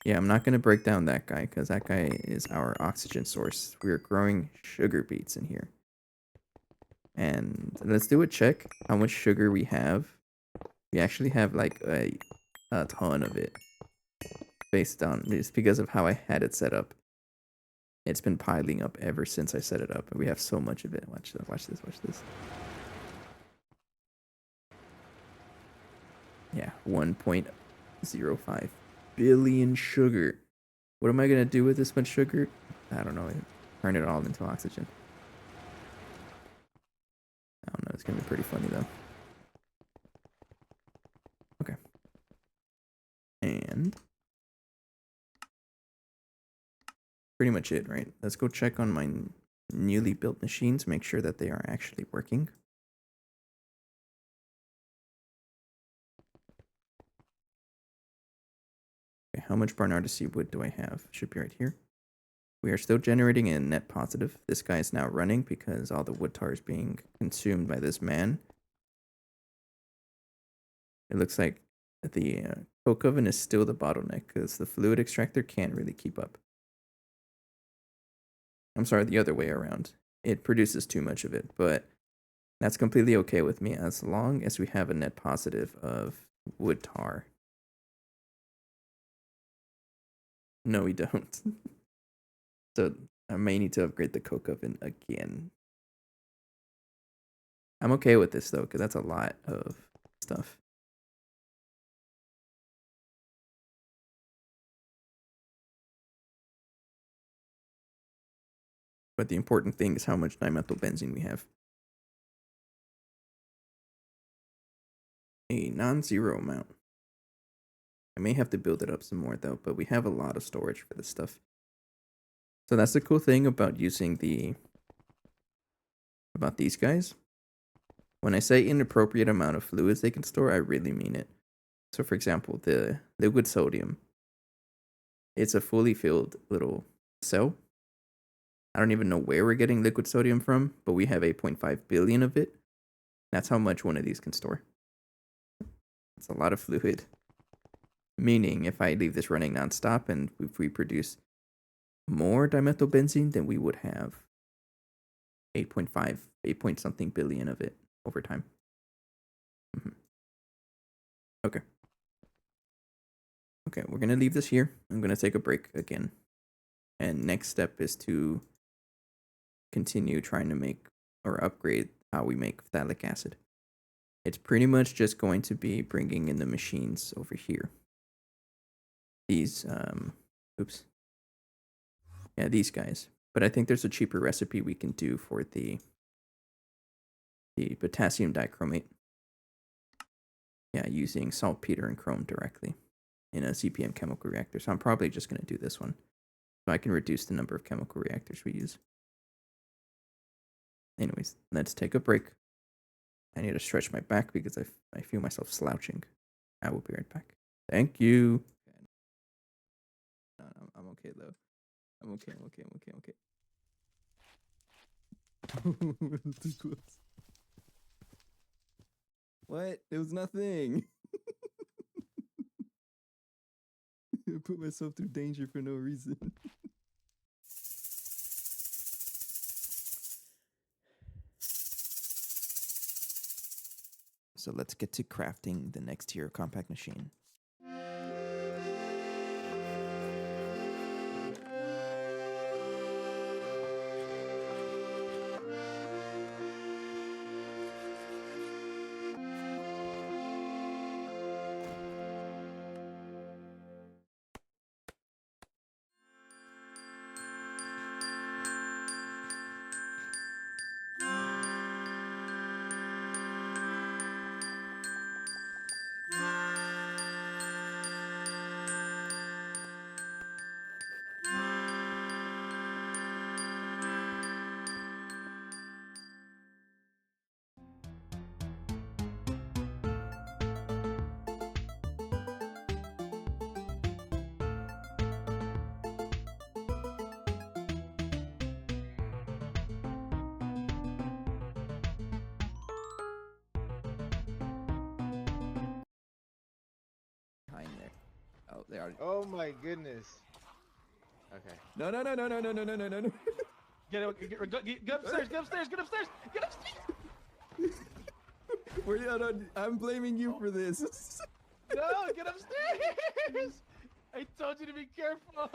Yeah, I'm not going to break down that guy because that guy is our oxygen source. We're growing sugar beets in here. And let's do a check how much sugar we have. We actually have like a ton of it. Based on, it's because of how I had it set up. It's been piling up ever since I set it up. And we have so much of it. Watch this, watch this. Yeah, 1.05 billion sugar. What am I going to do with this much sugar? I don't know. Turn it all into oxygen. I don't know. It's going to be pretty funny, though. Okay. And pretty much it, right? Let's go check on my newly built machines. Make sure that they are actually working. Okay, how much Barnardus wood do I have? Should be right here. We are still generating a net positive. This guy is now running because all the wood tar is being consumed by this man. It looks like the coke oven is still the bottleneck because the fluid extractor can't really keep up. I'm sorry, the other way around. It produces too much of it, but that's completely okay with me as long as we have a net positive of wood tar. No, we don't. So I may need to upgrade the coke oven again. I'm okay with this though, because that's a lot of stuff. But the important thing is how much dimethylbenzene we have. A non-zero amount. I may have to build it up some more though, but we have a lot of storage for this stuff. So that's the cool thing about using about these guys. When I say inappropriate amount of fluids they can store, I really mean it. So for example, the liquid sodium. It's a fully filled little cell. I don't even know where we're getting liquid sodium from, but we have 8.5 billion of it. That's how much one of these can store. It's a lot of fluid. Meaning, if I leave this running nonstop and if we produce more dimethylbenzene, then we would have 8.5, 8 point something billion of it over time. Okay. Okay, we're going to leave this here. I'm going to take a break again. And next step is to continue trying to make or upgrade how we make phthalic acid. It's pretty much just going to be bringing in the machines over here. These, oops. Yeah, these guys. But I think there's a cheaper recipe we can do for the potassium dichromate. Yeah, using saltpeter and chrome directly in a CPM chemical reactor. So I'm probably just going to do this one. So I can reduce the number of chemical reactors we use. Anyways, let's take a break. I need to stretch my back because I feel myself slouching. I will be right back. Thank you. No, I'm okay though. I'm okay. Too close. What? There was nothing. I put myself through danger for no reason. So let's get to crafting the next tier of compact machine. Behind there. Oh, they are. Oh my goodness. Okay. No. Get upstairs, get upstairs, get upstairs, get upstairs! I'm blaming you for this. No, get upstairs! I told you to be careful!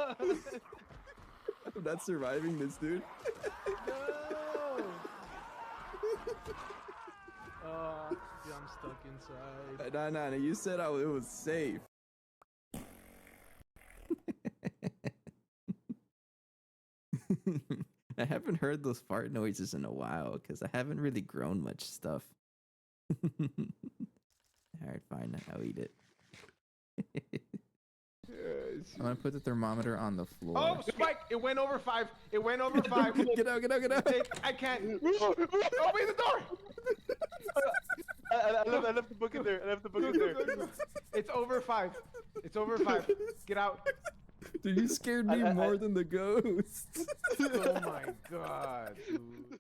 I'm not surviving this, dude. No! Oh, yeah, I'm stuck inside. No, you said it was safe. I haven't heard those fart noises in a while because I haven't really grown much stuff. Alright, fine. I'll eat it. I'm gonna put the thermometer on the floor. Oh, Spike! It went over 5. It went over 5. Get out. I can't. Open the door! I left the book in there. It's over 5. It's over 5. Get out. Dude, you scared me more than the ghost. Oh my god, dude.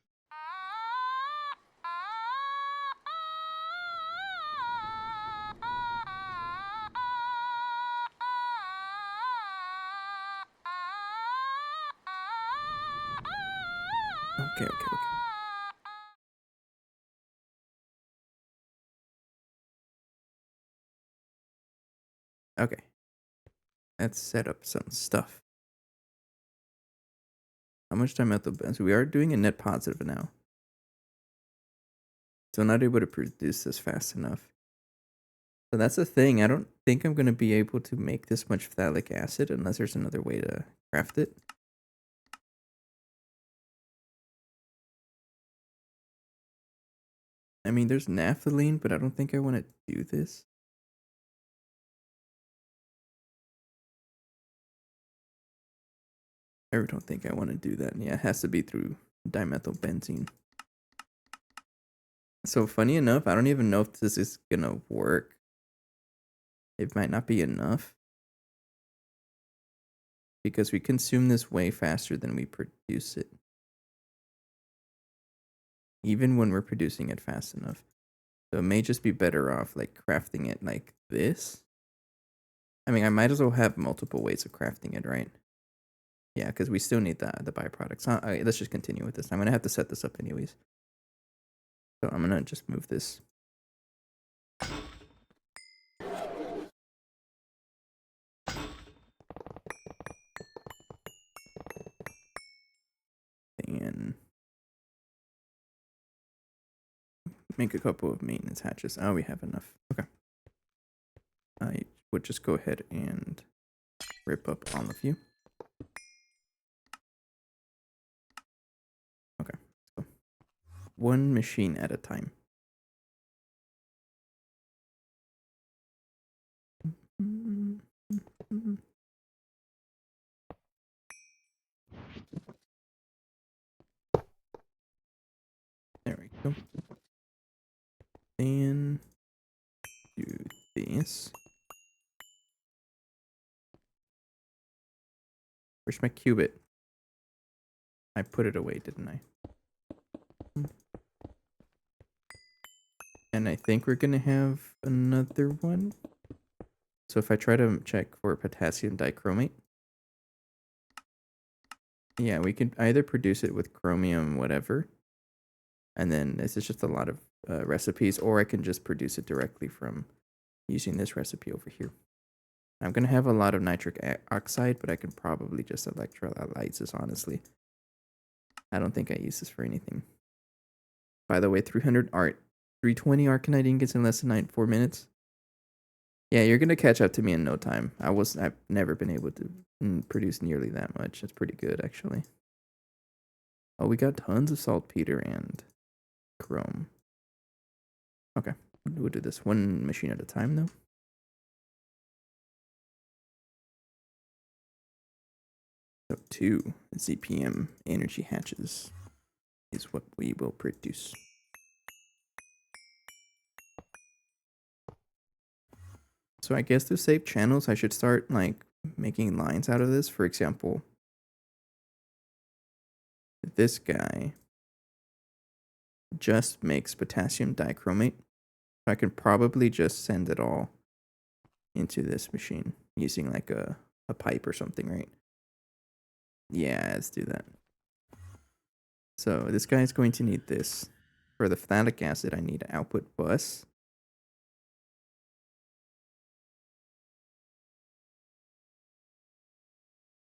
Okay. Okay. Let's set up some stuff. How much dimethylbenzene? So we are doing a net positive now. So not able to produce this fast enough. So that's the thing. I don't think I'm going to be able to make this much phthalic acid unless there's another way to craft it. I mean, there's naphthalene, but I don't think I want to do this. I don't think I want to do that. Yeah, it has to be through dimethylbenzene. So funny enough, I don't even know if this is going to work. It might not be enough. Because we consume this way faster than we produce it. Even when we're producing it fast enough. So it may just be better off like crafting it like this. I mean, I might as well have multiple ways of crafting it, right? Yeah, because we still need the byproducts. Okay, let's just continue with this. I'm going to have to set this up anyways. So I'm going to just move this. And make a couple of maintenance hatches. Oh, we have enough. Okay. I would just go ahead and rip up all of you. Okay. So one machine at a time. There we go. Then do this. Where's my cubit? I put it away, didn't I? And I think we're gonna have another one. So if I try to check for potassium dichromate, yeah, we can either produce it with chromium, whatever, and then this is just a lot of recipes, or I can just produce it directly from using this recipe over here. I'm gonna have a lot of nitric oxide, but I can probably just electrolyze this, honestly. I don't think I use this for anything. By the way, 320 arcanite ingots in less than 4 minutes. Yeah, you're gonna catch up to me in no time. I've never been able to produce nearly that much. That's pretty good, actually. Oh, we got tons of saltpeter and chrome. Okay, we'll do this one machine at a time, though. So 2 ZPM energy hatches is what we will produce. So I guess to save channels, I should start like making lines out of this. For example, this guy just makes potassium dichromate. I can probably just send it all into this machine using like a pipe or something, right? Yeah, let's do that. So this guy is going to need this. For the phthalic acid, I need an output bus.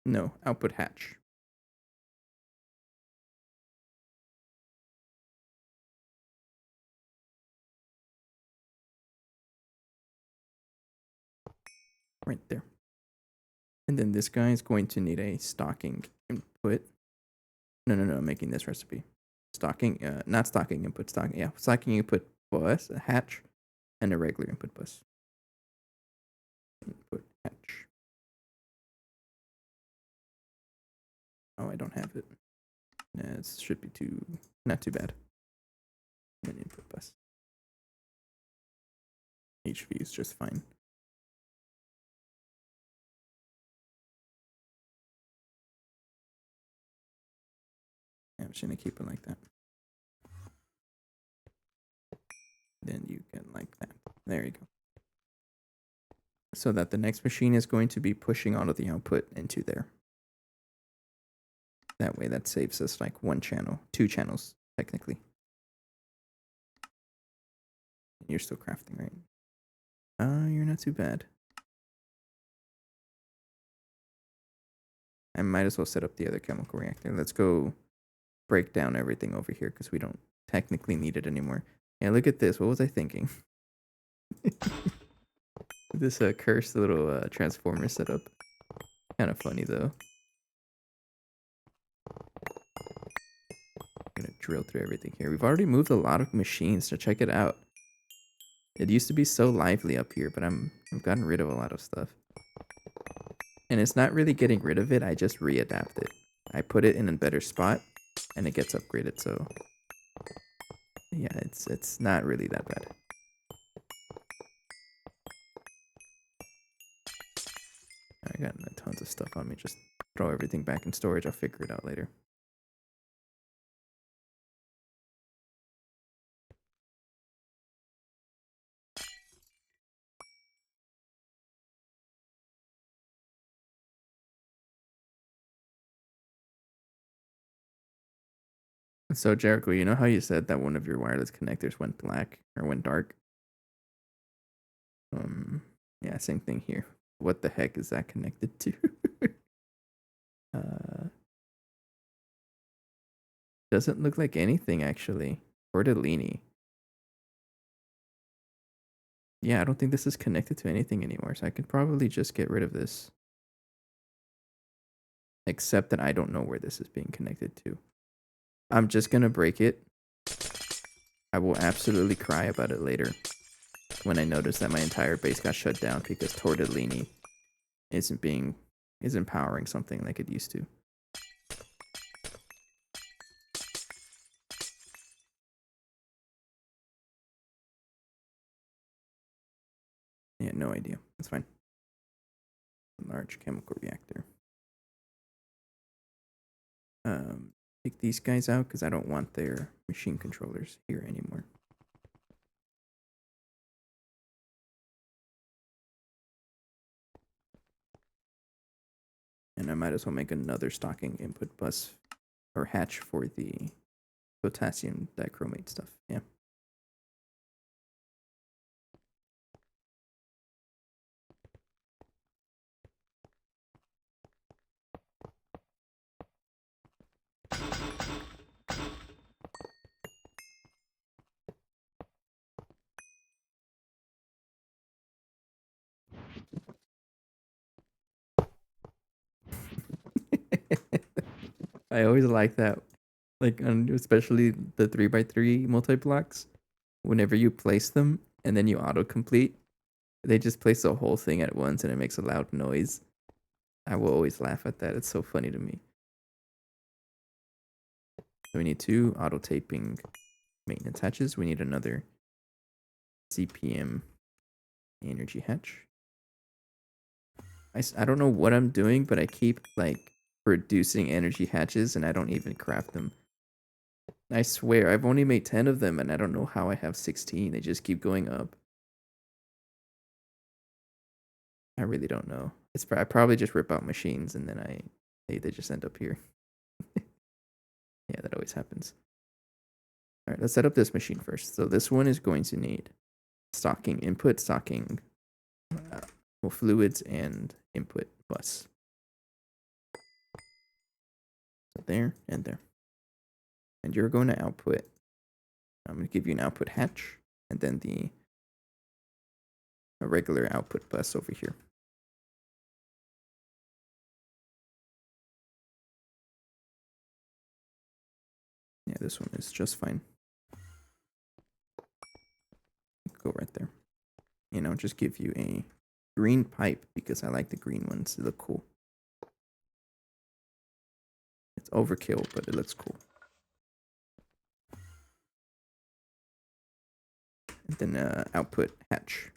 No, output hatch. Right there. And then this guy is going to need a stocking input. No, I'm making this recipe. Stocking, not stocking input, stocking input bus, a hatch, and a regular input bus. Input hatch. Oh, I don't have it. It should be not too bad. An input bus. HV is just fine. I'm just gonna keep it like that. Then you get like that. There you go. So that the next machine is going to be pushing all of the output into there. That way that saves us like 2 channels, technically. You're still crafting, right? You're not too bad. I might as well set up the other chemical reactor. Let's go break down everything over here because we don't technically need it anymore. Yeah, look at this. What was I thinking? This cursed little transformer setup. Kind of funny though. I'm gonna drill through everything here. We've already moved a lot of machines, so check it out. It used to be so lively up here, but I've gotten rid of a lot of stuff. And it's not really getting rid of it, I just readapt it. I put it in a better spot and it gets upgraded, so yeah, it's not really that bad. I got tons of stuff on me. Just throw everything back in storage. I'll figure it out later. So Jericho, you know how you said that one of your wireless connectors went black or went dark? Yeah, same thing here. What the heck is that connected to? uh, doesn't look like anything actually. Tortellini. Yeah, I don't think this is connected to anything anymore, so I could probably just get rid of this. Except that I don't know where this is being connected to. I'm just gonna break it. I will absolutely cry about it later when I notice that my entire base got shut down because Tortellini isn't powering something like it used to. Yeah, no idea. That's fine. A large chemical reactor. Take these guys out because I don't want their machine controllers here anymore. And I might as well make another stocking input bus or hatch for the potassium dichromate stuff. Yeah. I always like that. Like, especially the 3x3 multi blocks. Whenever you place them and then you autocomplete, they just place the whole thing at once and it makes a loud noise. I will always laugh at that. It's so funny to me. So we need 2 auto taping maintenance hatches. We need another CPM energy hatch. I don't know what I'm doing, but I keep like producing energy hatches and I don't even craft them. I swear, I've only made 10 of them and I don't know how I have 16. They just keep going up. I really don't know. I probably just rip out machines and then they just end up here. Yeah, that always happens. All right, let's set up this machine first. So this one is going to need stocking input, stocking fluids, and input bus. So there and there. And you're going to output. I'm going to give you an output hatch and then a regular output bus over here. Yeah, this one is just fine. Go right there. You know, just give you a green pipe because I like the green ones. They look cool. It's overkill, but it looks cool. And then output hatch.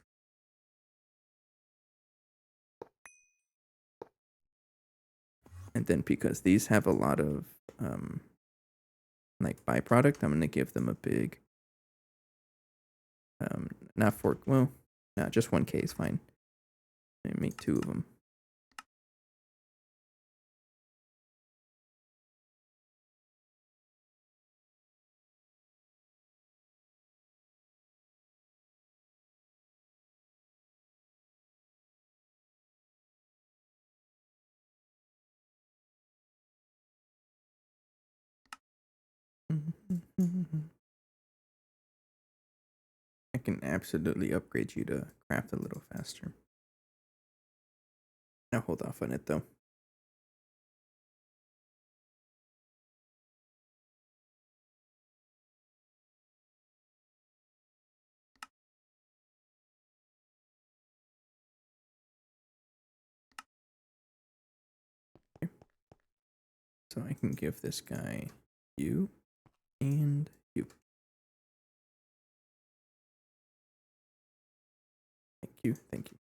And then because these have a lot of like byproduct, I'm gonna give them a big not fork, well, no, just 1K is fine. I make 2 of them. I can absolutely upgrade you to craft a little faster. I'll hold off on it though. So I can give this guy you and you. Thank you, thank you.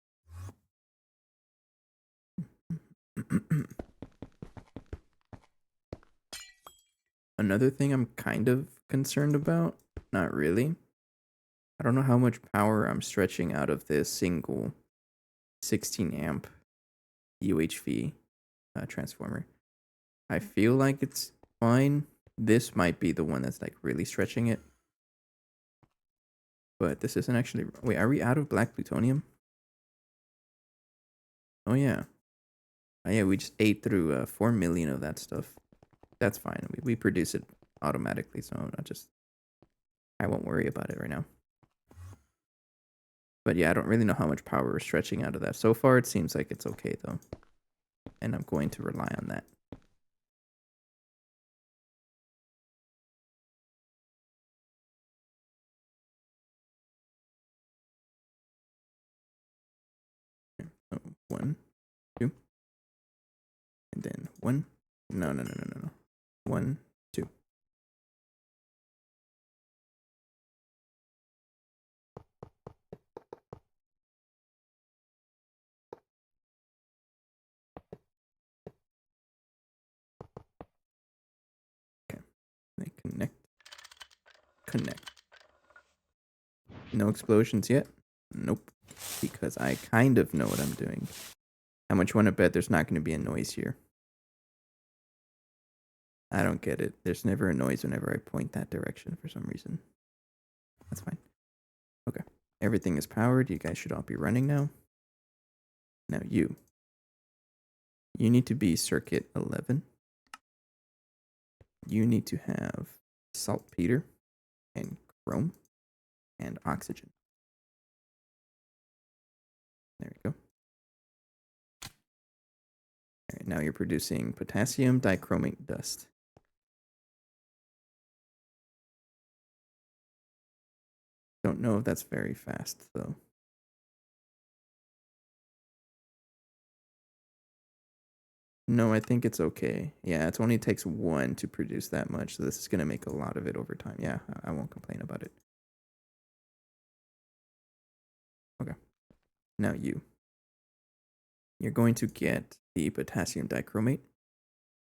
Another thing I'm kind of concerned about, not really. I don't know how much power I'm stretching out of this single 16 amp UHV transformer. I feel like it's fine. This might be the one that's like really stretching it. But this isn't actually. Wait, are we out of black plutonium? Oh, yeah. Oh, yeah, we just ate through 4 million of that stuff. That's fine. We produce it automatically, so I won't worry about it right now. But yeah, I don't really know how much power we're stretching out of that. So far, it seems like it's okay, though. And I'm going to rely on that. So 1, 2. And then 1. No. 1, 2. Okay. They connect. Connect. No explosions yet? Nope. Because I kind of know what I'm doing. How much you want to bet there's not going to be a noise here? I don't get it. There's never a noise whenever I point that direction for some reason. That's fine. Okay. Everything is powered. You guys should all be running now. Now you need to be circuit 11. You need to have saltpeter and chrome and oxygen. There we go. All right, now you're producing potassium dichromate dust. Don't know if that's very fast though. No, I think it's okay. Yeah, it only takes 1 to produce that much, so this is going to make a lot of it over time. Yeah, I won't complain about it. Okay. Now you're going to get the potassium dichromate,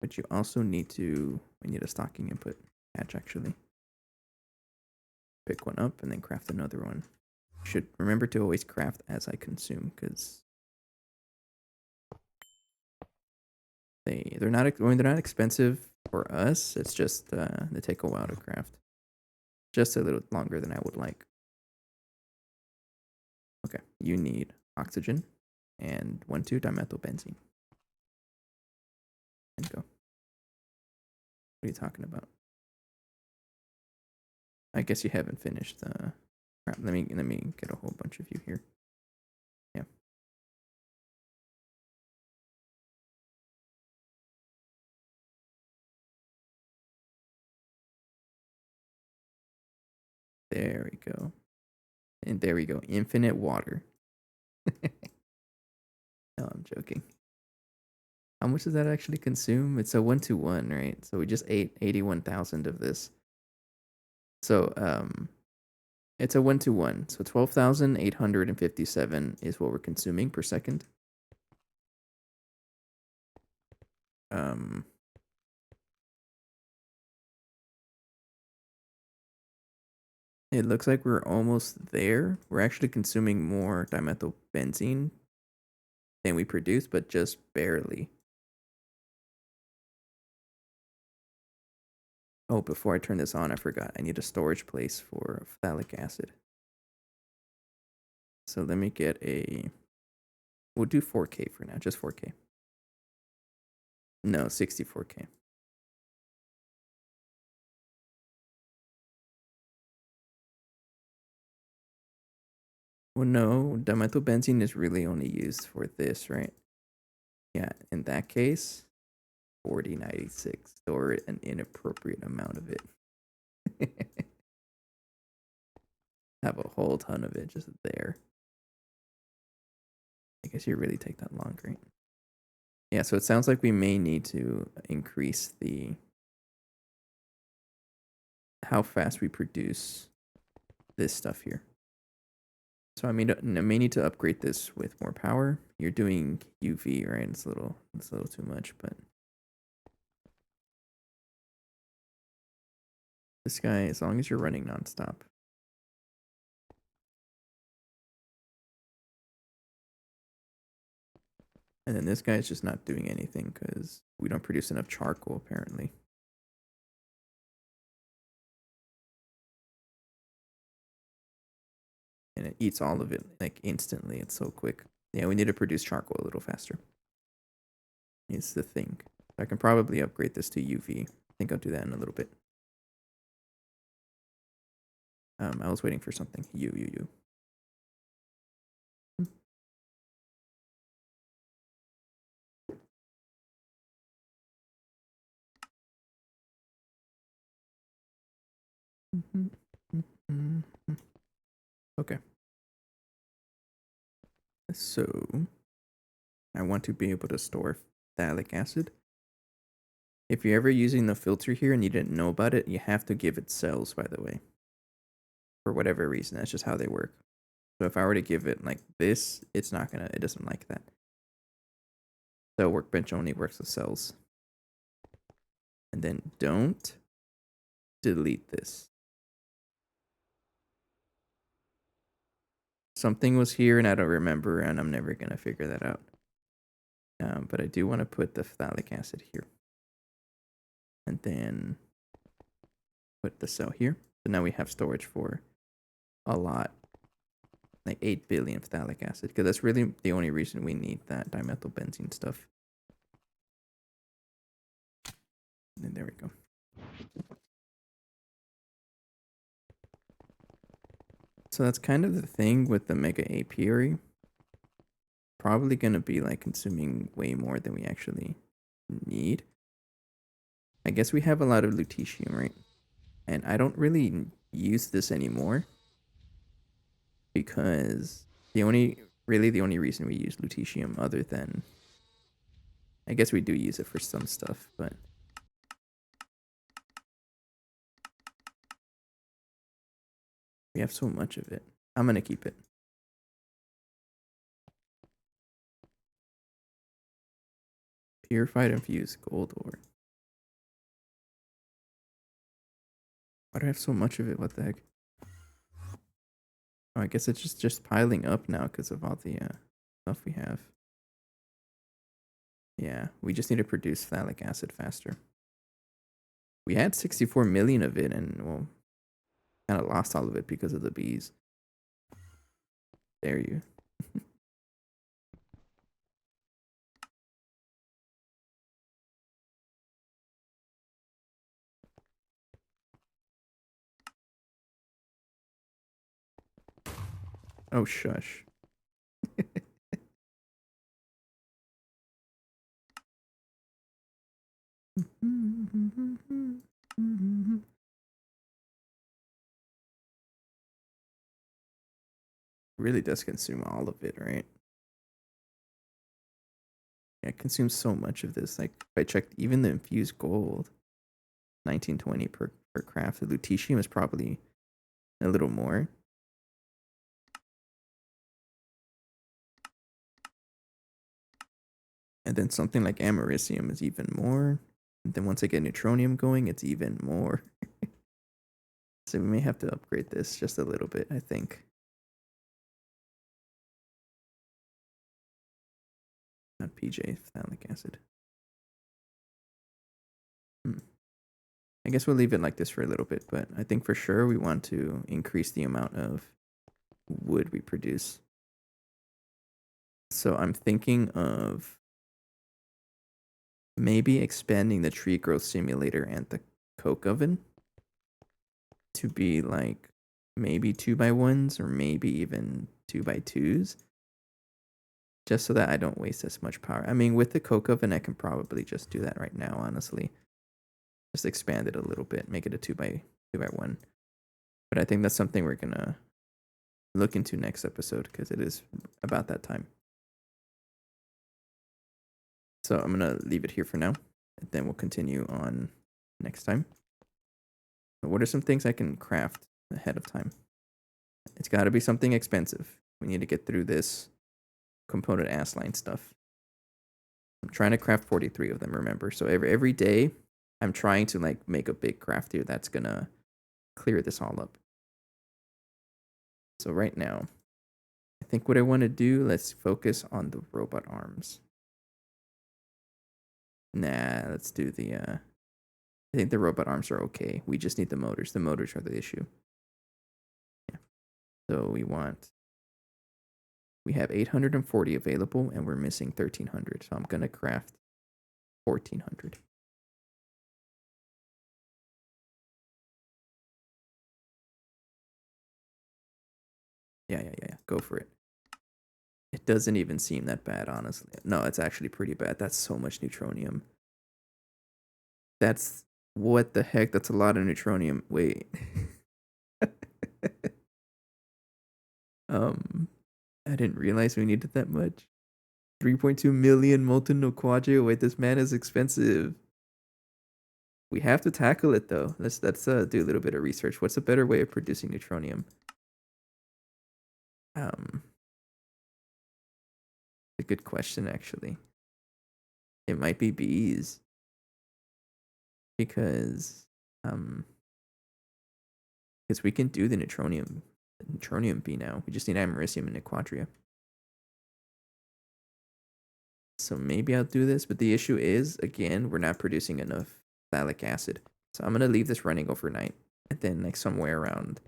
but you also we need a stocking input hatch actually. Pick one up and then craft another one. Should remember to always craft as I consume, because they're not expensive for us. It's just they take a while to craft, just a little longer than I would like. Okay, you need oxygen and 1,2-dimethylbenzene. And go. What are you talking about? I guess you haven't finished the crap. Let me get a whole bunch of you here. Yeah. There we go. And there we go. Infinite water. No, I'm joking. How much does that actually consume? It's a 1-to-1, right? So we just ate 81,000 of this. So it's a 1-to-1. So 12,857 is what we're consuming per second. It looks like we're almost there. We're actually consuming more dimethylbenzene than we produce, but just barely. Oh, before I turn this on, I forgot. I need a storage place for phthalic acid. So let me get we'll do 4K for now, just 4K. No, 64K. Well, no, dimethylbenzene is really only used for this, right? Yeah, in that case, 4096 or an inappropriate amount of it. Have a whole ton of it just there. I guess you really take that long, right? Yeah, so it sounds like we may need to increase the how fast we produce this stuff here. So I may need to upgrade this with more power. You're doing UV, right? It's a little too much, but this guy, as long as you're running nonstop. And then this guy's just not doing anything because we don't produce enough charcoal, apparently. And it eats all of it, like, instantly. It's so quick. Yeah, we need to produce charcoal a little faster. It's the thing. I can probably upgrade this to UV. I think I'll do that in a little bit. I was waiting for something. You. Okay. So, I want to be able to store phthalic acid. If you're ever using the filter here and you didn't know about it, you have to give it cells, by the way. For whatever reason, that's just how they work. So if I were to give it like this, it doesn't like that. So Workbench only works with cells. And then don't delete this. Something was here and I don't remember, and I'm never going to figure that out. But I do want to put the phthalic acid here. And then put the cell here. So now we have storage for a lot. Like 8 billion phthalic acid. Because that's really the only reason we need that dimethylbenzene stuff. And there we go. So that's kind of the thing with the mega apiary. Probably going to be like consuming way more than we actually need. I guess we have a lot of lutetium, right? And I don't really use this anymore because the only reason we use lutetium, other than, I guess we do use it for some stuff, but we have so much of it. I'm going to keep it. Purified infused gold ore. Why do I have so much of it? What the heck? Oh, I guess it's just piling up now because of all the stuff we have. Yeah, we just need to produce phthalic acid faster. We had 64 million of it, and well, kind of lost all of it because of the bees. There you. Oh, shush. Really does consume all of it, right? Yeah, it consumes so much of this. Like, if I checked even the infused gold, 1920 per craft. The lutetium is probably a little more. And then something like americium is even more. And then once I get neutronium going, it's even more. So we may have to upgrade this just a little bit, I think. Not PJ, phthalic acid. I guess we'll leave it like this for a little bit, but I think for sure we want to increase the amount of wood we produce. So I'm thinking of maybe expanding the tree growth simulator and the coke oven to be like maybe 2x1s or maybe even 2x2s. just so that I don't waste as much power. I mean, with the coke oven, I can probably just do that right now, honestly. Just expand it a little bit, make it a 2x1. But I think that's something we're gonna look into next episode because it is about that time. So I'm gonna leave it here for now, and then we'll continue on next time. So what are some things I can craft ahead of time? It's got to be something expensive. We need to get through this component ass line stuff. I'm trying to craft 43 of them, remember? So every day, I'm trying to like make a big craft here that's gonna clear this all up. So right now, I think what I want to do, let's focus on the robot arms. Nah, let's do the I think the robot arms are okay. We just need the motors. The motors are the issue. Yeah. So we have 840 available and we're missing 1300. So I'm going to craft 1400. Yeah. Go for it. It doesn't even seem that bad, honestly. No, it's actually pretty bad. That's so much neutronium. That's what the heck? That's a lot of neutronium. Wait. I didn't realize we needed that much. 3.2 million molten no quadrio. Wait, this man is expensive. We have to tackle it though. Let's do a little bit of research. What's a better way of producing neutronium? A good question actually. It might be bees. Because we can do the neutronium bee now. We just need americium and quadria. So maybe I'll do this, but the issue is, again, we're not producing enough phthalic acid. So I'm going to leave this running overnight. And then like somewhere around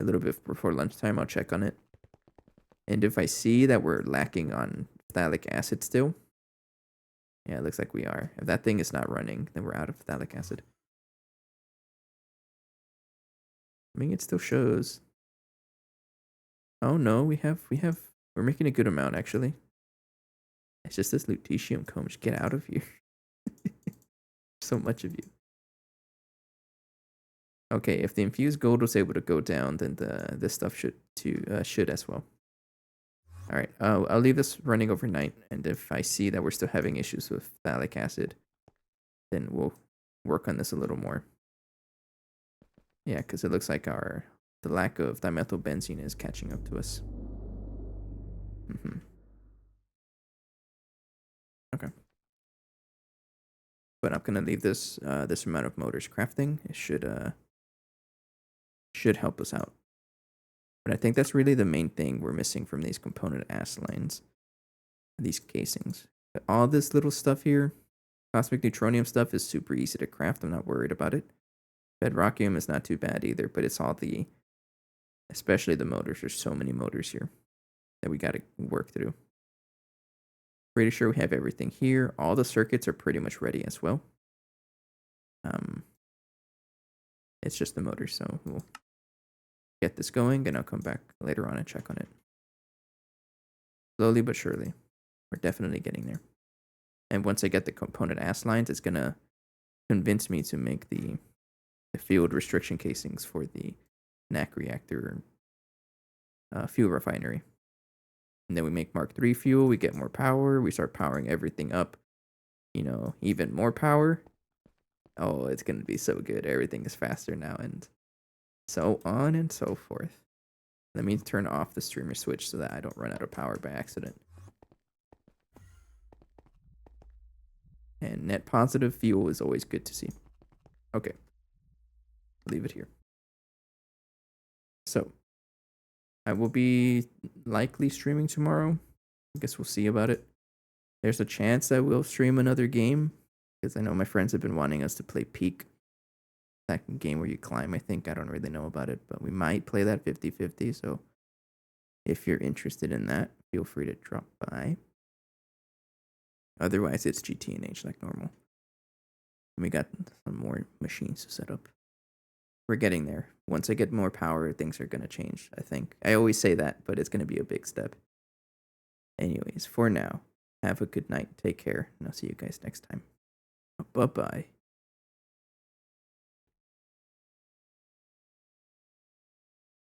a little bit before lunchtime, I'll check on it. And if I see that we're lacking on phthalic acid still, yeah, it looks like we are. If that thing is not running, then we're out of phthalic acid. I mean, it still shows. Oh no, we're making a good amount actually. It's just this lutetium comb. Just get out of here. So much of you. Okay, if the infused gold was able to go down, then this stuff should as well. All right, I'll leave this running overnight, and if I see that we're still having issues with phthalic acid, then we'll work on this a little more. Yeah, because it looks like the lack of dimethylbenzene is catching up to us. Okay. But I'm gonna leave this this amount of motors crafting. It should help us out. But I think that's really the main thing we're missing from these component ass lines. These casings. But all this little stuff here, cosmic neutronium stuff, is super easy to craft. I'm not worried about it. Bedrockium is not too bad either, but it's all especially the motors. There's so many motors here that we gotta work through. Pretty sure we have everything here. All the circuits are pretty much ready as well. It's just the motor, so we'll get this going, and I'll come back later on and check on it. Slowly but surely, we're definitely getting there. And once I get the component ass lines, it's gonna convince me to make the field restriction casings for the NAC reactor fuel refinery. And then we make Mark III fuel, we get more power, we start powering everything up, even more power. Oh, it's going to be so good. Everything is faster now, and so on and so forth. Let me turn off the streamer switch so that I don't run out of power by accident. And net positive fuel is always good to see. Okay. Leave it here. So, I will be likely streaming tomorrow. I guess we'll see about it. There's a chance I will stream another game, because I know my friends have been wanting us to play Peak. That game where you climb, I think. I don't really know about it, but we might play that 50-50. So if you're interested in that, feel free to drop by. Otherwise, it's GT&H like normal. And we got some more machines to set up. We're getting there. Once I get more power, things are going to change, I think. I always say that, but it's going to be a big step. Anyways, for now, have a good night. Take care, and I'll see you guys next time. Bye bye.